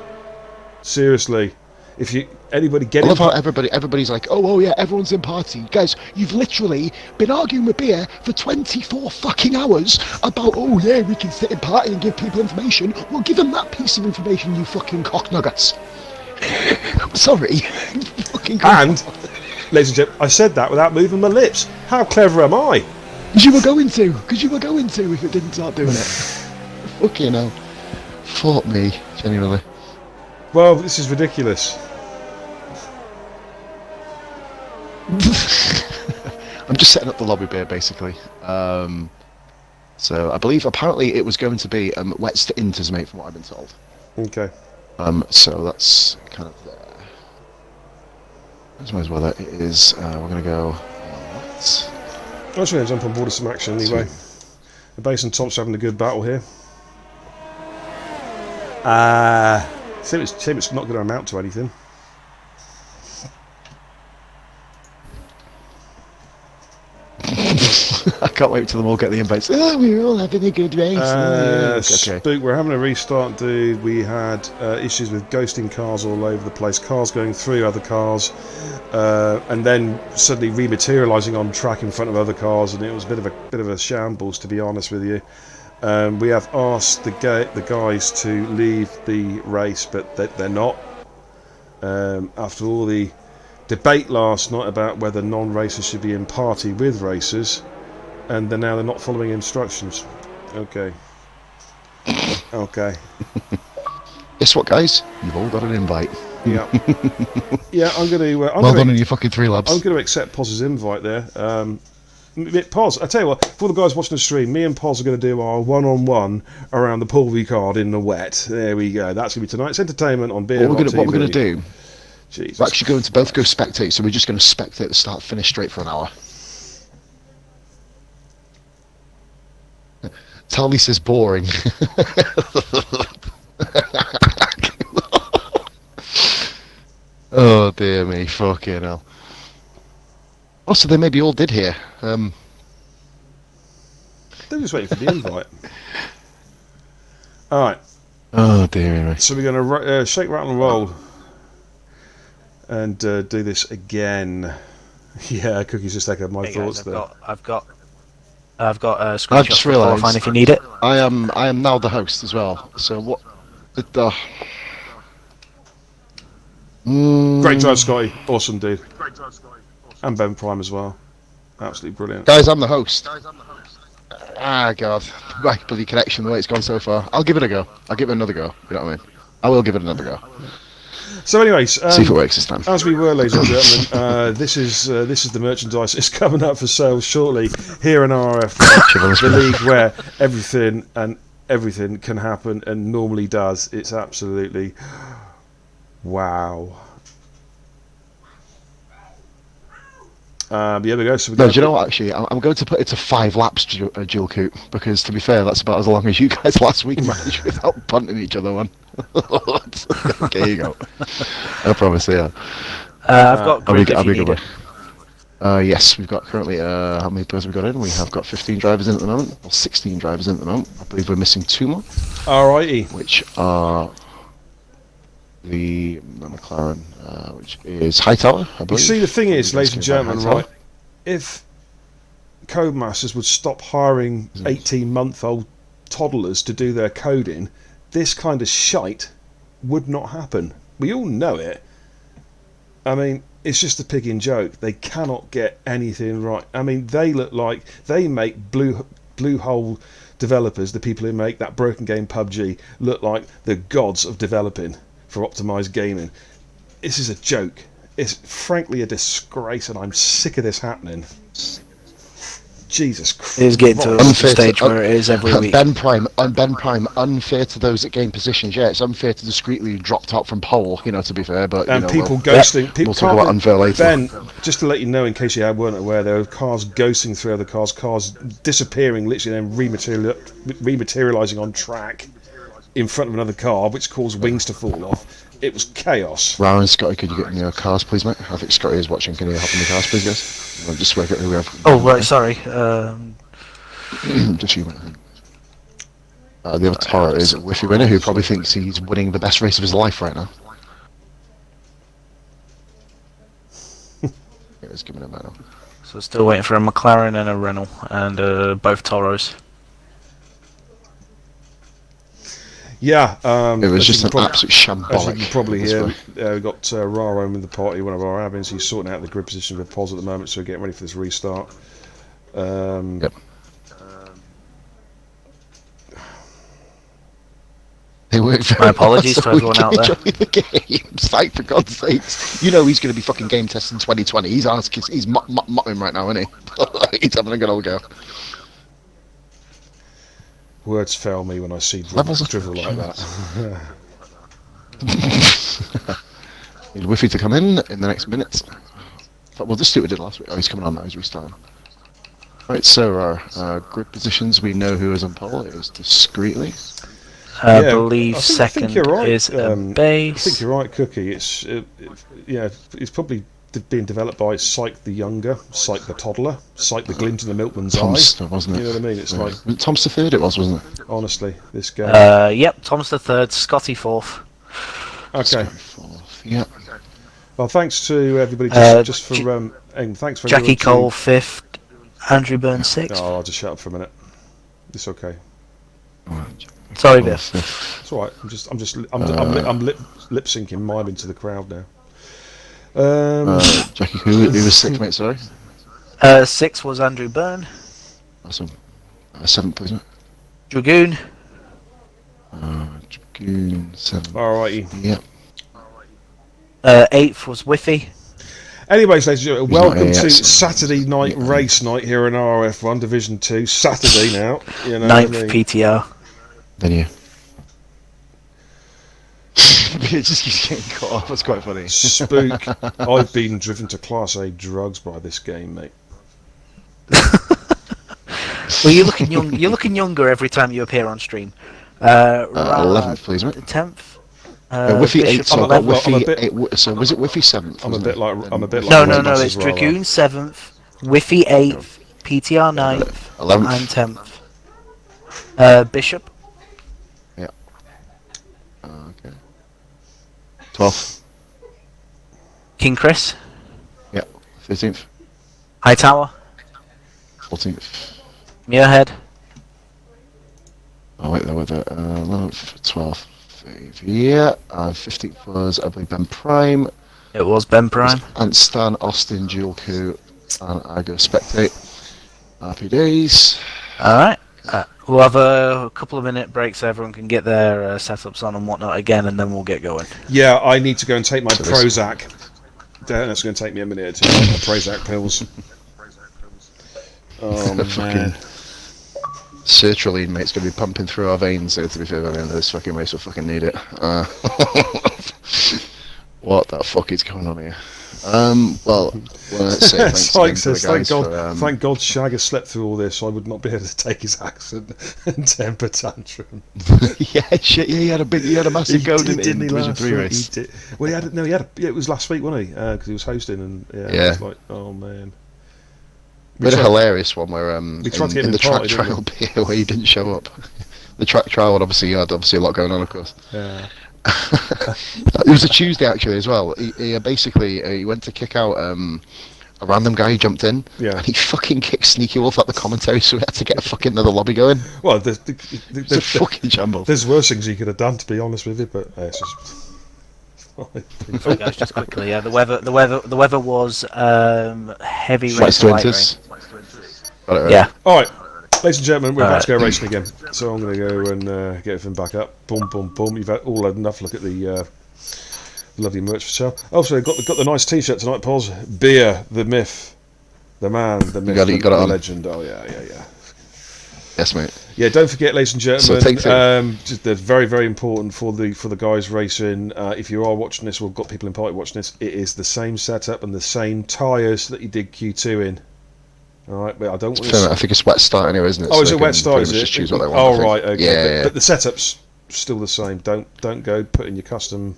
Seriously. If anybody get I love how everybody's like, oh yeah, everyone's in party. Guys, you've literally been arguing with Beer for 24 fucking hours about, oh yeah, we can sit in party and give people information. Well, give them that piece of information, you fucking cocknuggets. Sorry. And, ladies and gentlemen, I said that without moving my lips. How clever am I? Because you were going to if it didn't start doing it. Fucking hell. Fuck me, genuinely. Well, this is ridiculous. I'm just setting up the lobby, Beer, basically. So I believe apparently it was going to be wets to inters, mate, from what I've been told. Okay. So that's kind of there. As well that it is. We're going to go. I'm just going to jump on board with some action anyway. The base and top's having a good battle here. Shame it's not going to amount to anything. I can't wait till them all get the invites. Oh, we're all having a good race. Okay. Spook, we're having a restart, dude. We had issues with ghosting cars all over the place. Cars going through other cars, and then suddenly rematerialising on track in front of other cars, and it was a bit of a shambles, to be honest with you. We have asked the guys to leave the race, but they're not. After all the debate last night about whether non-racers should be in party with racers, and they're not following instructions. Okay. Okay. Guess what, guys? You've all got an invite. Yeah. Yeah, I'm going to... Well done on your fucking 3 laps. I'm going to accept Poz's invite there. Poz, I tell you what, for the guys watching the stream, me and Poz are going to do our one-on-one around the Pulvey card in the wet. There we go. That's going to be tonight's entertainment on Beer What we're going to do, Jesus. we're actually going to both go spectate, so we're just going to spectate the start finish straight for an hour. Tally says boring. Oh dear me, fucking hell. Oh, so they maybe all did here. They're just waiting for the invite. Alright. Oh dear me. So we're going to shake, rattle and roll. And do this again. Yeah, Cookie's just echoed my thoughts there. I've got screenshots just for realised qualifying if you need it. I am now the host as well. So what? Great drive, Scotty. Awesome, dude. And Ben Prime as well. Absolutely brilliant. Guys, I'm the host. Ah, God. My bloody connection, the way it's gone so far. I'll give it a go. I'll give it another go. You know what I mean? I will give it another go. So anyways, See if it works this time. as we were, ladies and gentlemen, this is the merchandise. It's coming up for sale shortly here in RRF1, the league where everything can happen and normally does. It's absolutely wow. Yeah, there we go. So No, do you know what, actually? I'm going to put it to 5 laps, dual coupe, because to be fair, that's about as long as you guys last week managed without punting each other one. Okay, you go. I promise, yeah. I've got grid if you need it. Yes, we've got currently, how many players have we got in? We have got 15 drivers in at the moment, or 16 drivers in at the moment. I believe we're missing 2 more. Alrighty. Which are the McLaren, which is Hightower, I believe. You see, the thing is, ladies and gentlemen, right? If Codemasters would stop hiring 18-month-old toddlers to do their coding, this kind of shite would not happen. We all know it. I mean, it's just a pig in joke. They cannot get anything right. I mean, they look like they make blue hole developers, the people who make that broken game PUBG, look like the gods of developing for optimized gaming. This is a joke. It's frankly a disgrace, and I'm sick of this happening. Jesus Christ. It is getting to a stage where it is every week. Ben Prime, unfair to those that gain positions. Yeah, it's unfair to discreetly drop top from pole, you know, to be fair. But and you know, people ghosting. People we'll talk about unfair later. Ben, just to let you know, in case you weren't aware, there were cars ghosting through other cars disappearing, literally then rematerialising on track in front of another car, which caused wings to fall off. It was chaos. Ryan, Scotty, could you get in your cars, please, mate? I think Scotty is watching. Can you hop in the cars, please, guys? I'll just work out who we have. Oh, right, sorry. Just you, mate. The other Toro is Whiffy Winner, who probably thinks he's winning the best race of his life right now. Let's give him a medal. So still waiting for a McLaren and a Renault, and both Toros. Yeah, it was just an absolute shambolic. As you can probably hear, we've got Raro in the party, one of our admins. He's sorting out the grid position with Poz at the moment, so we're getting ready for this restart. Yep. They work very My apologies well, so to everyone out there. the games, like, for God's sakes. You know he's going to be fucking game testing 2020. He's mopping right now, isn't he? He's having a good old go. Words fail me when I see drivel like that. Need Whiffy to come in the next minute. But we'll just do what we did last week. Oh, he's coming on now, he's restarting. Right, so our grid positions, we know who is on pole. It is discreetly. I believe second you're right. is a base. I think you're right, Cookie. It's probably being developed by Psych the Younger, Psych the Toddler, Psych the Glint in the Milkman's Tom's, Eye. Wasn't it? You know what I mean? It's like Tom's the third. It wasn't it? Honestly, this game. Yep, Tom's the third, Scotty fourth. Okay. Fourth. Yep. Well, thanks to everybody just for and thanks for Jackie Cole fifth, Andrew Burns sixth. Oh, I'll just shut up for a minute. It's okay. Sorry, Biff. It's all right. I'm lip syncing mime into the crowd now. Jackie, who was sixth, mate? Sorry. Sixth was Andrew Byrne. Awesome. Seventh, isn't it? Dragoon. Dragoon, seventh. Alrighty. Yep. 8th was Whiffy. Anyways, ladies and gentlemen, He's not welcome here to yet, so- Saturday night race night here in RRF1 Division 2. Saturday now, you know. 9th what I mean? PTR. Then you. It just keeps getting cut off. That's quite funny. Spook. I've been driven to Class A drugs by this game, mate. Well, you're looking young. You're looking younger every time you appear on stream. 11th, please, mate. 10th. Whiffy Bishop 8th, so, I'm a bit- Whiffy I'm a bit- 8th, so was it Whiffy 7th? I'm a bit like No, Ramus it's as well, Dragoon 7th, Whiffy 8th, PTR 9th, 11th. and 10th. Bishop. Yeah. Okay. 12th. King Chris. Yeah. 13th. Hightower. 14th. Muirhead. Oh wait, there were the 11th, 12th. Yeah, 15th was, I believe, Ben Prime. It was Ben Prime. Ant Stan, Austin, Dual Coup, and I go Spectate. Happy days. Alright. We'll have a couple of minute breaks so everyone can get their setups on and whatnot again, and then we'll get going. Yeah, I need to go and take my So this- Prozac. That's going to take me a minute to take my Prozac pills. Oh, man. Sertraline, mate, it's going to be pumping through our veins, to be fair, by the end of this fucking race, we'll fucking need it. What the fuck is going on here? Well, let's say thanks again to the guys for, Thank God Shag has slept through all this, so I would not be able to take his accent and temper tantrum. yeah, shit, yeah, he had a massive go, didn't he, in the Division 3 race? He did. Well, it was last week, wasn't he? Because he was hosting, and it was like, oh man. We had a hilarious one where we tried to get in the party, track trial beer where he didn't show up. The track trial, obviously, he had a lot going on, of course. Yeah. It was a Tuesday actually as well. He basically he went to kick out a random guy who jumped in. Yeah. And he fucking kicked Sneaky Wolf out the commentary, so we had to get a fucking another lobby going. Well, It's a fucking jumble. there's worse things he could have done, to be honest with you, but it's just. Sorry guys, just quickly, yeah, the weather was heavy rain. Slight winters. Got it right. Yeah. All right, ladies and gentlemen, we're about to go Alright. racing again. So I'm going to go and get everything back up. Boom, boom, boom. You've all had enough look at the lovely merch for sale. Also, got the nice T-shirt tonight, Paul's. Beer, the myth, the man, the myth, got it, you got it the on. legend. Oh yeah. Yes, mate. Yeah, don't forget, ladies and So gentlemen, take two. just they're very, very important for the guys racing. If you are watching this, we've got people in party watching this. It is the same setup and the same tyres that you did Q2 in. All right, but I don't want I to. think it's wet start anyway, isn't it? Oh, is So it they wet can start? pretty Is much it? just choose what they want, I Oh, think. right. Okay. Yeah. But the setup's still the same. Don't go put in your custom.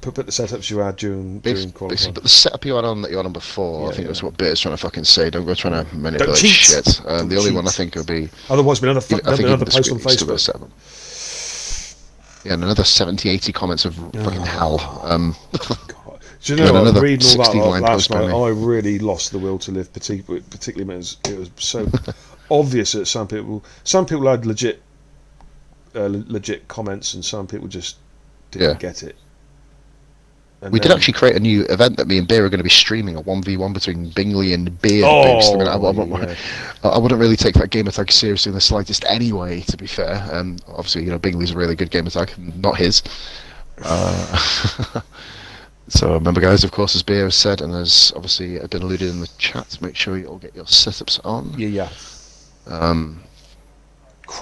Put the setups you had during qualifying. But the setup you had on that you had on before, Yeah, I think yeah. that's what Beer's trying to fucking say. Don't go trying to manipulate cheat. shit. The only cheat. one I think would be. Otherwise, another I think another even the post on screen still got Facebook. 7. Yeah, and another 70, 80 comments of fucking hell. God. Do you Yeah, know, I was another reading all that 16 line last post by night. me. I really lost the will to live, particularly when it was so obvious that some people had legit comments, and some people just didn't get it. And We did then- actually create a new event that me and Beer are going to be streaming, a 1v1 between Bingley and Beer. Oh, Boost. I mean, yeah. I wouldn't really take that game attack seriously in the slightest anyway, to be fair. Obviously, Bingley's a really good game attack, not his. So remember, guys, of course, as Beer has said, and as obviously been alluded in the chat, make sure you all get your setups on. Yeah.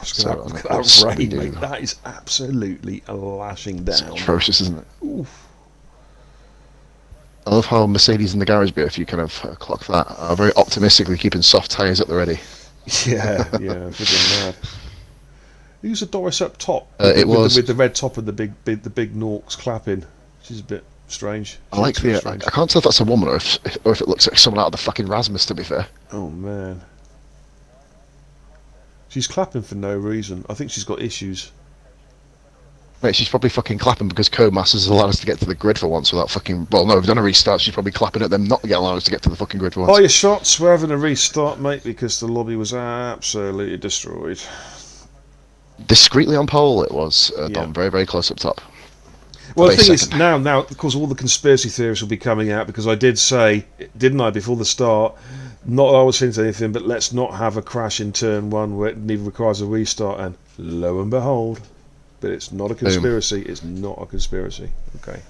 So, Look at of course, that we rain, do. mate. That is absolutely lashing It's down. atrocious, isn't it? I love how Mercedes and the garage Beer, if you kind of clock that, are very optimistically keeping soft tyres at the ready. Yeah, freaking mad. Who's the Doris up top? It was- with the red top and the big Norks clapping, which is a bit strange. I like the. I Strange. can't tell if that's a woman or if it looks like someone out of the fucking Rasmus. To be fair, Oh man, she's clapping for no reason. I think she's got issues. mate, she's probably fucking clapping because Codemasters has allowed us to get to the grid for once without fucking. Well, no, we've done a restart. She's probably clapping at them not allowing us to get to the fucking grid for once. Oh, your shots. We're having a restart, mate, because the lobby was absolutely destroyed. Discreetly on pole, it was Yeah. Dom, very very close up top. Well, the Base thing is, second. now, of course, all the conspiracy theories will be coming out because I did say, didn't I, before the start, not that I was hinting anything, but let's not have a crash in turn one where it neither requires a restart. And lo and behold, but it's not a conspiracy. It's not a conspiracy. Okay.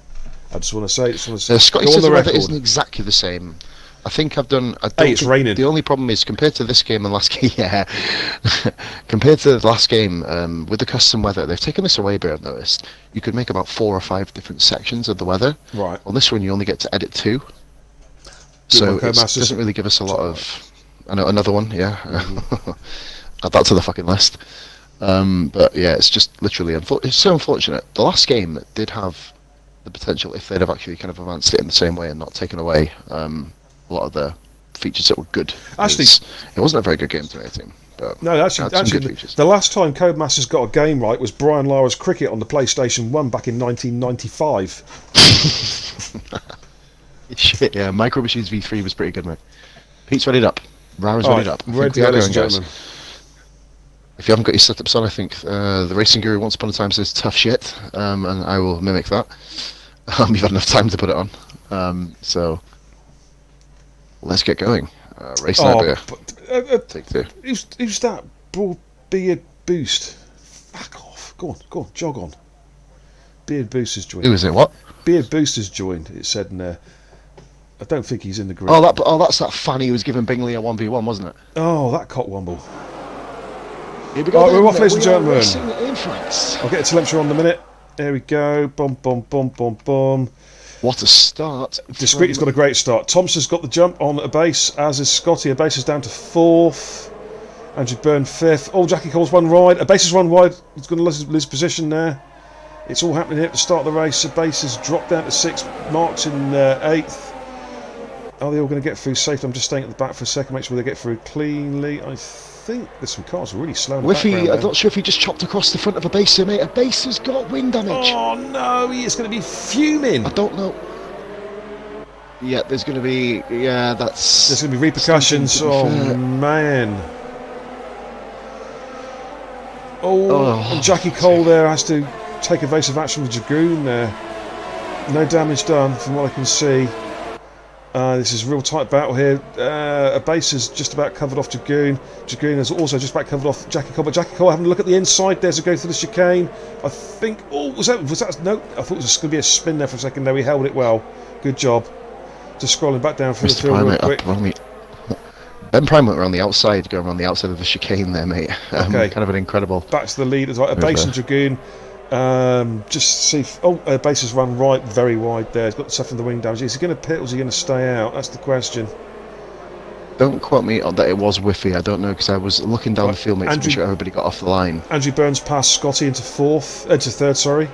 I just want to say, Scotty go on says the the weather record. isn't exactly the same. I think I've done. Hey, it's raining. The only problem is compared to this game and last game. Yeah, compared to the last game, with the custom weather, they've taken this away. But I've noticed you could make about 4 or 5 different sections of the weather. Right. On this one, you only get to edit 2. So it doesn't really give us a lot of. I know another one. Yeah, add that to the fucking list. But yeah, it's just literally it's so unfortunate. The last game did have the potential, if they'd have actually kind of advanced it in the same way and not taken away a lot of the features that were good. Actually, it wasn't a very good game to me, but no, actually, the last time Codemasters got a game right was Brian Lara's Cricket on the PlayStation 1 back in 1995. Shit, yeah, Micro Machines V3 was pretty good, mate. Pete's readied up. Rara's readied up. Ready to go, ladies and gentlemen. If you haven't got your setups on, I think the Racing Guru Once Upon a Time says tough shit, and I will mimic that. You've had enough time to put it on. So let's get going. Race Nightmare. Take 2. Who's that? Beard Boost. Fuck off. Go on, jog on. Beard Boost has joined. Who is it? What? Beard Boost has joined. It said in there. I don't think he's in the group. That's that fanny who was giving Bingley a 1v1, wasn't it? Oh, that cockwomble. Here we go. Right, we're off, ladies and gentlemen. In France. I'll get a telemetry on in a minute. There we go. Boom, boom, boom, boom, boom. What a start. Discreet's got a great start. Thompson's got the jump on a base, as is Scotty. A base is down to 4th. Andrew Byrne 5th. Oh, Jackie Cole's one wide. A base is one wide. He's going to lose his position there. It's all happening here at the start of the race. A base has dropped down to 6th. Mark's in 8th. Are they all going to get through safely? I'm just staying at the back for a second, make sure they get through cleanly. I think there's some cars really slow in the background. I'm not sure if he just chopped across the front of a base here, mate. A base has got wing damage. Oh no, he is going to be fuming. I don't know. Yeah, there's going to be. Yeah, that's. There's going to be repercussions. Oh man. And Jackie Cole there has to take evasive action with Dragoon there. No damage done from what I can see. This is a real tight battle here. A base has just about covered off Dragoon. Dragoon has also just about covered off Jackie Cole. But Jackie Cole having a look at the inside there to go through the chicane. I think. Oh, was that? No, I thought it was going to be a spin there for a second. There, he held it well. Good job. Just scrolling back down through the field real quick. Ben Prime went around the outside, going around the outside of the chicane there, mate. Okay. Kind of an incredible. Back to the lead as well. A base and Dragoon. Just see. Base has run right, very wide there. He's got stuff in the wing damage. Is he going to pit or is he going to stay out? That's the question. Don't quote me on that it was whiffy. I don't know because I was looking down the field, mate, to make sure everybody got off the line. Andrew Burns passed Scotty into 3rd. Sorry.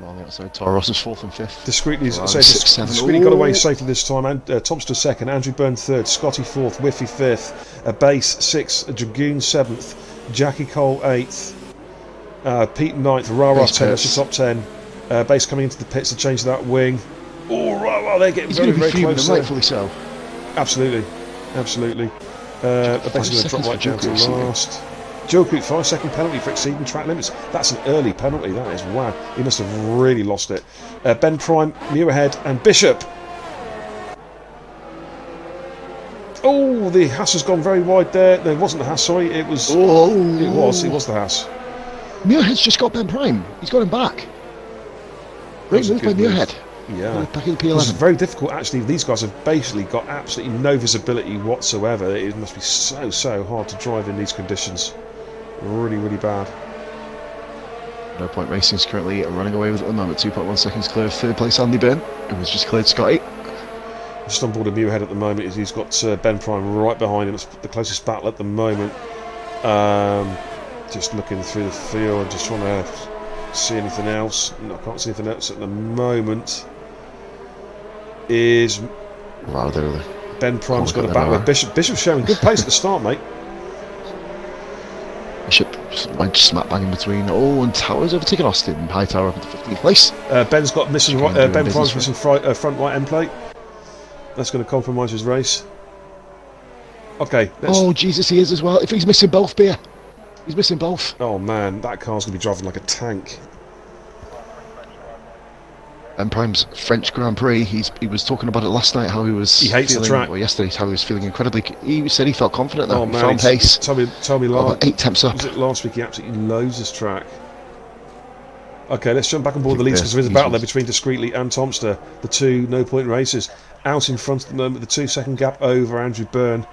On the outside, Toros is 4th and 5th. Discreetly, discreetly got away safely this time. And Thompson 2nd, Andrew Burns 3rd, Scotty 4th, Whiffy 5th, a base 6th, a Dragoon 7th, Jackie Cole 8th. Pete 9th, Rara 10th, that's your top 10. Base coming into the pits to change that wing. Oh, Rara, they're getting very close. Rightfully so. Absolutely. A base is going to drop right down to last. Joku, 5-second penalty for exceeding track limits. That's an early penalty, that is. Wow. He must have really lost it. Ben Prime, Muirhead, and Bishop. Oh, the Haas has gone very wide there. No, it wasn't the Haas, sorry. It was. It was the Haas. Muirhead's just got Ben Prime. He's got him back. Great move by Muirhead. Yeah. Back in P11. It's very difficult, actually. These guys have basically got absolutely no visibility whatsoever. It must be so hard to drive in these conditions. Really bad. No Point Racing's currently running away with it at the moment. 2.1 seconds clear of 3rd place Andy Byrne. It was just cleared Scotty. Just on board a Muirhead at the moment. He's got Ben Prime right behind him. It's the closest battle at the moment. Just looking through the field, just trying to see anything else. No, I can't see anything else at the moment. Ben Prime's got a battle with Bishop. Bishop's showing good pace at the start, mate. Bishop might smack bang in between. Oh, and Towers overtaken Austin. High Tower up into 15th place. Ben's got missing right. Ben Prime's missing front right end plate. That's going to compromise his race. Okay. Oh Jesus, he is as well. If he's missing both, Beer. He's missing both. Oh man, that car's going to be driving like a tank. And Prime's French Grand Prix, he was talking about it last night, how he hates the track. Or yesterday, how he was feeling incredibly. He said he felt confident though. Oh man, found pace. Tell me last. About 8 temps up. Was it last week? He absolutely loathes this track. Okay, let's jump back on board the leads because there is a battle there between Discreetly and Tomster. The two no-point racers out in front at the moment. The 2-second gap over Andrew Byrne.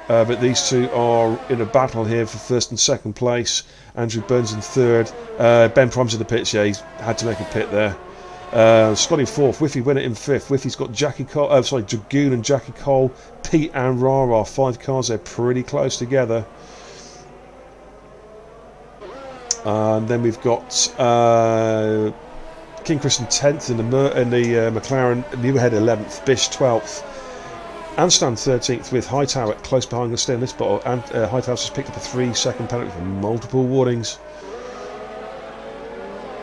But these two are in a battle here for first and second place. Andrew Byrne's in third. Ben Prime's in the pits. Yeah, he's had to make a pit there. Scott in fourth. Whiffy winner in fifth. Whiffy's got Dragoon and Jackie Cole. Pete and Rara. 5 cars there, pretty close together. And then we've got King Chris in 10th in the McLaren, Muirhead 11th, Bish 12th, Anstan 13th with Hightower close behind the stainless bottle, and Hightower's just picked up a 3-second penalty for multiple warnings.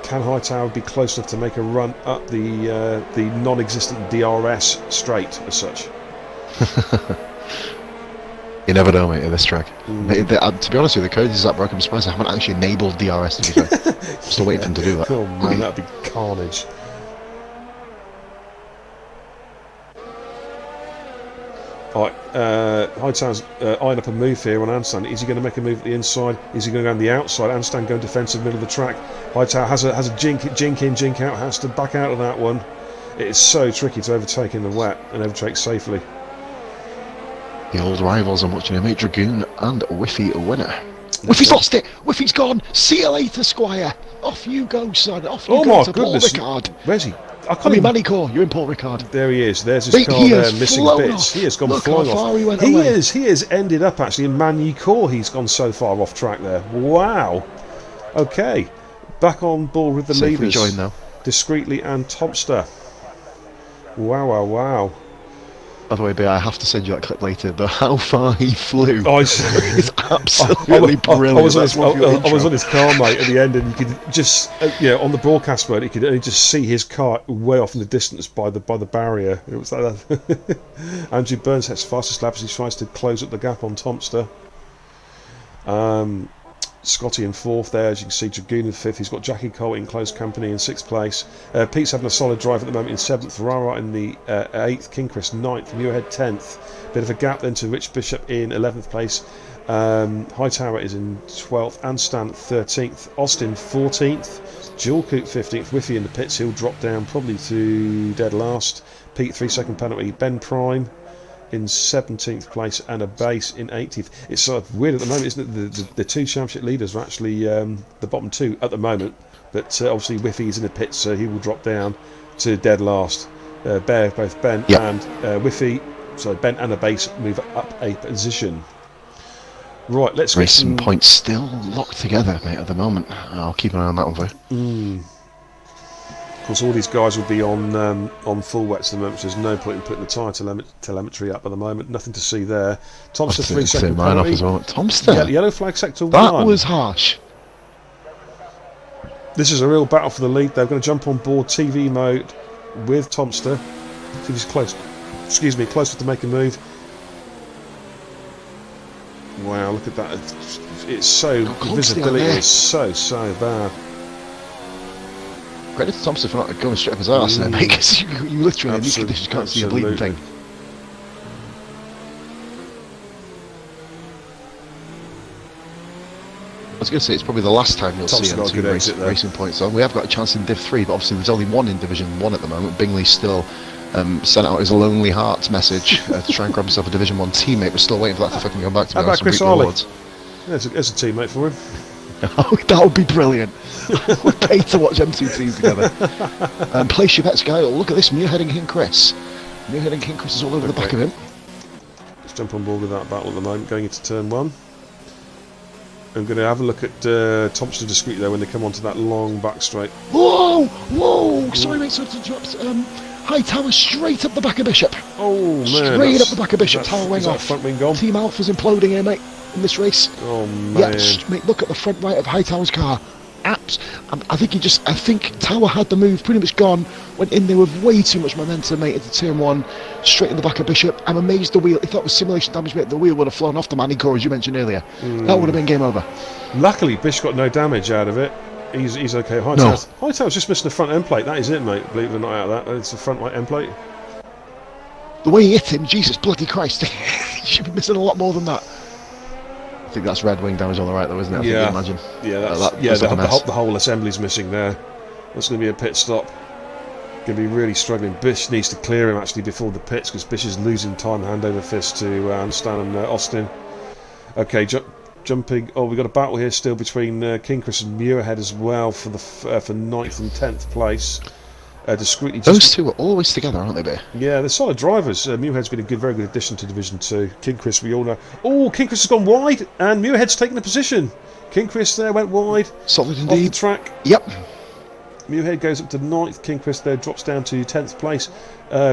Can Hightower be close enough to make a run up the non-existent DRS straight as such? You never know, mate, in this track. To be honest with you, the code is that broken. I'm surprised I haven't actually enabled DRS, to be fair. Still waiting for them to do that. Oh man, that'd be carnage. Alright, Hightower's eyeing up a move here on Anstan. Is he going to make a move at the inside? Is he going to go on the outside? Anstan going defensive middle of the track. Hightower has a jink in, jink out, has to back out of that one. It is so tricky to overtake in the wet and overtake safely. The old rivals I'm watching him, mate, Dragoon and Whiffy a winner. Whiffy's lost it! Whiffy's gone! See you later, Squire! Off you go, son! Off you go to Paul Ricard! Where's he? I mean, Manicore, you're in Paul Ricard. There he is. There's his car there, missing bits. He has gone flying off. He has ended up actually in Manicore. He's gone so far off track there. Wow. Okay. Back on board with the leaders. Join now. Discreetly and Tomster. Wow, wow, wow. By the way, B, I have to send you that clip later, but how far he flew is absolutely brilliant. I was on his car, mate, at the end, and you could just, on the broadcast mode, you could only just see his car way off in the distance by the barrier. It was like that. Andrew Burns has fastest lap as he tries to close up the gap on Tomster. Scotty in fourth there, as you can see. Dragoon in fifth. He's got Jackie Cole in close company in sixth place. Pete's having a solid drive at the moment in seventh. Rara in the eighth. King Chris ninth. Muirhead 10th. Bit of a gap then to Rich Bishop in 11th place. Hightower is in 12th. Anstan 13th. Austin 14th. Jewel Coop 15th. Whiffy in the pits. He'll drop down probably to dead last. Pete 3-second penalty. Ben Prime in 17th place and a base in 18th. It's sort of weird at the moment, isn't it? The two championship leaders are actually the bottom two at the moment, but obviously Whiffy is in the pits, so he will drop down to dead last. Both Ben and Whiffy, so Ben and a base move up a position. Right, let's get some points still locked together, mate, at the moment. I'll keep an eye on that one for you. Of course, all these guys will be on full wets at the moment, so there's no point in putting the tyre telemetry up at the moment. Nothing to see there. Tomster 3-second penalty. As well. Tomster. Yellow flag sector 1. That was harsh. This is a real battle for the lead. They're going to jump on board TV mode with Tomster. See if he's close. Excuse me, closer to make a move. Wow, look at that! It's so visibility is so bad. Credit to Thompson for not going straight up his arse there, mate, because you literally in these conditions can't see a bleeding thing. I was going to say, it's probably the last time you'll see him 2 racing points on. We have got a chance in Div 3, but obviously there's only one in Division 1 at the moment. Bingley's still sent out his lonely hearts message to try and grab himself a Division 1 teammate. We're still waiting for that to fucking come back to me. How about Chris Harley? There's a teammate for him. Oh, that would be brilliant. We're paid to watch them two teams together. Place your bets, guy. Oh, look at this, Muirhead and King Chris. Muirhead and King Chris is all over the back of him. Let's jump on board with that battle at the moment, going into turn 1. I'm going to have a look at Thompson Discreet there when they come onto that long back straight. Whoa! Whoa! Sorry, mate, so to drops. Hightower straight up the back of Bishop. Oh, man. Straight up the back of Bishop. Tower wing off. Front wing gone? Team Alpha's imploding here, mate, in this race. Oh, man. Yeah, mate, look at the front right of Hightower's car. I think Tower had the move pretty much gone, went in there with way too much momentum, mate, into turn 1, straight in the back of Bishop. I'm amazed the wheel, if that was simulation damage, mate, the wheel would have flown off the Manicore, as you mentioned earlier. That would have been game over. Luckily, Bishop got no damage out of it. He's okay. Hightower's just missing the front end plate. That is it, mate. Believe it or not, out of that. It's the front right end plate. The way he hit him, Jesus bloody Christ. He should be missing a lot more than that. I think that's red wing damage on the right, though, isn't it? I think you imagine. Yeah, the whole assembly's missing there. That's going to be a pit stop. Going to be really struggling. Bish needs to clear him actually before the pits because Bish is losing time. Hand over fist to Stan and Austin. Okay, jumping. Oh, we've got a battle here still between King Chris and Muirhead as well for the for 9th and 10th place. Discreetly. Those two are always together, aren't they, Bear? Yeah, they're solid drivers. Muirhead's been a very good addition to Division 2. King Chris, we all know. Oh, King Chris has gone wide, and Muirhead's taken a position. King Chris there went wide. Solid Off the indeed. track. Yep. Muirhead goes up to 9th. King Chris there drops down to 10th place.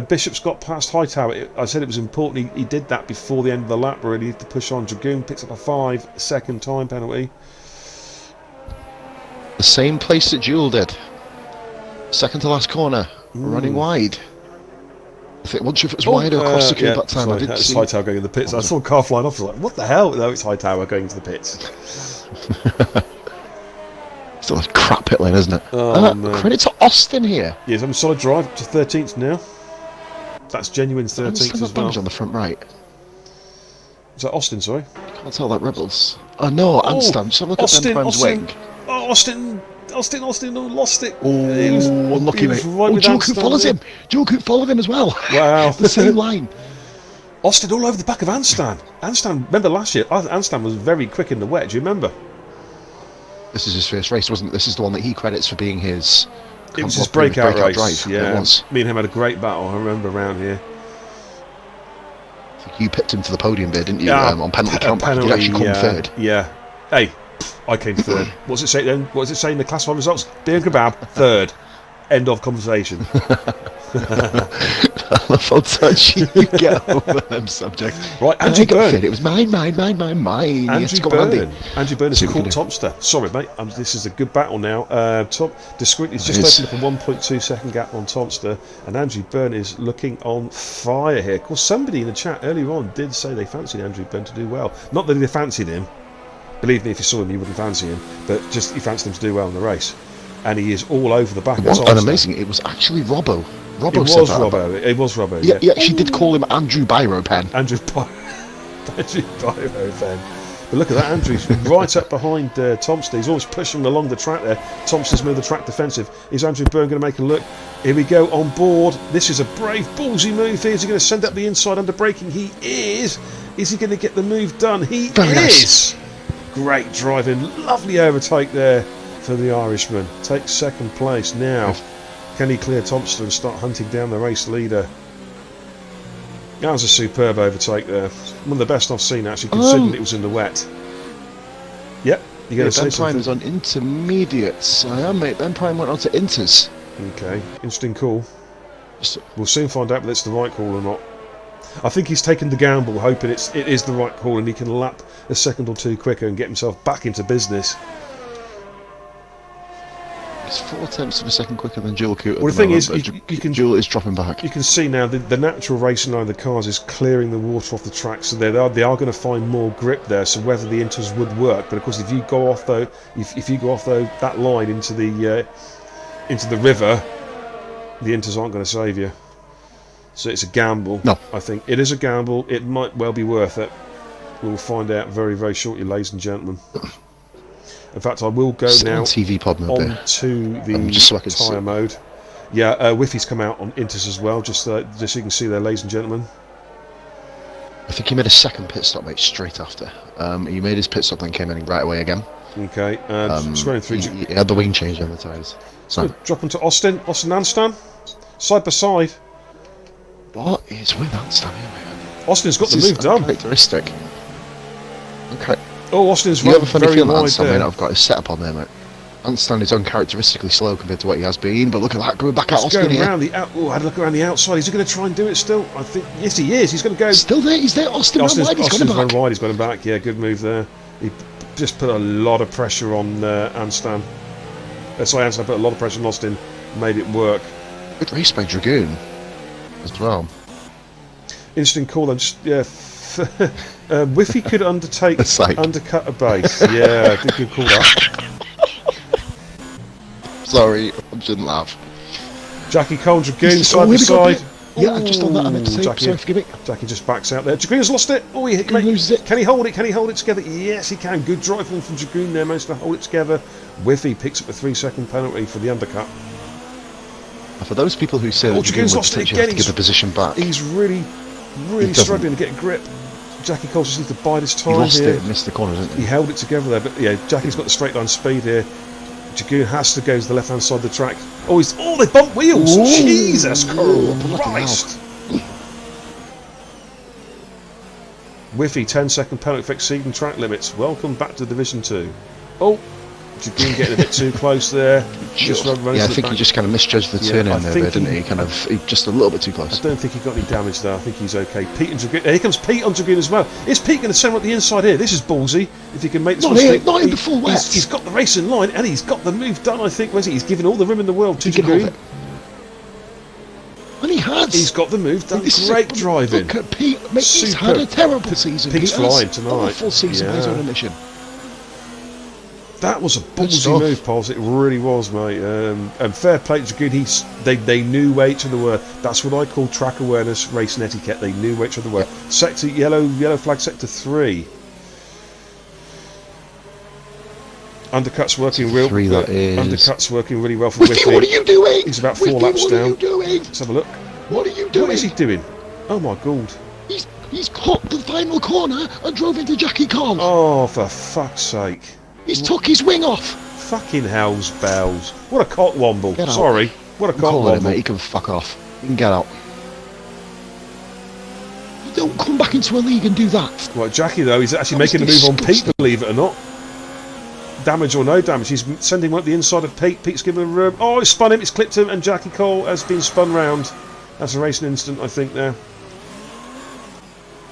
Bishop's got past Hightower. I said it was important he did that before the end of the lap, where he needed to push on. Dragoon picks up a 5-second time penalty. The same place that Jewel did. Second to last corner, running wide. I think once if it was wider across the curb that time, sorry, I didn't that's see. Hightower going in the pits. I saw a car flying off. I was like, what the hell? No, it's Hightower going to the pits. Still a crap pit lane, isn't it? Oh, man. Credit to Austin here. Yeah, he's on a solid drive up to 13th now. That's genuine 13th as well. On the front right. Is that Austin, sorry? Can't tell that Rebels. Oh no, Anstam. Just have a look at Ben Prime's wing. Oh, Austin, lost it. Oh, He was unlucky, mate. right with Joe Anstam Coop follows there. him. Joe Coop followed him as well. Wow. The same line. Austin all over the back of Anstan. Anstan, remember last year, Anstan was very quick in the wet, do you remember? This is his first race, wasn't it? This is the one that he credits for being his... It was his breakout race, drive. yeah. It was. Me and him had a great battle, I remember, around here. I think you picked him to the podium there, didn't you? Yeah, On penalty countback. He actually come third. Yeah. Hey, I came third. What does it say then? What does it say in the class 5 results? Beer Kebab, third. End of conversation. I love how touchy you get over them subjects. Right, Andrew Byrne. It was mine. Andrew Yes, Byrne. Andrew Byrne has See what we caught can Tomster. Sorry, mate. This is a good battle now. Tom discreetly It just is. opened up a 1.2 second gap on Tomster, and Andrew Byrne is looking on fire here. Of course, somebody in the chat earlier on did say they fancied Andrew Byrne to do well. Not that they fancied him. Believe me, if you saw him, you wouldn't fancy him. But just he fancied him to do well in the race. And he is all over the back of Tomster. And amazing, it was actually Robbo. It was Robbo. It was Robbo. Yeah, she did call him Andrew Biro Pen. Andrew Biro Pen. But look at that, Andrew's right up behind Tomster. He's always pushing along the track there. Tomster's moved the track defensive. Is Andrew Byrne going to make a look? Here we go, on board. This is a brave, ballsy move here. Is he going to send up the inside under braking? He is. Is he going to get the move done? He Very is. nice. Great driving. Lovely overtake there for the Irishman. Takes second place now. Can he clear Tomster and start hunting down the race leader? That was a superb overtake there. One of the best I've seen, actually, considering it was in the wet. Yep, you're going to say Ben something? Prime is on intermediates. I am, mate. Ben Prime went on to inters. Okay, interesting call. We'll soon find out whether it's the right call or not. I think he's taken the gamble, hoping it is the right call and he can lap a second or two quicker and get himself back into business. He's 4/10 of a second quicker than Jewel Coot. Well, the thing is, you can Jewel is dropping back. You can see now the natural racing line of the cars is clearing the water off the track, so they are going to find more grip there. So whether the inters would work, but of course, if you go off that line into the river, the inters aren't going to save you. So it's a gamble. No, I think it is a gamble. It might well be worth it. We'll find out very, very shortly, ladies and gentlemen. In fact, I will go now TV pod mode on to the just so I can tyre see. mode. Yeah, Whiffy's come out on inters as well, just so you can see there, ladies and gentlemen. I think he made a second pit stop, mate, straight after. He made his pit stop, then came in right away again. Okay, scrolling through. He had the wing change on the tyres. So, drop into Austin and Stan, side by side. What is with that stand here, mate? Austin's got the move done. Characteristic. Okay. Oh, Austin's You have a funny very feeling wide Anstan may there. not have got his setup on there, mate. Anstan is uncharacteristically slow compared to what he has been, but look at that, going back out He's Austin going here. around the out. Oh, I had a look around the outside. Is he going to try and do it still? I think yes, he is. He's going to go. Still there, he's there. Austin ran wide, he's got him Austin's run back. wide. He's got him back. Yeah, good move there. He just put a lot of pressure on Anstan. Anstan put a lot of pressure on Austin, made it work. Good race by Dragoon as well. Interesting call. I'm just Whiffy could undercut a base. Yeah, good call that. Sorry, I shouldn't laugh. Jackie Cole, Dragoon, side by side. Yeah, just on that, I meant to say, Jackie, sorry, forgive me. Jackie just backs out there. Dragoon's lost it. Oh, he loses it. Can he hold it? Can he hold it together? Yes, he can. Good driving from Dragoon there, managed to hold it together. Whiffy picks up a 3-second penalty for the undercut. For those people who say that Dragoon's Dragoon would lost it potentially again. have to give the position back, He's really doesn't. struggling to get grip. Jackie Cole just needs to bide his time he lost here. it and missed the corner, didn't He he? held it together there, but yeah, Jackie's got the straight line speed here. Dragoon has to go to the left hand side of the track. They bump wheels! Ooh. Jesus Ooh, bloody Christ! Whiffy, 10-second penalty for exceeding track limits. Welcome back to Division 2. Oh, Dragoon getting a bit too close there. Just running Yeah, I to the think back. he just kind of misjudged the Yeah, turn I in there, think didn't he- he? Just a little bit too I close. don't think he got any damage there. I think he's okay. Pete and Dragoon. Here comes Pete on Dragoon as well. Is Pete going to send him up the inside here? This is ballsy. If he can make this Not mistake. here, not in the full wet. He's got the race in line and he's got the move done, I think. Where's he? He's given all the room in the world to He can hold Dragoon. it. And he has. He's got the move done. This is Great driving. Look at Pete. Mate, he's Superb. had a terrible season. Pete's Pete has. flying tonight. Awful season by his Yeah. own admission. That was a ballsy stuff. move, Pauls. It really was, mate. And fair play to Dragoon. They knew where each other were. That's what I call track awareness, racing etiquette. They knew where each other were. Sector yellow flag, sector 3. Undercut's working real. Three, that is. Undercut's working really well for Whiffy, Whiffy. what are you doing? He's about 4 Whiffy, laps what down. are you doing? Let's have a look. What are you doing? What is he doing? Oh my god! He's caught the final corner and drove into Jackie Cole. Oh, for fuck's sake! He's took his wing off. Fucking hell's bells! What a cockwomble! Get out. Sorry, what a Call it, mate. cockwomble! He can fuck off. He can get out. You don't come back into a league and do that. Right, Jackie though, he's actually That was making a move on Pete, disgusting. believe it or not. Damage or no damage, he's sending one at the inside of Pete. Pete's given him room. Oh, it's spun him, it's clipped him, and Jackie Cole has been spun round. That's a racing incident, I think, there.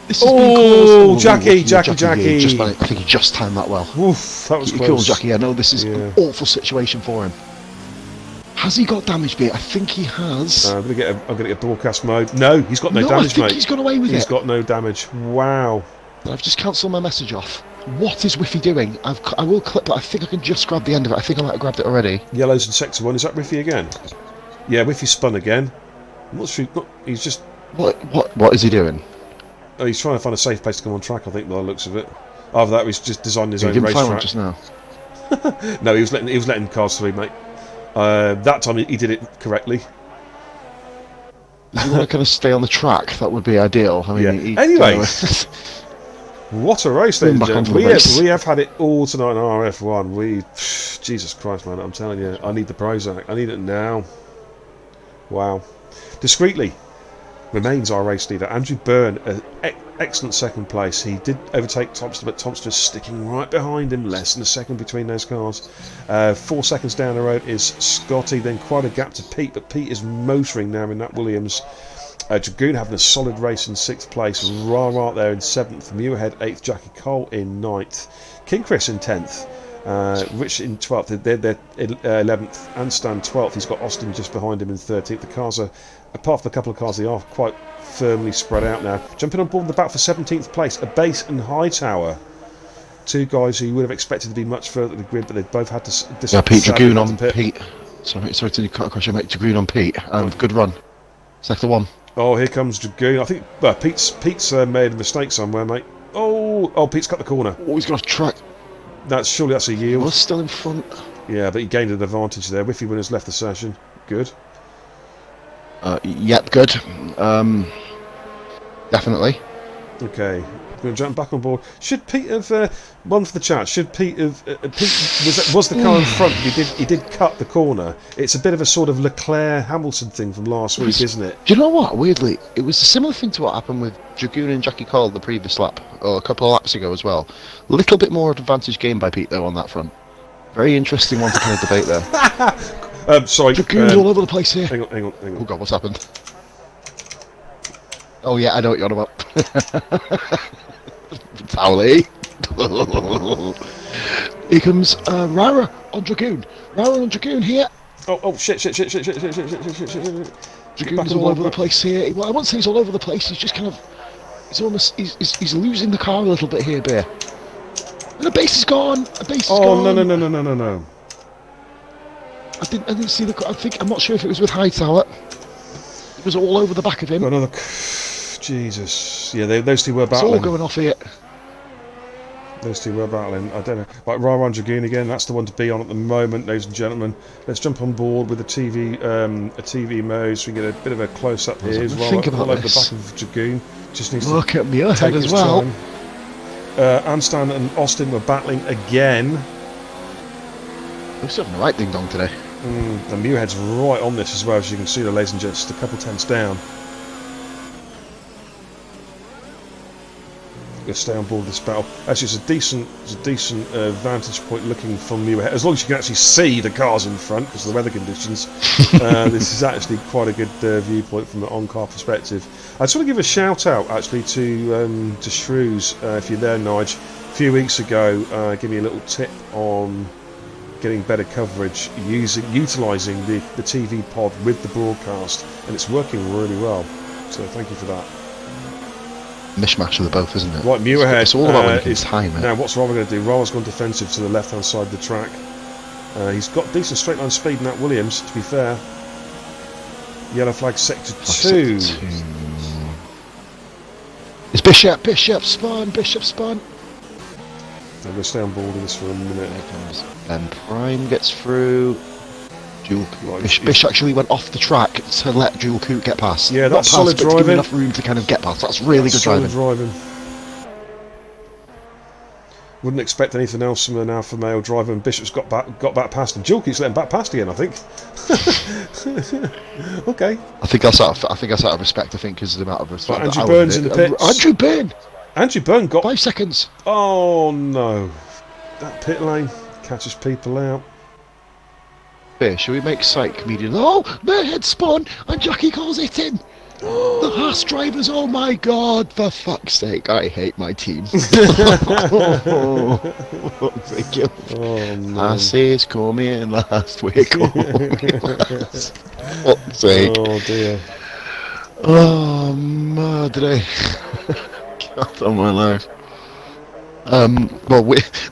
This has been Oh, caused- Jackie. I think he just timed that well. Oof, that was Keep cool, close. Jackie. I know this is Yeah. an awful situation for him. Has he got damage, mate? I think he has. I'm gonna get a broadcast mode. No, he's got no, No, I damage, think mate. he's gone away with He's it. got no damage. Wow. I've just cancelled my message off. What is Whiffy doing? I will clip it. I think I can just grab the end of it. I think I might have grabbed it already. Yellows in sector 1. Is that Whiffy again? Yeah, Whiffy spun again. I'm not sure. He's just. What is he doing? Oh, he's trying to find a safe place to come on track, I think, by the looks of it. After that, he's just designing his He own didn't find one racetrack. just now. No, he was letting cars through, mate. That time he did it correctly. If you want to kind of stay on the track, that would be ideal. I mean, Yeah. Anyway. What a race, ladies and back onto gentlemen. the race. We have had it all tonight on RRF1. Jesus Christ, man, I'm telling you, I need the Prozac. I need it now. Wow. Discreetly remains our race leader, Andrew Byrne, excellent second place. He did overtake Thompson, but Thompson is sticking right behind him, less than a second between those cars. 4 seconds down the road is Scotty, then quite a gap to Pete, but Pete is motoring now in that Williams. Dragoon having a solid race in 6th place, Rara there in 7th, Muirhead 8th, Jackie Cole in 9th, King Chris in 10th, Rich in 12th, they're 11th, and Stan 12th. He's got Austin just behind him in 13th. The cars are, apart from a couple of cars, they are quite firmly spread out now. Jumping on board the back for 17th place, Abase and Hightower. 2 guys who you would have expected to be much further at the grid, but they both had to... Yeah, Pete Dragoon on pit. Pete. Sorry to cut across your mate. Dragoon on Pete, and good run. Sector 1. Oh, here comes Dragoon. I think Pete's made a mistake somewhere, mate. Oh, Pete's cut the corner. Oh, he's got a track. Surely that's a He yield. was still in front. Yeah, but he gained an advantage there. Whiffy winners left the session. Good. Yep, good. Definitely. Okay, I'm going to jump back on board. Should Pete have one for the chat? Should Pete have? Pete was the car in front? He did cut the corner. It's a bit of a sort of Leclerc Hamilton thing from last week, isn't it? Do you know what? Weirdly, it was a similar thing to what happened with Dragoon and Jackie Cole the previous lap, or a couple of laps ago as well. A little bit more advantage gained by Pete though on that front. Very interesting one to kind of debate there. Sorry, Dragoon's all over the place here. hang on. Oh god, what's happened? Oh yeah, I know what you're on about. Towley. Here comes Rara on Dragoon. Rara on Dragoon here. Oh shit. Dragoon's all over the place here. Well, I won't say he's all over the place. He's just kind of, he's losing the car a little bit here, Bear. And the base is gone. The base is gone. Oh no. I didn't see the. I'm not sure if it was with Hightower. It was all over the back of him. Got another. Jesus. Yeah, those two were It's battling. all going off here. Those two were battling. I don't know. Right, RRF1 Dragoon again. That's the one to be on at the moment, ladies and gentlemen. Let's jump on board with a TV mode so we get a bit of a close up here. Here's Think about all over the this. back of Dragoon. Just needs Look to at me ahead take as his well. time. Anstan and Austin were battling again. We're still having the right ding dong today. The Muirhead's right on this as well, as you can see, the ladies and gents, just a couple tenths down. Let's stay on board this battle. Actually, it's a decent vantage point looking from Muirhead, as long as you can actually see the cars in front because of the weather conditions. This is actually quite a good viewpoint from an on-car perspective. I just want to give a shout out actually to Shrews, if you're there, Nige. A few weeks ago, give me a little tip on getting better coverage utilising the TV pod with the broadcast, and it's working really well. So thank you for that. Mishmash of the both, isn't it? Right, Muirhead. It's all about when you can time it. Now, what's Robert going to do? Robert's gone defensive to the left-hand side of the track. He's got decent straight-line speed in that Williams, to be fair. Yellow flag sector 2. It's Bishop spawn. I'm going to stay on board with this for a minute. Then Prime gets through. Dual Right, Bish actually went off the track to let Dual Coot get past. Yeah, Not that's past, solid but to give him driving. enough room to kind of get past. That's really good Solid driving. Wouldn't expect anything else from an alpha male driver, and Bishop's got back past, and Jill keeps letting back past again, I think. Okay. I think that's out of respect. I think because of the amount of respect. Right, Andrew Byrne's in the pits. Andrew Byrne got 5 seconds. Oh no! That pit lane catches people out. Here, shall we make Psych medium? Oh, their head spun and Jackie calls it in. The Haas drivers, oh my god, for fuck's sake, I hate my team. Thank you. Oh no! Haas coming in last week. Fuck's sake. Oh dear! Oh, madre. God on my life. Well,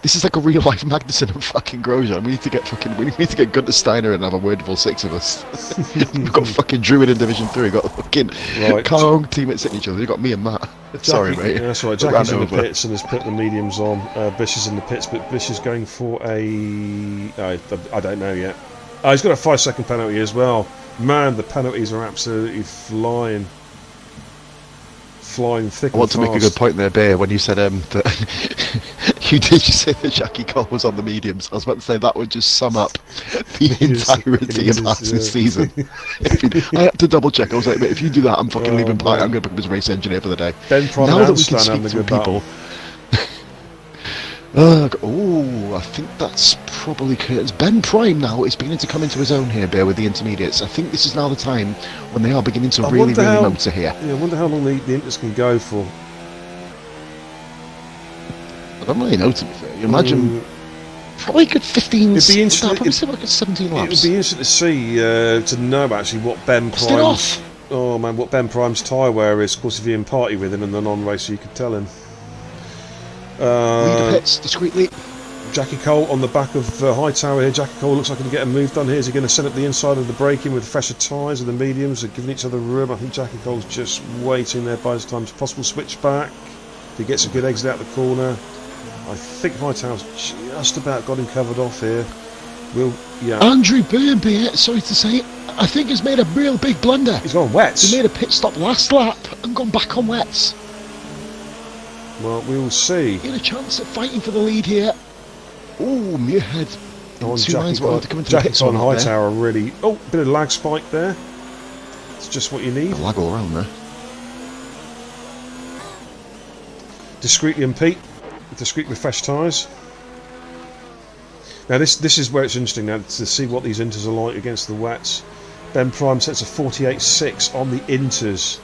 this is like a real life Magnussen and fucking Grosjean. We need to get Gunter Steiner and have a word for 6 of us. We've got fucking Druid in Division 3. We've got fucking Kong teammates in each other. You've got me and Matt. Sorry, mate. Yeah, that's right. Jackie's in the pits and has put the mediums on. Bish is in the pits, but Bish is going for I don't know yet. He's got a 5-second penalty as well. Man, the penalties are absolutely flying thick. I want to make a good point there, Bear, when you said that you say that Jackie Cole was on the mediums. I was about to say that would just sum up the entirety of Haas's season. I had to double check. I was like, if you do that, I'm fucking leaving Plight. I'm going to become his race engineer for the day. Ben Prime now and that we can Stan speak through people. I think that's probably Curtis. Ben Prime now is beginning to come into his own here, Bear, with the intermediates. I think this is now the time when they are beginning to really motor here. Yeah, I wonder how long the Inters can go for. I don't really know, to be fair. You imagine probably a good 15. It'd be interesting. Probably say like a 17 laps. It would be interesting to see, to know actually what Ben Prime's. Oh man, what Ben Prime's tyre wear is. Of course, if you're in party with him in the non-racer, you could tell him. Leader pits discreetly. Jackie Cole on the back of Hightower here. Jackie Cole looks like he can get a move done here. Is he going to set up the inside of the braking with fresher tyres and the mediums? They're giving each other room. I think Jackie Cole's just waiting there by the time it's possible. Switch back. If he gets a good exit out the corner. I think Hightower's just about got him covered off here. Andrew Byrne, sorry to say, I think has made a real big blunder. He's gone wets. He made a pit stop last lap and gone back on wets. Well, we will see. He had a chance at fighting for the lead here. Oh, Muirhead. Jackie Cole and Hightower really. Oh, bit of lag spike there. It's just what you need. A lag all around there. Discreetly and Pete. Discreet with fresh tyres. Now this is where it's interesting now to see what these Inters are like against the wets. Ben Prime sets a 48.6 on the Inters.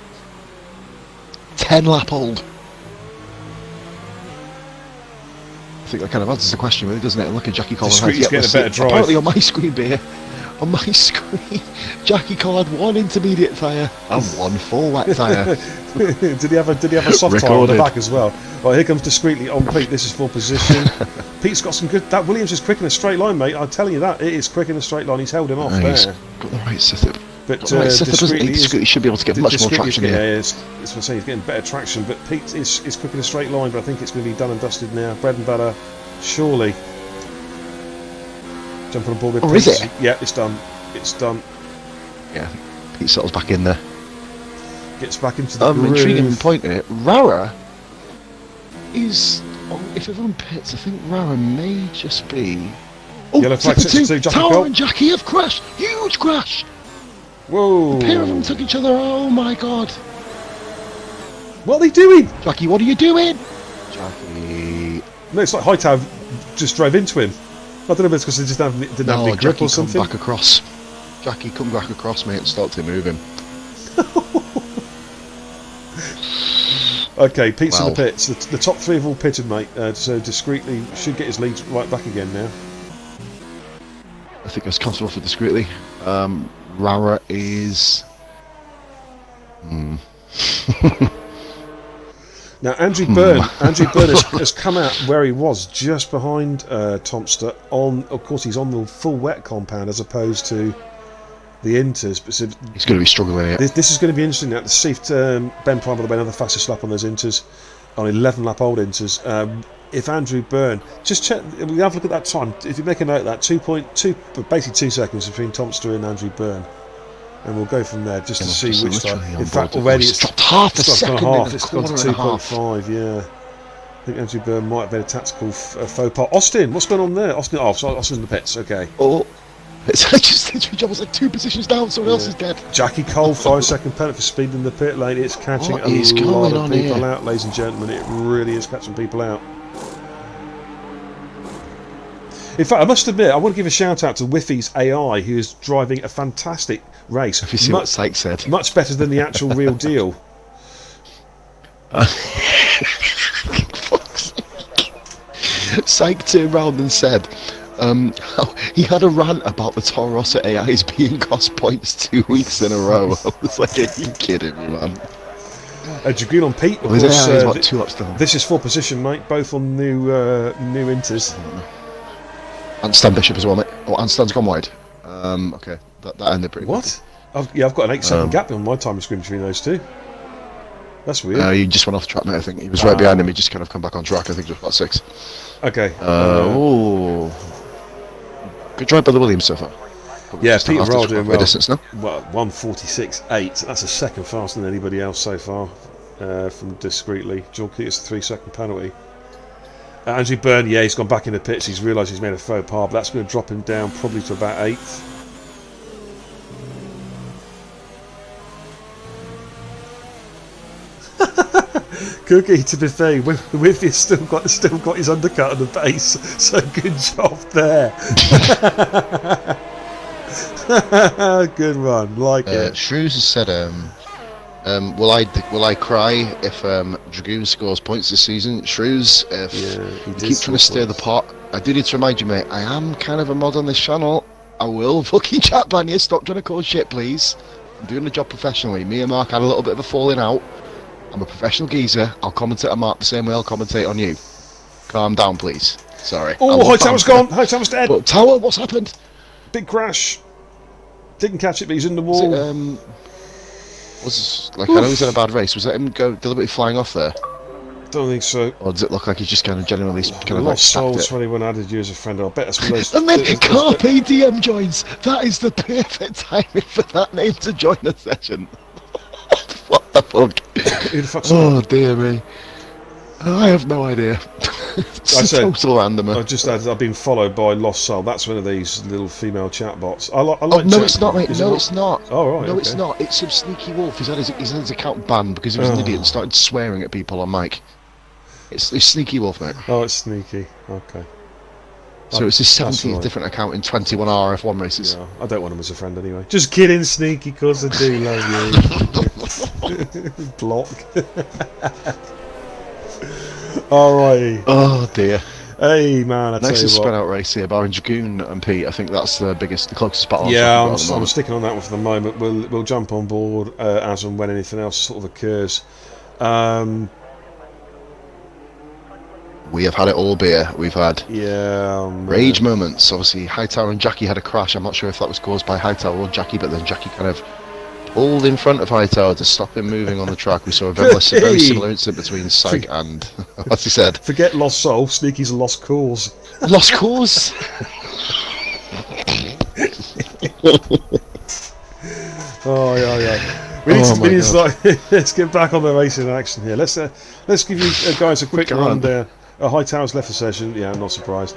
10 lap old. I think that kind of answers the question, really, doesn't it? Look at Jackie Cole. Discreetly's getting a better drive. Apparently on my screen, Beer. On my screen, Jackie Cole had 1 intermediate tyre and 1 full wet tyre. Did he have a soft tyre on the back as well? Right, here comes Discreetly on Pete. This is full position. Pete's got some good. That Williams is quick in a straight line, mate. I'm telling you that it is quick in a straight line. He's held him off there. He's got the right setup. But Right, Seth doesn't discreetly, need discreetly should be able to get much more traction yeah, here. it's what I'm saying. He's getting better traction, but Pete is quick in a straight line. But I think it's going to be done and dusted now. Bread and butter, surely. Jumping on board with Oh, Pete. is it? Yeah, it's done. It's done. Yeah, Pete settles back in there. Gets back into the groove. Intriguing point here. Rara is, if everyone pits, I think Rara may just be. Oh, Yellow flag two. to Jackie Tower Cole. and Jackie have crashed. Huge crash. Whoa! The pair of them took each other. Oh my god. What are they doing? Jackie, what are you doing? Jackie. No, it's like Hightower just drove into him. I don't know if it's because they just didn't have any grip Jackie, or something. come back across. Jackie, come back across, mate, and start to move him. Okay, Pete's in the pits. The top three have all pitted, mate. So discreetly should get his lead right back again now. I think that's comfortable for discreetly. Rara is. Now Andrew Byrne has come out where he was, just behind Tomster. Of course, he's on the full wet compound as opposed to the inters. But so he's going to be struggling here. This is going to be interesting now to see if Ben Prime will be another fastest lap on those inters, on 11 lap old inters. If Andrew Byrne, just check, we have a look at that time. If you make a note of that, 2.2, basically 2 seconds between Tomster and Andrew Byrne. And we'll go from there just to see which time. In fact, already it's dropped half a second. It's gone to 2.5. Yeah, I think Andrew Byrne might have been a tactical faux pas. Austin, what's going on there? Austin, Austin's in the pits. Okay. Oh, it's just literally almost like 2 positions down. Someone else is dead. Jackie Cole, 5-second penalty for speed in the pit lane. It's catching a lot of people out, ladies and gentlemen. It really is catching people out. In fact, I must admit, I want to give a shout out to Whiffy's AI, who is driving a fantastic race. Have you seen what Syke said? Much better than the actual real deal. Syke turned round and said, he had a rant about the Toro Rosso AIs being cost points 2 weeks in a row. I was like, are you kidding me, man? Dragoon on Pete. Of course, course, 2 laps down. This is 4th position, mate. Both on new inters. And Stan Bishop as well, mate. Oh, and Stan's gone wide. Okay, that ended pretty quickly. What? I've got an 8-second gap on my time screen between those two. That's weird. He just went off track, mate. I think he was right behind him. He just kind of come back on track. I think just about 6. Okay. Good drive by the Williams so far. Yeah, Peter Roll doing well. Distance now. Well, 1:46.8. That's a second faster than anybody else so far from discreetly. John Keats, a 3-second penalty. Andrew Byrne, yeah, he's gone back in the pits. He's realised he's made a faux pas, but that's going to drop him down probably to about 8th. Cookie, to be fair, with he's still got his undercut on the base, so good job there. Good run, like it. Shrews has said, will I cry if Dragoon scores points this season? Shrews, if you keep trying to stir the pot, I do need to remind you, mate, I am kind of a mod on this channel. I will fucking chat ban you. Stop trying to cause shit, please. I'm doing the job professionally. Me and Mark had a little bit of a falling out. I'm a professional geezer. I'll commentate on Mark the same way I'll commentate on you. Calm down, please. Sorry. Oh, Hightower's gone. Hightower's dead. But Tower, what's happened? Big crash. Didn't catch it, but he's in the wall. I know he's in a bad race. Was that him go deliberately flying off there? Don't think so. Or does it look like he's just kind of genuinely Lost Soul 21 added you as a friend. I'll bet that's one of those. And then Carpe DM joins. That is the perfect timing for that name to join the session. What the fuck? Oh dear me. I have no idea. It's total random. I've been followed by Lost Soul. That's one of these little female chatbots. I like. No, it's not, mate. No, it's not. Oh, right. No, it's not. It's some sneaky wolf. He's had his account banned because he was an idiot and started swearing at people on mic. It's sneaky wolf, mate. Oh, it's sneaky. Okay. So it's his 17th different account in 21 RRF1 races. Yeah, I don't want him as a friend anyway. Just kidding, Sneaky, because I do love you. Block. Alrighty. Oh dear. Hey man, I tell you what. Next is spread out race here, barring Dragoon and Pete. I think that's the closest battle. Yeah, I'm sticking on that one for the moment. We'll jump on board as and when anything else sort of occurs. We have had it all, beer. We've had rage man. moments. Obviously, Hightower and Jackie had a crash. I'm not sure if that was caused by Hightower or Jackie, but then Jackie kind of pulled in front of Hightower to stop him moving on the track. We saw a very similar incident between Syke and, what's he said? Forget lost soul, Sneaky's a lost cause. Lost cause? Oh yeah. We need to start. Let's get back on the racing action here. Let's give you guys a quick rundown. Hightower's left the session. Yeah, I'm not surprised.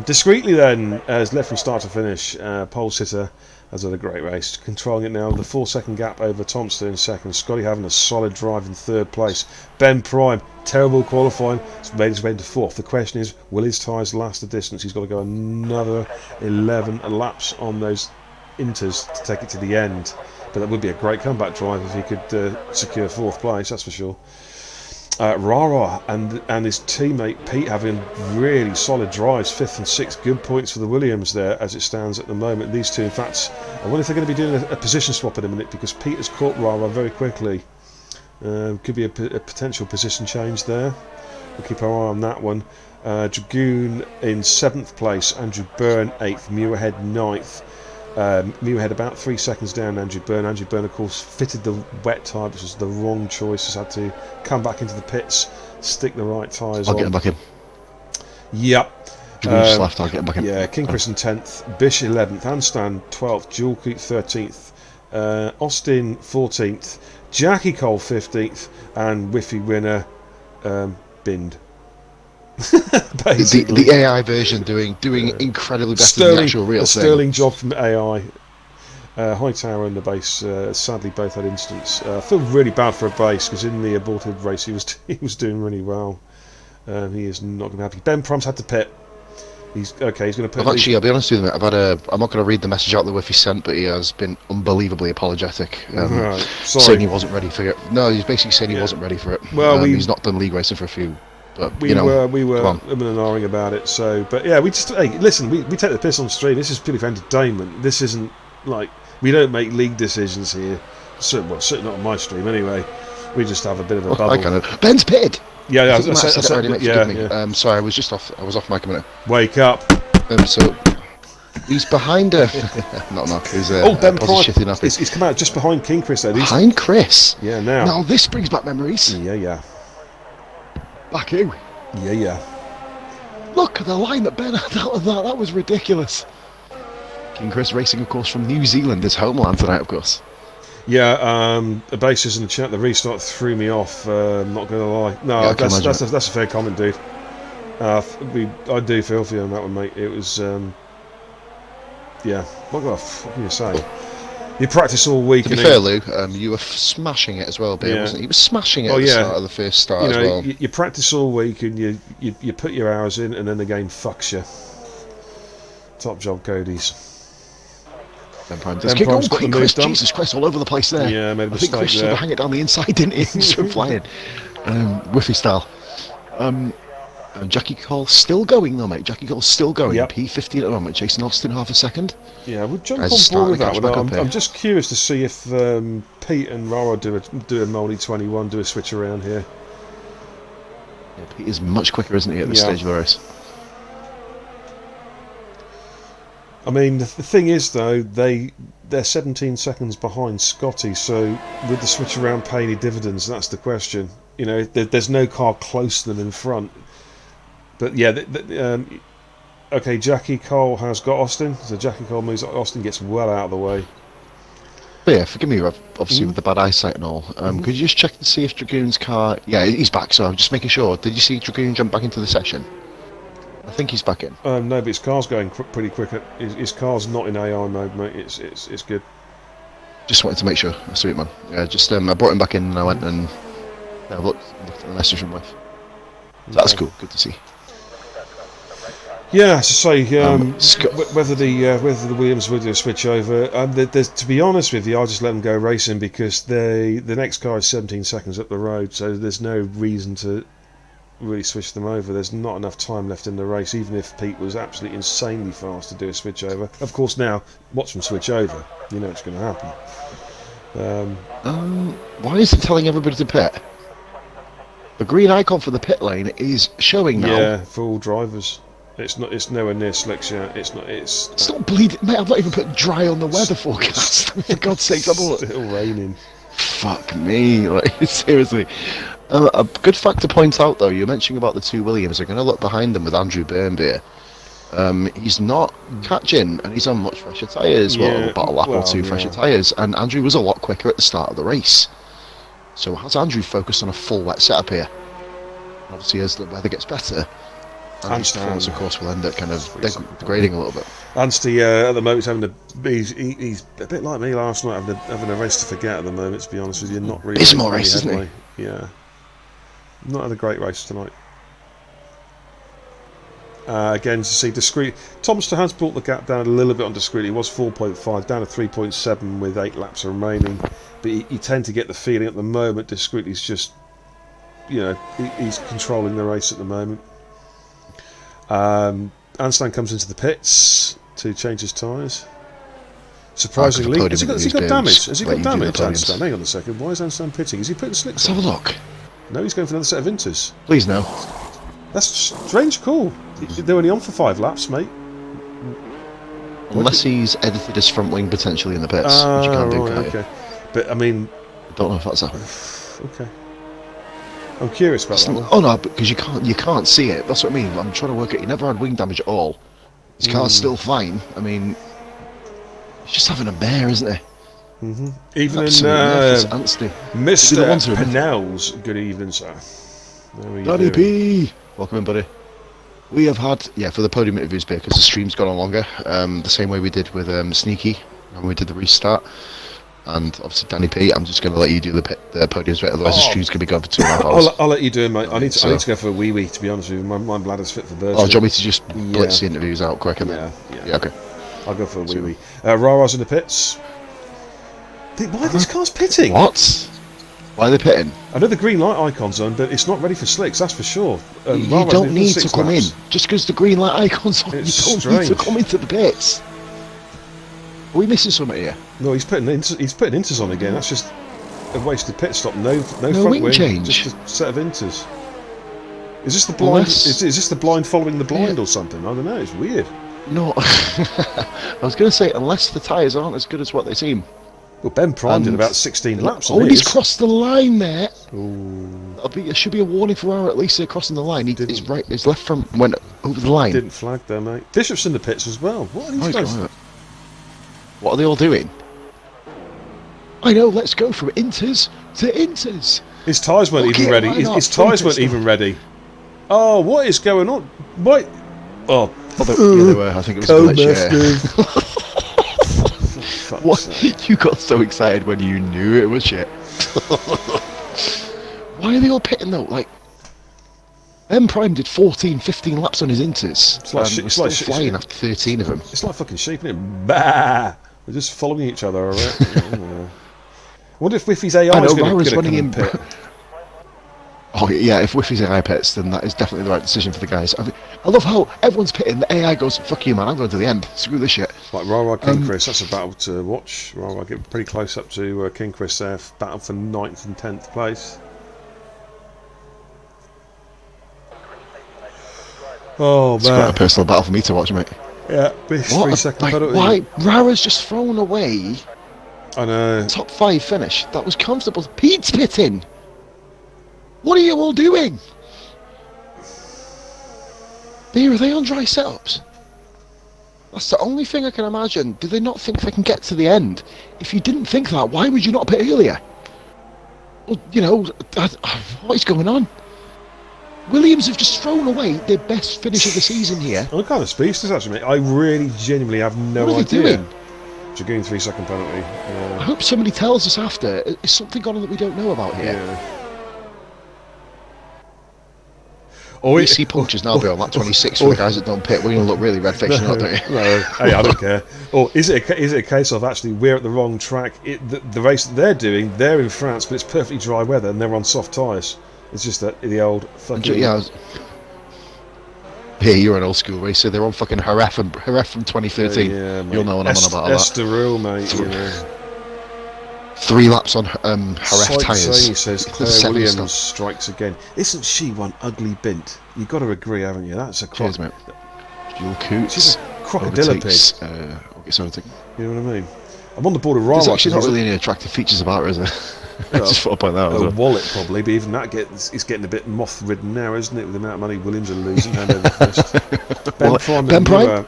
Discreetly then, as left from start to finish, pole sitter has had a great race, controlling it now with a 4-second gap over Thompson in second. Scotty having a solid drive in third place. Ben Prime, terrible qualifying, it's made his way into fourth. The question is, will his tyres last the distance? He's got to go another 11 laps on those inters to take it to the end. But that would be a great comeback drive if he could secure fourth place, that's for sure. Rara and his teammate Pete having really solid drives, 5th and 6th, good points for the Williams there as it stands at the moment. These two, in fact, I wonder if they're going to be doing a position swap in a minute, because Pete has caught Rara very quickly. Could be a potential position change there. We'll keep our eye on that one. Dragoon in 7th place, Andrew Byrne 8th, Muirhead 9th. Muirhead about 3 seconds down Andrew Byrne. Andrew Byrne, of course, fitted the wet tyre, which was the wrong choice. Has had to come back into the pits, stick the right tyres on. I'll get him back in. Yep. Just left, I'll get him back in. Yeah, King Chris in 10th, Bish 11th, Anstan 12th, Jewel Creek 13th, Austin 14th, Jackie Cole 15th, and Whiffy winner binned. the AI version doing incredibly better than the actual real thing. Sterling job from AI. Hightower and the base sadly both had incidents. I feel really bad for a base, because in the aborted race he was doing really well. He is not going to be happy. Ben Prom's had to pit. He's going to put. Actually, I'll be honest with you, mate, I'm not going to read the message out that Whiffy sent, but he has been unbelievably apologetic. Right. Sorry. Saying he wasn't ready for it. No, he's basically saying he wasn't ready for it. Well, he's not done league racing for a few. But, we were umming and ahhing about it. So, but yeah, we just listen. We take the piss on stream. This is purely for entertainment. This isn't like, we don't make league decisions here. Certainly not on my stream anyway. We just have a bit of a bubble. I kind of. Ben's pitted. Yeah. I said it already, mate, forgive me. Sorry, I was off mic a minute. Wake up. So he's behind her. not knock. Who's Ben Prime. He's He's come out just behind King Chris though. Behind Chris. Yeah. Now this brings back memories. Yeah. Back who? Yeah. Look at the line that Ben had out of that. That was ridiculous. King Chris racing, of course, from New Zealand, his homeland tonight, of course. Yeah, the bases in the chat, the restart threw me off, not going to lie. No, yeah, that's a fair comment, dude. I do feel for you on that one, mate. It was, yeah, what can you say? You practice all week. To be fair, Lou, you were smashing it as well, Ben, wasn't he? He was smashing it at the start of the first start as well. You practice all week and you put your hours in, and then the game fucks you. Top job, Cody's. Ben Prime does kick on. King Chris, Jesus Christ, all over the place there. Yeah, made a mistake. I think Chris sort of hang it down the inside, didn't he? Just flying. Whiffy style. And Jackie Cole still going though, mate. Jackie Cole's still going. Yep. P15 at the moment, chasing Austin half a second. Yeah, we'll jump on board with that one. I'm just curious to see if Pete and Rara do a Moldy 21, do a switch around here. Yeah, Pete is much quicker, isn't he, at this stage of the race? I mean, the thing is though, they're 17 seconds behind Scotty, so with the switch around pay any dividends? That's the question. You know, there's no car close to them in front. But yeah, okay, Jackie Cole has got Austin, so Jackie Cole moves, Austin gets well out of the way. But yeah, forgive me, obviously with the bad eyesight and all. Could you just check to see if Dragoon's car... Yeah, he's back, so I'm just making sure. Did you see Dragoon jump back into the session? I think he's back in. No, but his car's going pretty quick. His car's not in AI mode, mate. It's good. Just wanted to make sure. Sweet man. Yeah, just I brought him back in and I went and looked at the message from Whiff. So that's cool. Good to see. Yeah, as I say, whether the Williams will do a switch over, to be honest with you, I'll just let them go racing, because the next car is 17 seconds up the road, so there's no reason to really switch them over. There's not enough time left in the race, even if Pete was absolutely insanely fast to do a switch over. Of course, now watch them switch over. You know it's going to happen. Why is it telling everybody to pit? The green icon for the pit lane is showing now. Yeah, for all drivers. It's not. It's nowhere near slicks yet. It's not. It's not bleeding, mate. I've not even put dry on the weather forecast. For God's sake, I'm all... still raining. Fuck me, like seriously. A good fact to point out, though, you're mentioning about the two Williams. I'm going to look behind them with Andrew Burnbeer. He's not catching, and he's on much fresher tyres. Well, about a lap or two fresher tyres, and Andrew was a lot quicker at the start of the race. So has Andrew focused on a full wet setup here? Obviously, as the weather gets better, Andrew's performance, of course, will end up kind of degrading a little bit. Anstey, at the moment, he's a bit like me last night, having a race to forget at the moment, to be honest with you. Not really. It's more race, isn't he? Yeah. Not had a great race tonight. Again, to see discreet. Thompson has brought the gap down a little bit on discreet. He was 4.5, down to 3.7 with 8 laps remaining. But you tend to get the feeling at the moment discreet he's just, he's controlling the race at the moment. Anstan comes into the pits to change his tyres. Surprisingly, has he got damage? Has he got damage, Anstan? Hang on a second. Why is Anstan pitting? Is he putting slicks on? Let's have a look. No, he's going for another set of inters. Please no. That's a strange call. They're only on for 5 laps, mate. Unless he's edited his front wing potentially in the pits, which you can't do, can okay. But I mean, I don't know if that's a... Okay. I'm curious about that one. Oh no, because you can't see it. That's what I mean. I'm trying to work it. He never had wing damage at all. His car's still fine. I mean, he's just having a bear, isn't he? Even Mr. Pennell's good evening, sir. Danny P, welcome in, buddy. We have had, for the podium interviews, because the stream's gone on longer, the same way we did with Sneaky when we did the restart. And obviously, Danny P, I'm just going to let you do the podiums bit, otherwise the stream's going to be going for 2.5 hours. I'll let you do it, mate. I need to go for a wee, to be honest with you. My bladder's fit for birds. Oh, do you want me to just blitz the interviews out quick? And yeah, okay. I'll go for a wee. Rara's in the pits. Why are these cars pitting? What? Why are they pitting? I know the green light icon's on, but it's not ready for slicks, that's for sure. You don't need to come in. Just because the green light icon's on, you don't need to come into the pits. Are we missing something here? No, he's putting inters on again. That's just a wasted pit stop. No front wing wing, change. just a set of inters. Is this the blind? Is this the blind following the blind or something? I don't know. It's weird. No, I was going to say unless the tyres aren't as good as what they seem. Well, Ben Prime did about 16 laps. Oh, he's crossed the line there. Ooh. It should be a warning for our at least crossing the line. His left front went over the line. Didn't flag there, mate. Bishop's in the pits as well. What are these guys? What are they all doing? I know. Let's go from inters to inters. His tyres weren't even ready. His tyres weren't even ready. Oh, what is going on? What? Oh, they were. I think it was a glitch. What? You got so excited when you knew it was shit. Why are they all pitting though? Like, M Prime did 14, 15 laps on his inters. It's like flying after 13 of them. It's like fucking sheep, isn't it? Bah! They're just following each other around. I wonder if Whiffy's AI is going to come in pit. Oh yeah, if Whiffy's AI pits, then that is definitely the right decision for the guys. I love how everyone's pitting, the AI goes, fuck you man, I'm going to the end, screw this shit. Like Rara King Chris, that's a battle to watch. Rara get pretty close up to King Chris there, battle for 9th and 10th place. Oh man. It's quite a personal battle for me to watch, mate. Yeah, 3-second penalty. Why? Rara's just thrown away. I know. Top 5 finish, that was comfortable. Pete's pitting. What are you all doing? Are they on dry setups? That's the only thing I can imagine. Do they not think they can get to the end? If you didn't think that, why would you not pit earlier? Well, what is going on? Williams have just thrown away their best finish of the season here. I'm kind of speechless actually, mate. I really genuinely have no idea. What are they doing? Dragoon 3-second penalty. I hope somebody tells us after. Is something gone on that we don't know about here? Yeah. BC punches now be on that 26 for the guys that don't pit. We're going to look really red-faced, don't you? No, hey, I don't care. Or is it a case of actually we're at the wrong track? The race that they're doing, they're in France, but it's perfectly dry weather and they're on soft tyres. It's just that the old fucking... Yeah, you're an old school racer. They're on fucking RRF from 2013. Yeah, you'll know what I'm on about that. That's the rule, mate. 3 laps on RRF Sight tyres. saying, he says Claire 7 Williams stop. strikes again. Isn't she one ugly bint? You've got to agree, haven't you? That's a Cheers, mate. Jules Coots. She's a crocodile pig. You know what I mean? I'm on the board of There's Rara. actually not really any attractive features about her, is there? I just thought I'd point that out. A wallet probably, but even that is getting a bit moth-ridden now, isn't it? With the amount of money Williams are losing hand over fist. Ben Prime.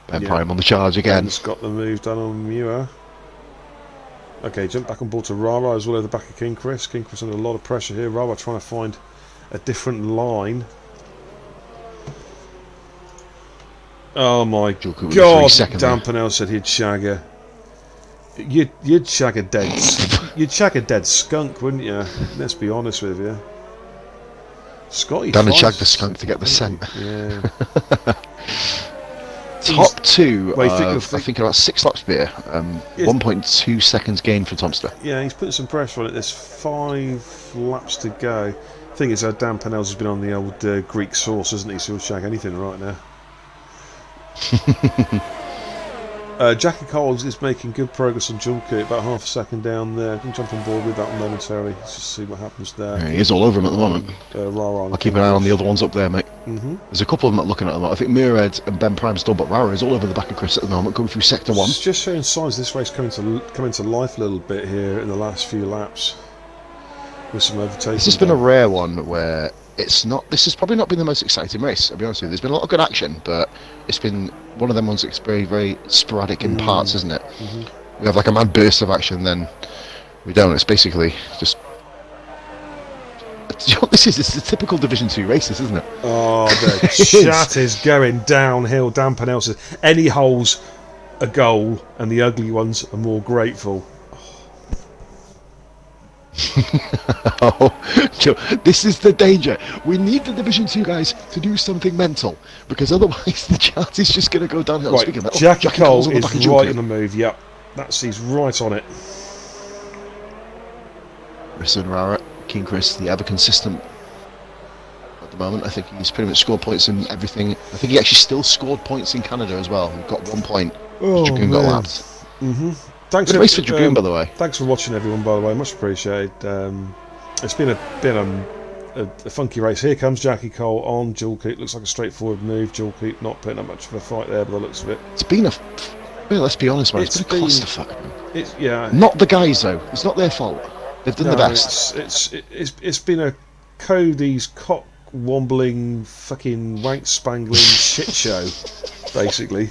Ben Prime on the charge again. Ben's got the move done on Muir. Okay, jump back on board to Rara as well at the back of King Chris. King Chris under a lot of pressure here. Rara trying to find a different line. Oh my God! Dan Pennell said he'd shag her. You'd shag a dead. You'd shag a dead skunk, wouldn't you? Let's be honest with you. Scotty. Dan and shag the skunk to get the scent. Yeah. Top 2. Well, I think about 6 laps beer. 1.2 seconds gain for Tomster. Yeah, he's putting some pressure on it. There's 5 laps to go. Thing is, Dan Pennell's has been on the old Greek sauce, hasn't he? So he'll shag anything right now. Jackie Coles is making good progress on Junker, about half a second down there. Can jump on board with that momentarily. Let's just see what happens there. Yeah, he is all over him at the moment. I'll keep an eye on the other ones up there, mate. There's a couple of them looking at them. I think Muirhead and Ben Prime's done, but Rara is all over the back of Chris at the moment, going through sector 1. It's just showing signs of this race coming to life a little bit here in the last few laps. With some overtaking. This has been a rare one where it's not. This has probably not been the most exciting race. I'll be honest with you. There's been a lot of good action, but it's been one of them ones that's very, very sporadic in parts, isn't it? We have like a mad burst of action, then we don't. It's basically just. You know what this is? It's the typical Division 2 races, isn't it? Oh, the chat is going downhill. Dan Pennell says any hole's a goal, and the ugly ones are more grateful. Oh, Joe, this is the danger. We need the Division 2 guys to do something mental, because otherwise the chart is just going to go downhill. Right, Speaking of that, Jackie Cole on the is back of right Junker. in the move. Yep, he's right on it. Chris and Rara, King Chris, the ever consistent at the moment. I think he's pretty much scored points in everything. I think he actually still scored points in Canada as well. He got 1 point. Dragoon got lapped. Thanks Good race for Dragoon, by the way. Thanks for watching, everyone. By the way, much appreciated. It's been a funky race. Here comes Jackie Cole on Jewel Keep. Looks like a straightforward move. Jewel Keep not putting up much of a fight there, by the looks of it. It's been a. Well, let's be honest, man. It's been a clusterfuck. Yeah. Not the guys though. It's not their fault. They've done the best. It's been a Cody's cock wombling fucking wank spangling shit show, basically.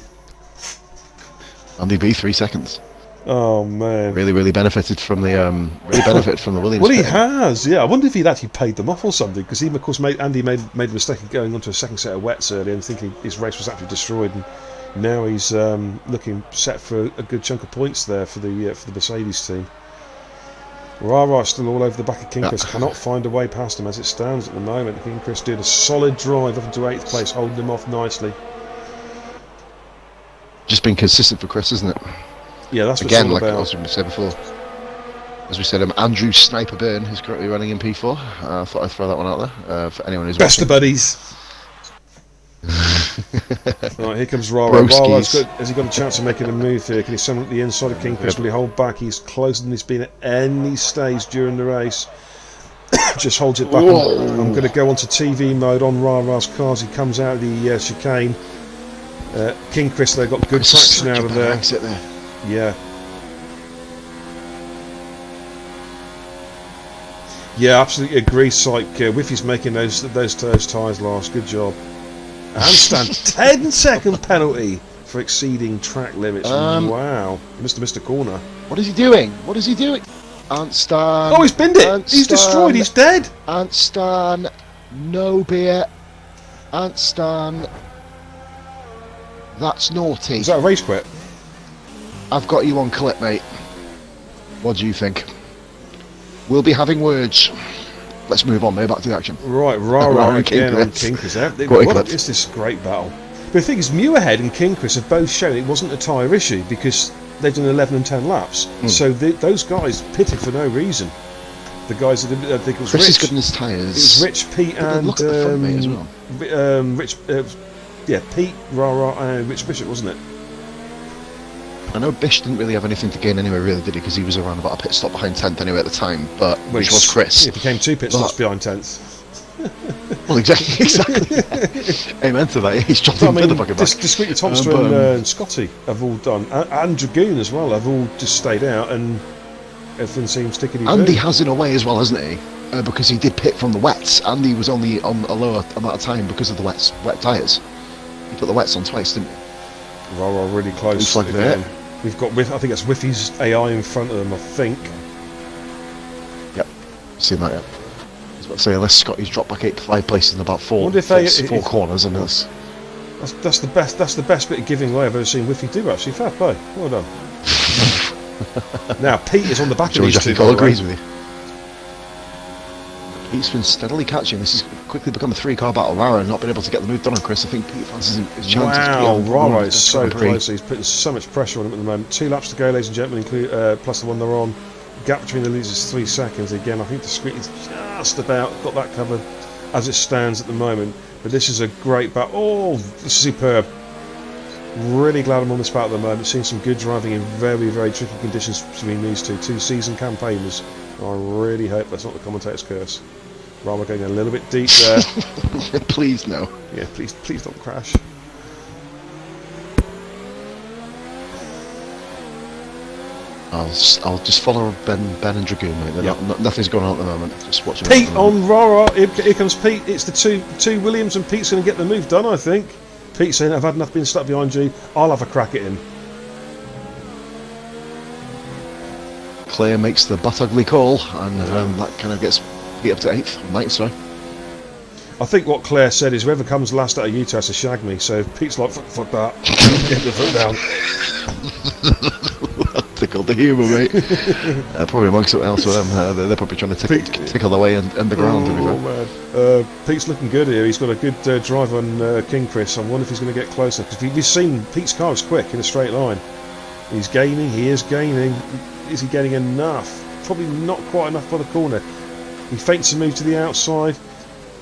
Andy B 3 seconds. Oh man! Really benefited from the Williams. Well, he has. Yeah, I wonder if he'd actually paid them off or something, because he, of course, Andy made a mistake of going onto a second set of wets earlier and thinking his race was actually destroyed, and now he's looking set for a good chunk of points there for the Mercedes team. Rara still all over the back of King Chris, cannot find a way past him as it stands at the moment. King Chris did a solid drive up into 8th place, holding him off nicely. Just been consistent for Chris, isn't it? Yeah, that's what again, it's all like about. as we said before. As we said, Andrew Sniper Byrne is currently running in P4. I thought I'd throw that one out there for anyone who's best watching. of buddies. Right, here comes Rara. Rara's good. Has he got a chance of making a move here? Can he send up the inside of King Chris? Will he hold back? He's closer than he's been at any stage during the race. Just holds it back. I'm going to go onto TV mode on Rara's car as he comes out of the chicane. King Chris, they've got good traction out of there. Yeah. Yeah, absolutely agree, Syke. Whiffy's making those tyres last. Good job. Handstand 10-second penalty for exceeding track limits. Wow. Mr. Corner. What is he doing? What is he doing? Antstan. Oh, he's binned it. He's destroyed. He's dead. Antstan. No beer. Antstan. That's naughty. Is that a race quit? I've got you on clip, mate. What do you think? We'll be having words. Let's move on, back to the action. Right, Rara again on King Chris. What is this great battle? But the thing is, Muirhead and King Chris have both shown it wasn't a tyre issue because they've done 11 and 10 laps. So those guys pitted for no reason. The guys that I think it was Chris Rich. is good in his tyres. It was Rich, Pete, and look at the front mate as well. Pete, Rara, and Rich Bishop, wasn't it? I know Bish didn't really have anything to gain anyway, really, did he? Because he was around about a pit stop behind 10th anyway at the time, but which was Chris. He became 2 pit stops behind 10th. Well, exactly. Yeah. Amen to that. He's dropped into the fucking back. Discreetly, Tomster and Scotty have all done, and Dragoon as well. Have all just stayed out, and everything seems tickety. Andy has in a way as well, hasn't he? Because he did pit from the wets. Andy was only on a lower amount of time because of the wet tyres. He put the wets on twice, didn't he? Rara really close again. We've got I think that's Whiffy's AI in front of them. I think. Yep, seen that. Yep. I was about to say, unless Scotty's dropped back 5 places in about 4 corners, and that's the best. That's the best bit of giving away I've ever seen Whiffy do. Actually, fair play. Well done. Now Pete is on the back of these two. George agrees with you. Pete's been steadily catching. This has quickly become a 3-car battle. Rara not been able to get the move done on Chris. I think Pete fancies his chances. Wow, Rara is so close. He's putting so much pressure on him at the moment. 2 laps to go, ladies and gentlemen, plus the one they're on. Gap between the leaders is 3 seconds. Again, I think Discreetly's just about got that covered as it stands at the moment. But this is a great battle. Oh, this is superb. Really glad I'm on this battle at the moment. Seeing some good driving in very, very tricky conditions between these two seasoned campaigners. I really hope that's not the commentator's curse. Rama going a little bit deep there. Please no. Yeah, please don't crash. I'll just follow Ben and Dragoon, mate. Nothing's going on at the moment. Just watching. Pete on Rara. Here comes Pete. It's the two Williams, and Pete's going to get the move done, I think. Pete's saying, I've had enough being stuck behind you. I'll have a crack at him. Claire makes the butt ugly call, and that kind of gets Pete up to 8th, 9th, sorry. I think what Claire said is, whoever comes last out of you two has to shag me. So Pete's like, fuck that. Get the foot down. Tickled the humour, mate. Probably amongst something else for them. They're probably trying to tickle away and the ground. Man. Pete's looking good here. He's got a good drive on King Chris. I wonder if he's going to get closer, because we've seen Pete's car is quick in a straight line. He's gaining. He is gaining. Is he getting enough? Probably not quite enough by the corner. He feints a move to the outside,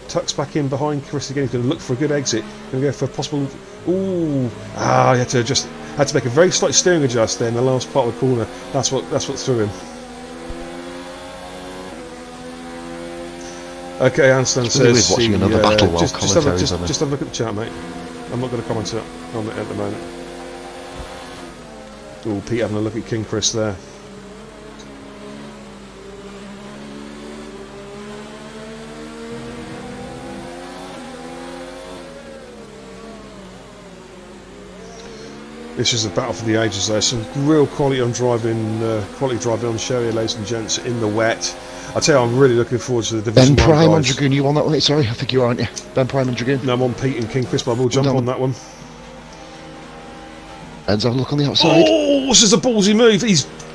tucks back in behind Chris again. He's going to look for a good exit. Going to go for a possible. Ooh! He had to make a very slight steering adjust there in the last part of the corner. That's what threw him. Okay, Anstan says. Watching another battle while just have a look at the chat, mate. I'm not going to comment on it at the moment. Ooh, Pete having a look at King Chris there. This is a battle for the ages there. Some real quality driving on show here, ladies and gents, in the wet. I tell you, I'm really looking forward to the Division 1 Ben Prime guys. and Dragoon, you on that one? Sorry, I think you are, aren't you? Ben Prime and Dragoon? No, I'm on Pete and King Chris, but I will jump on that one. Ben's having a look on the outside. Oh, this is a ballsy move.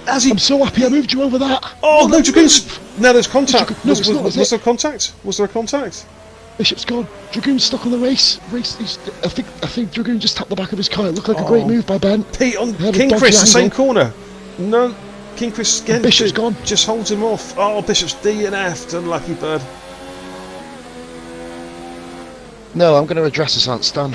I'm so happy I moved you over that. Oh, no, Dragoon's... Now there's contact. No, was there contact? Was there a contact? Bishop's gone. Dragoon's stuck on the race. I think Dragoon just tapped the back of his car. It looked like a great move by Ben. Pete on King Chris, the same corner. No, King Chris again. Bishop's gone. Just holds him off. Oh, Bishop's DNF'd. Unlucky bird. No, I'm going to address this, Aunt Stan.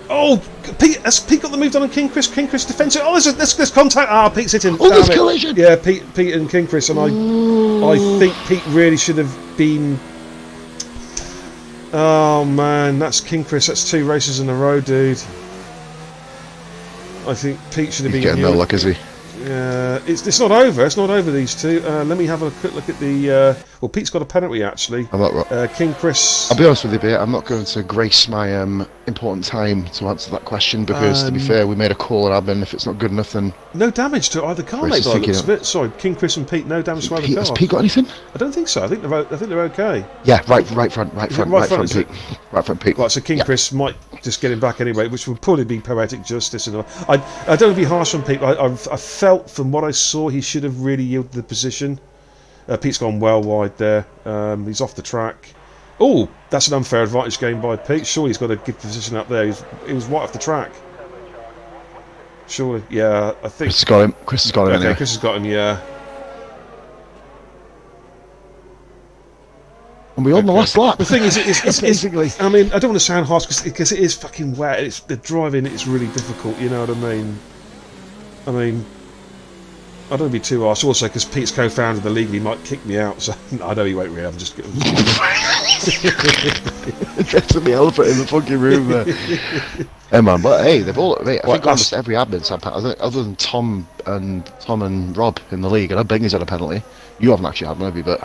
Oh, Pete! Has Pete got the move done on King Chris? King Chris defends it. Oh, there's contact. Pete's hitting. Oh, there's collision. Yeah, Pete and King Chris, and I think Pete really should have been. Oh man, that's King Chris. That's 2 races in a row, dude. I think Pete should have been. Getting no luck, is he? Yeah, it's not over. It's not over. These two. Let me have a quick look at the. Well, Pete's got a penalty actually. I'm not right. King Chris. I'll be honest with you, Beer. I'm not going to grace my important time to answer that question because, to be fair, we made a call and admin. If it's not good enough, then no damage to either car, mate. Sorry, King Chris and Pete. No damage to either car. Has Pete got anything? I don't think so. I think they're okay. Yeah, right front, Pete. Right front, Pete. Right, so King Chris might just get him back anyway, which would probably be poetic justice. And I don't want to be harsh on Pete. I felt from what I saw, he should have really yielded the position. Pete's gone well wide there. He's off the track. Oh, that's an unfair advantage gained by Pete. Surely he's got a good position up there. He was right off the track. Surely, yeah. I think Chris has got him. Chris has got him. Okay, anyway. Chris has got him. Yeah. And we're on the last lap. The thing is, basically. I mean, I don't want to sound harsh because it is fucking wet. The driving is really difficult. You know what I mean? I mean, I don't want to be too harsh. Also, because Pete's co-founder of the league, he might kick me out. So I know he won't really. I'm just Dressing the elephant in the fucking room there. Hey man, but hey, they've all. Mate, I think almost every admin's had penalty, other than Tom and Rob in the league. And I know Bingley's had a penalty. You haven't actually had one, have you? But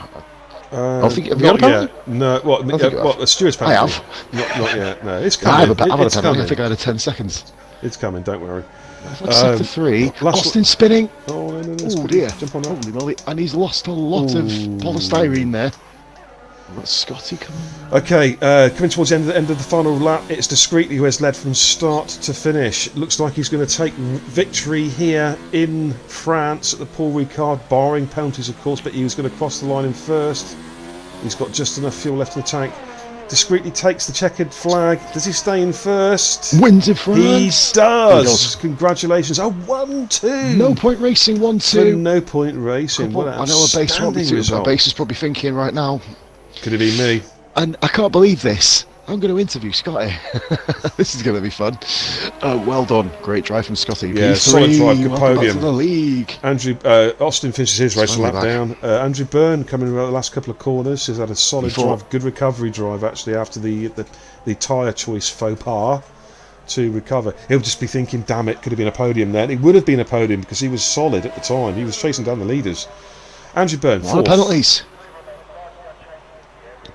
I don't think have you had a penalty? Yet. No. What? The Stewart's penalty? I have. Not yet. No, it's coming. I've had a penalty. Coming. I think I had a 10 seconds. It's coming. Don't worry. Sector 3. Austin spinning. Oh no! Oh dear! Jump on that. Holy moly! And he's lost a lot of polystyrene there. What's Scotty coming? Okay, coming towards the end of the final lap, it's Discreetly who has led from start to finish. Looks like he's going to take victory here in France at the Paul Ricard, barring penalties, of course. But he was going to cross the line in first. He's got just enough fuel left in the tank. Discreetly takes the checkered flag. Does he stay in first? Wins in France. He does. Congratulations. Oh, 1-2. No point racing. 1-2. No point racing. What I know a base won't be too. A base is probably thinking right now. Could it be me? And I can't believe this. I'm going to interview Scotty. This is going to be fun. Well done. Great drive from Scotty. Yeah, solid drive. Good podium. To the league. Andrew Austin finishes his race a lap down. Andrew Byrne coming around the last couple of corners has had a solid drive, good recovery drive actually after the tyre choice faux pas to recover. He'll just be thinking, damn it, could have been a podium there. And it would have been a podium because he was solid at the time. He was chasing down the leaders. Andrew Byrne, a lot of penalties.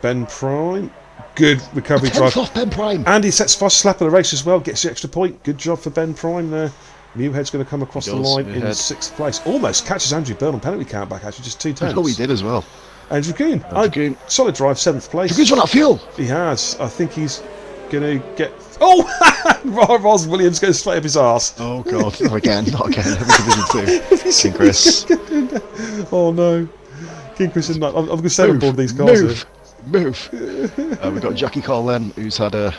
Ben Prime, good recovery drive. Off Ben Prime. And he sets fast slap of the race as well, gets the extra point. Good job for Ben Prime there. Muirhead's going to come across the line in 6th place. Almost catches Andrew Byrne on penalty count back, actually, just 2 tenths. Oh, he did as well. Andrew Kuhn. Solid drive, 7th place. Kuhn's run out of fuel. He has. I think he's going to get... Oh! Ross Williams goes straight up his arse. Oh, God. Not again. Every Division 2. King Chris. Oh, no. King Chris is not... I'm going to stay on board these cars. Move. We've got Jackie Cole then, who's had a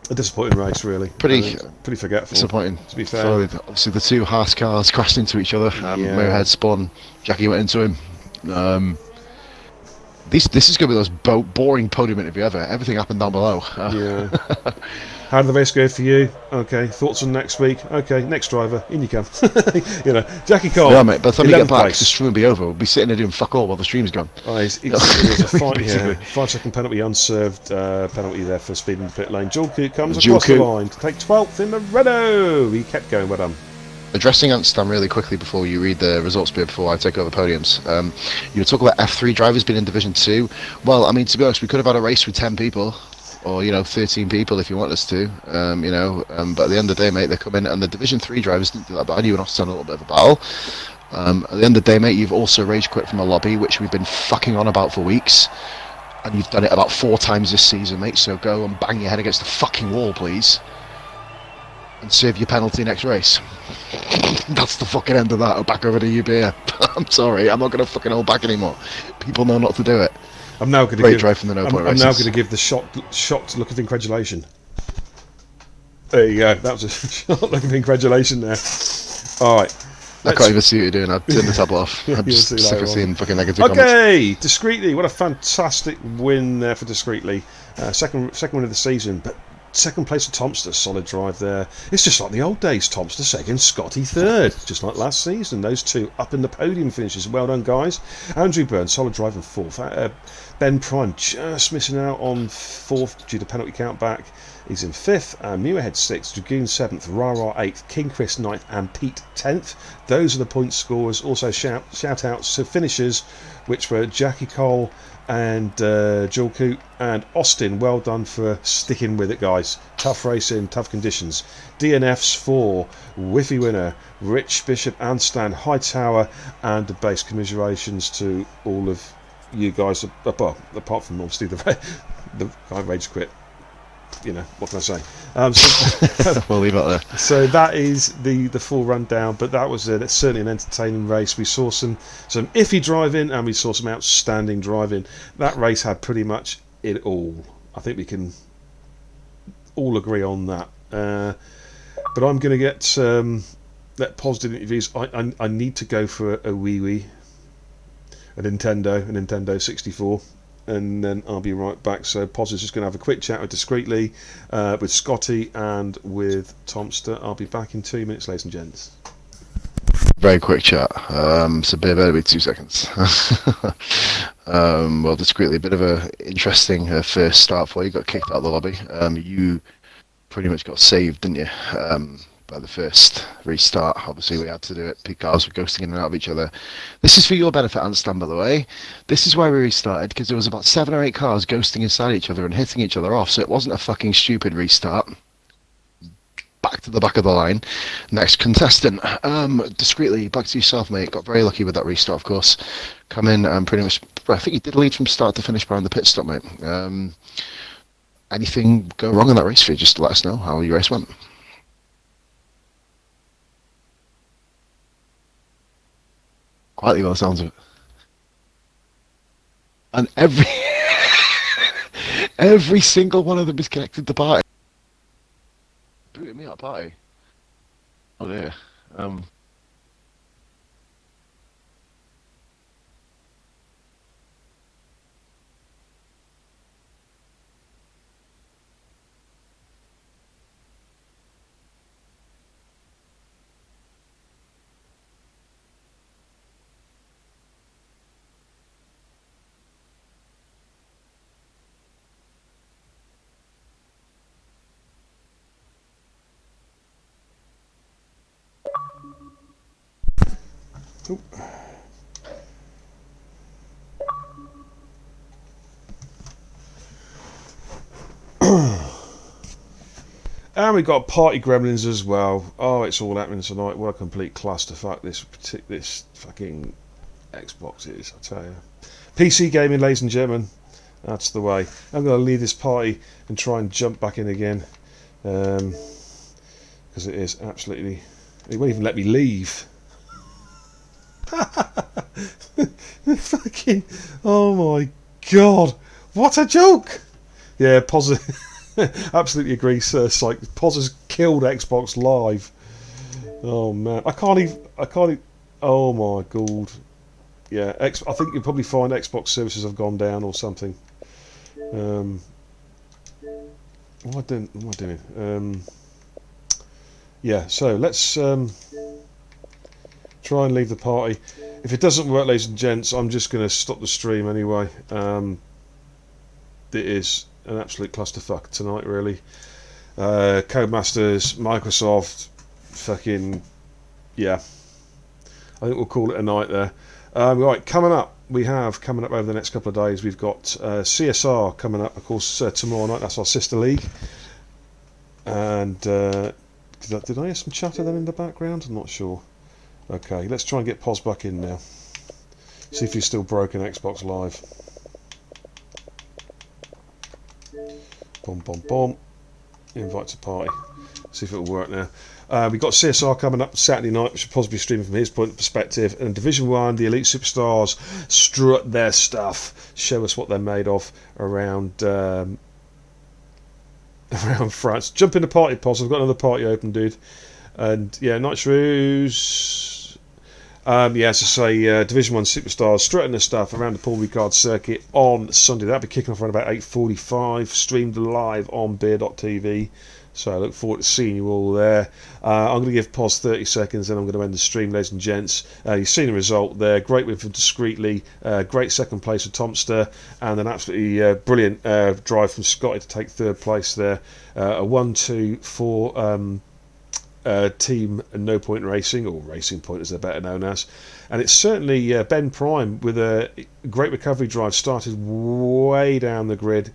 disappointing race, really. Pretty forgetful. Disappointing. To be fair. So, obviously, the two Haas cars crashed into each other. Muirhead spun. Jackie went into him. This is going to be the most boring podium interview ever. Everything happened down below. Yeah. How did the race go for you? Okay. Thoughts on next week? Okay. Next driver, in you come. Jackie Cole. Yeah, mate. By the time we get back, place. the stream will be over. We'll be sitting there doing fuck all while the stream's gone. Oh, it was a 5-second penalty, unserved penalty there for speeding the pit lane. Joel Coote comes across the line to take 12th in the Renault. He kept going. Well done. Addressing Amsterdam really quickly before you read the results before I take over podiums. You talk about F3 drivers being in Division 2. Well, I mean, to be honest, we could have had a race with 10 people. Or 13 people if you want us to, but at the end of the day, mate, they come in and the Division 3 drivers didn't do that bad. You and Austin had a little bit of a battle. At the end of the day, mate, you've also rage quit from a lobby, which we've been fucking on about for weeks, and you've done it about 4 times this season, mate. So go and bang your head against the fucking wall, please, and save your penalty next race. That's the fucking end of that. I'll back over to you, beer. I'm sorry, I'm not gonna fucking hold back anymore. People know not to do it. I'm now going to Great drive from the no-point races. I'm now going to give the shocked look of incredulation. There you go. That was a shocked look of incredulation there. All right. I can't even see what you're doing. I've turned the tab off. I'm just sick of seeing fucking negative comments. Okay, Discreetly. What a fantastic win there for Discreetly. Second win of the season, but second place for Tomster. Solid drive there. It's just like the old days. Tomster second, Scotty third. Just like last season. Those two up in the podium finishes. Well done, guys. Andrew Byrne, solid drive in 4th. Ben Prime just missing out on 4th due to penalty count back. He's in 5th. Muirhead 6th. Dragoon 7th. Rara 8th. King Chris 9th. And Pete 10th. Those are the point scorers. Also shout outs to finishers, which were Jackie Cole and Joel Coote and Austin. Well done for sticking with it, guys. Tough racing, tough conditions. DNFs for Whiffy Winner, Rich Bishop and Stan Hightower, and the base commiserations to all of you guys, well, apart from obviously the guy rage quit. What can I say? We'll leave it there. So that is the full rundown, but that was certainly an entertaining race. We saw some iffy driving and we saw some outstanding driving. That race had pretty much it all. I think we can all agree on that. But I'm going to get that positive interviews. I need to go for a Wii, a Nintendo 64. And then I'll be right back. So Poz is just going to have a quick chat with Discreetly, with Scotty and with Tomster. I'll be back in 2 minutes, ladies and gents. Very quick chat. So bear with 2 seconds. Well, discreetly, a bit of a interesting first start for you. Got kicked out of the lobby. You pretty much got saved, didn't you? By the first restart. Obviously, we had to do it. Cars were ghosting in and out of each other. This is for your benefit, understand, by the way. This is why we restarted, because there was about 7 or 8 cars ghosting inside each other and hitting each other off. So it wasn't a fucking stupid restart. Back to the back of the line. Next contestant. Discreetly, back to yourself, mate. Got very lucky with that restart, of course. Come in and pretty much, I think you did lead from start to finish behind the pit stop, mate. Anything go wrong in that race for you? Just let us know how your race went. Quietly by the sounds of it. And every single one of them is connected to party. Booted me out of party. Oh dear. And we got Party Gremlins as well. Oh, it's all happening tonight. What a complete clusterfuck this fucking Xbox is, I tell you. PC gaming, ladies and gentlemen. That's the way. I'm going to leave this party and try and jump back in again. Because it is absolutely... It won't even let me leave. Fucking... Oh my god. What a joke! Yeah, positive... Absolutely agree, sir. Psych. Poz has killed Xbox Live. Oh man, I can't even. Oh my god. Yeah, I think you'll probably find Xbox services have gone down or something. What am I doing? Yeah. So let's try and leave the party. If it doesn't work, ladies and gents, I'm just going to stop the stream anyway. It is an absolute clusterfuck tonight, really. Codemasters, Microsoft, fucking yeah. I think we'll call it a night there. Right, coming up over the next couple of days, we've got CSR coming up, of course, tomorrow night. That's our sister league. And did I hear some chatter then in the background? I'm not sure. Okay, let's try and get Poz back in now. See if he's still broken Xbox Live. Boom, boom, boom. Invite to party. See if it'll work now. We've got CSR coming up Saturday night, which will possibly be streaming from his point of perspective. And Division 1, the Elite Superstars strut their stuff. Show us what they're made of around around France. Jump in the party, Poz. I've got another party open, dude. And yeah, Nitro's... yeah, as I say, Division 1 Superstars strutting their stuff around the Paul Ricard circuit on Sunday. That'll be kicking off around about 8:45, streamed live on beer.tv. So I look forward to seeing you all there. I'm going to give Poz 30 seconds, then I'm going to end the stream, ladies and gents. You've seen the result there. Great win for Discreetly. Great second place for Tomster. And an absolutely brilliant drive from Scotty to take third place there. A 1-2 for... team No Point Racing, or Racing Point as they're better known as, and it's certainly Ben Prime with a great recovery drive, started way down the grid,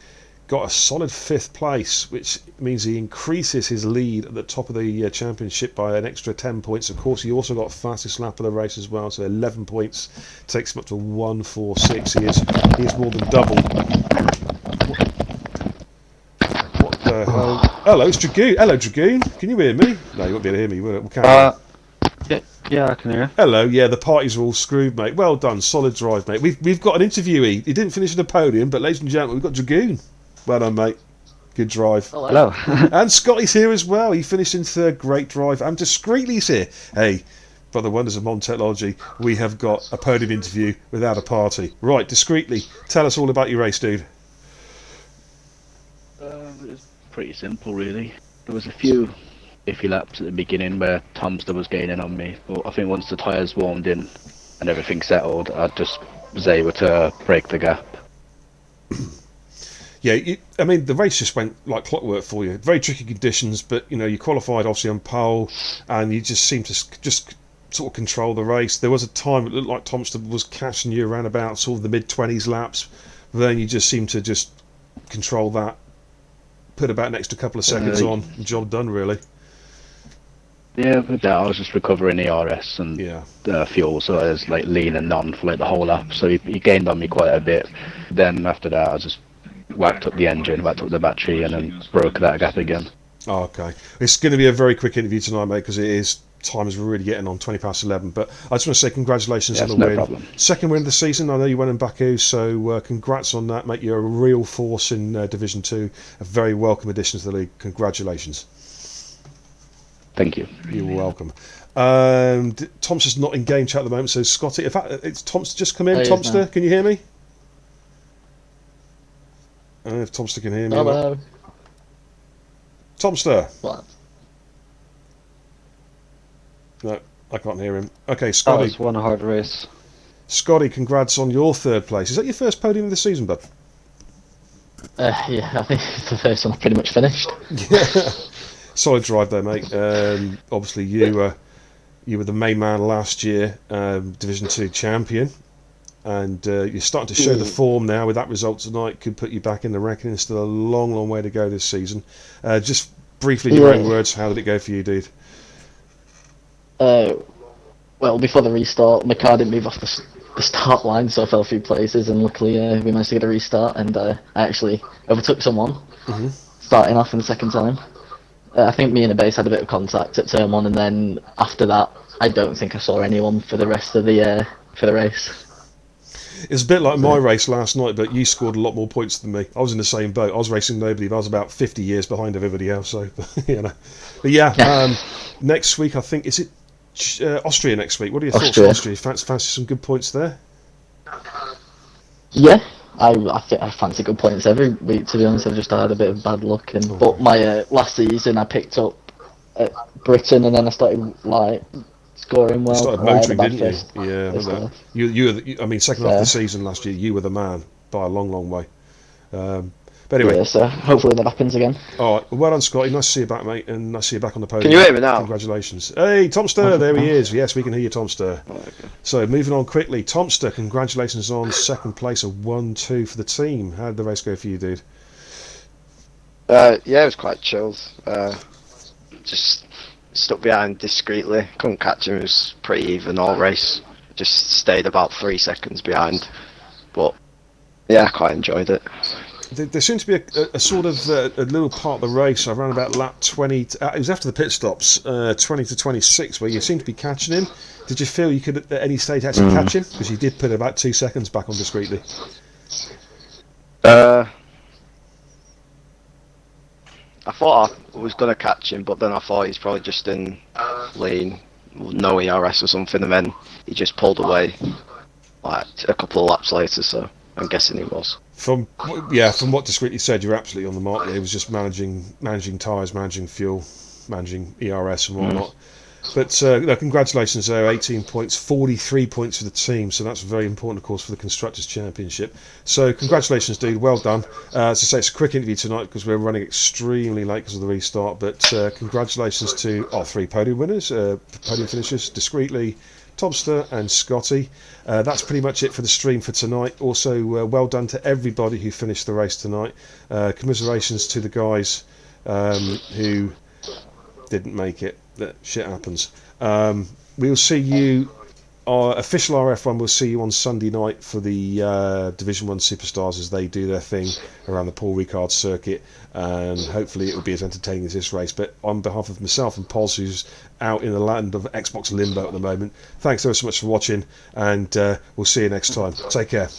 got a solid 5th place, which means he increases his lead at the top of the championship by an extra 10 points. Of course, he also got fastest lap of the race as well, so 11 points takes him up to 146. He is more than double. What the hell? Hello, it's Dragoon. Hello, Dragoon. Can you hear me? No, you won't be able to hear me. We'll carry on. Yeah, I can hear. Hello. Yeah, the parties are all screwed, mate. Well done. Solid drive, mate. We've got an interviewee. He didn't finish in the podium, but ladies and gentlemen, we've got Dragoon. Well done, mate. Good drive. Hello. And Scotty's here as well. He finished in 3rd. Great drive. And Discreetly's here. Hey, by the wonders of modern technology, we have got a podium interview without a party. Right, Discreetly, tell us all about your race, dude. It was pretty simple, really. There was a few iffy laps at the beginning where Tomster was gaining on me, but I think once the tyres warmed in and everything settled, I just was able to break the gap. Yeah, I mean, the race just went like clockwork for you. Very tricky conditions, but you qualified obviously on pole, and you just seemed to just sort of control the race. There was a time it looked like Tomster was catching you around about sort of the mid-20s laps, but then you just seemed to just control that, put about an extra couple of seconds on, job done really. Yeah, with that I was just recovering ERS and fuel, so I was like lean and none for like the whole lap. So he gained on me quite a bit. Then after that, I just whacked up the engine, whacked up the battery, and then broke that gap again. Oh, okay, it's going to be a very quick interview tonight, mate, because it is time is really getting on 11:20. But I just want to say congratulations on the win. Problem. Second win of the season. I know you won in Baku, so congrats on that, mate. You're a real force in Division 2. A very welcome addition to the league. Congratulations. Thank you. You're welcome. Tomster's not in game chat at the moment, so Scotty, in fact, it's Tomster just come in. Tomster, can you hear me? I don't know if Tomster can hear me. Hello. Tomster. What? No, I can't hear him. Okay, Scotty. Oh, it's won a hard race. Scotty, congrats on your third place. Is that your first podium of the season, bud? Yeah, I think it's the first one I pretty much finished. Yeah. Solid drive there, mate. Obviously, you were the main man last year, Division 2 champion, and you're starting to show the form now. With that result tonight, could put you back in the reckoning. Still a long, long way to go this season. Just briefly, in your own words, how did it go for you, dude? Well, before the restart, my car didn't move off the start line, so I fell a few places, and luckily we managed to get a restart, and I actually overtook someone starting off in the second time. I think me and the base had a bit of contact at turn 1, and then after that, I don't think I saw anyone for the rest of the race. It's a bit like my race last night, but you scored a lot more points than me. I was in the same boat. I was racing nobody, but I was about 50 years behind everybody else. So, But yeah, next week I think is it Austria next week. What are your thoughts on Austria? Fancy some good points there? Yeah. I think I fancy good points every week, to be honest. I've just had a bit of bad luck, but my last season I picked up at Britain, and then I started like scoring well. You started motoring, didn't you? Yeah, you were I mean, second half of the season last year, you were the man by a long, long way. But anyway, yeah, so hopefully that happens again. All right, well done, Scotty. Nice to see you back, mate, and nice to see you back on the podium. Can you hear me now? Congratulations. Hey, Tomster, there he is. Yes, we can hear you, Tomster. Oh, okay. So, moving on quickly. Tomster, congratulations on second place, a 1-2 for the team. How did the race go for you, dude? Yeah, it was quite chilled. Just stuck behind discreetly. Couldn't catch him. It was pretty even all race. Just stayed about 3 seconds behind. But, yeah, I quite enjoyed it. There seemed to be a sort of a little part of the race around about lap 20. It was after the pit stops, 20 to 26, where you seemed to be catching him. Did you feel you could at any stage actually catch him? Because you did put about 2 seconds back on discreetly. I thought I was going to catch him, but then I thought he's probably just in lane, no ERS or something, and then he just pulled away like a couple of laps later, so I'm guessing he was. From what Discreetly said, you're absolutely on the mark. It was just managing tyres, managing fuel, managing ERS and whatnot. But no, congratulations there, 18 points, 43 points for the team, so that's very important, of course, for the Constructors' Championship. So congratulations, dude, well done. As I say, it's a quick interview tonight because we're running extremely late because of the restart, but congratulations to our 3 podium winners, podium finishers, Discreetly, Tomster and Scotty. That's pretty much it for the stream for tonight. Also, well done to everybody who finished the race tonight. Commiserations to the guys who didn't make it. That shit happens. We'll see you. Our official RRF1 will see you on Sunday night for the Division 1 Superstars as they do their thing around the Paul Ricard circuit, and hopefully it will be as entertaining as this race. But on behalf of myself and Poz, who's out in the land of Xbox Limbo at the moment, thanks ever so much for watching, and we'll see you next time. Take care.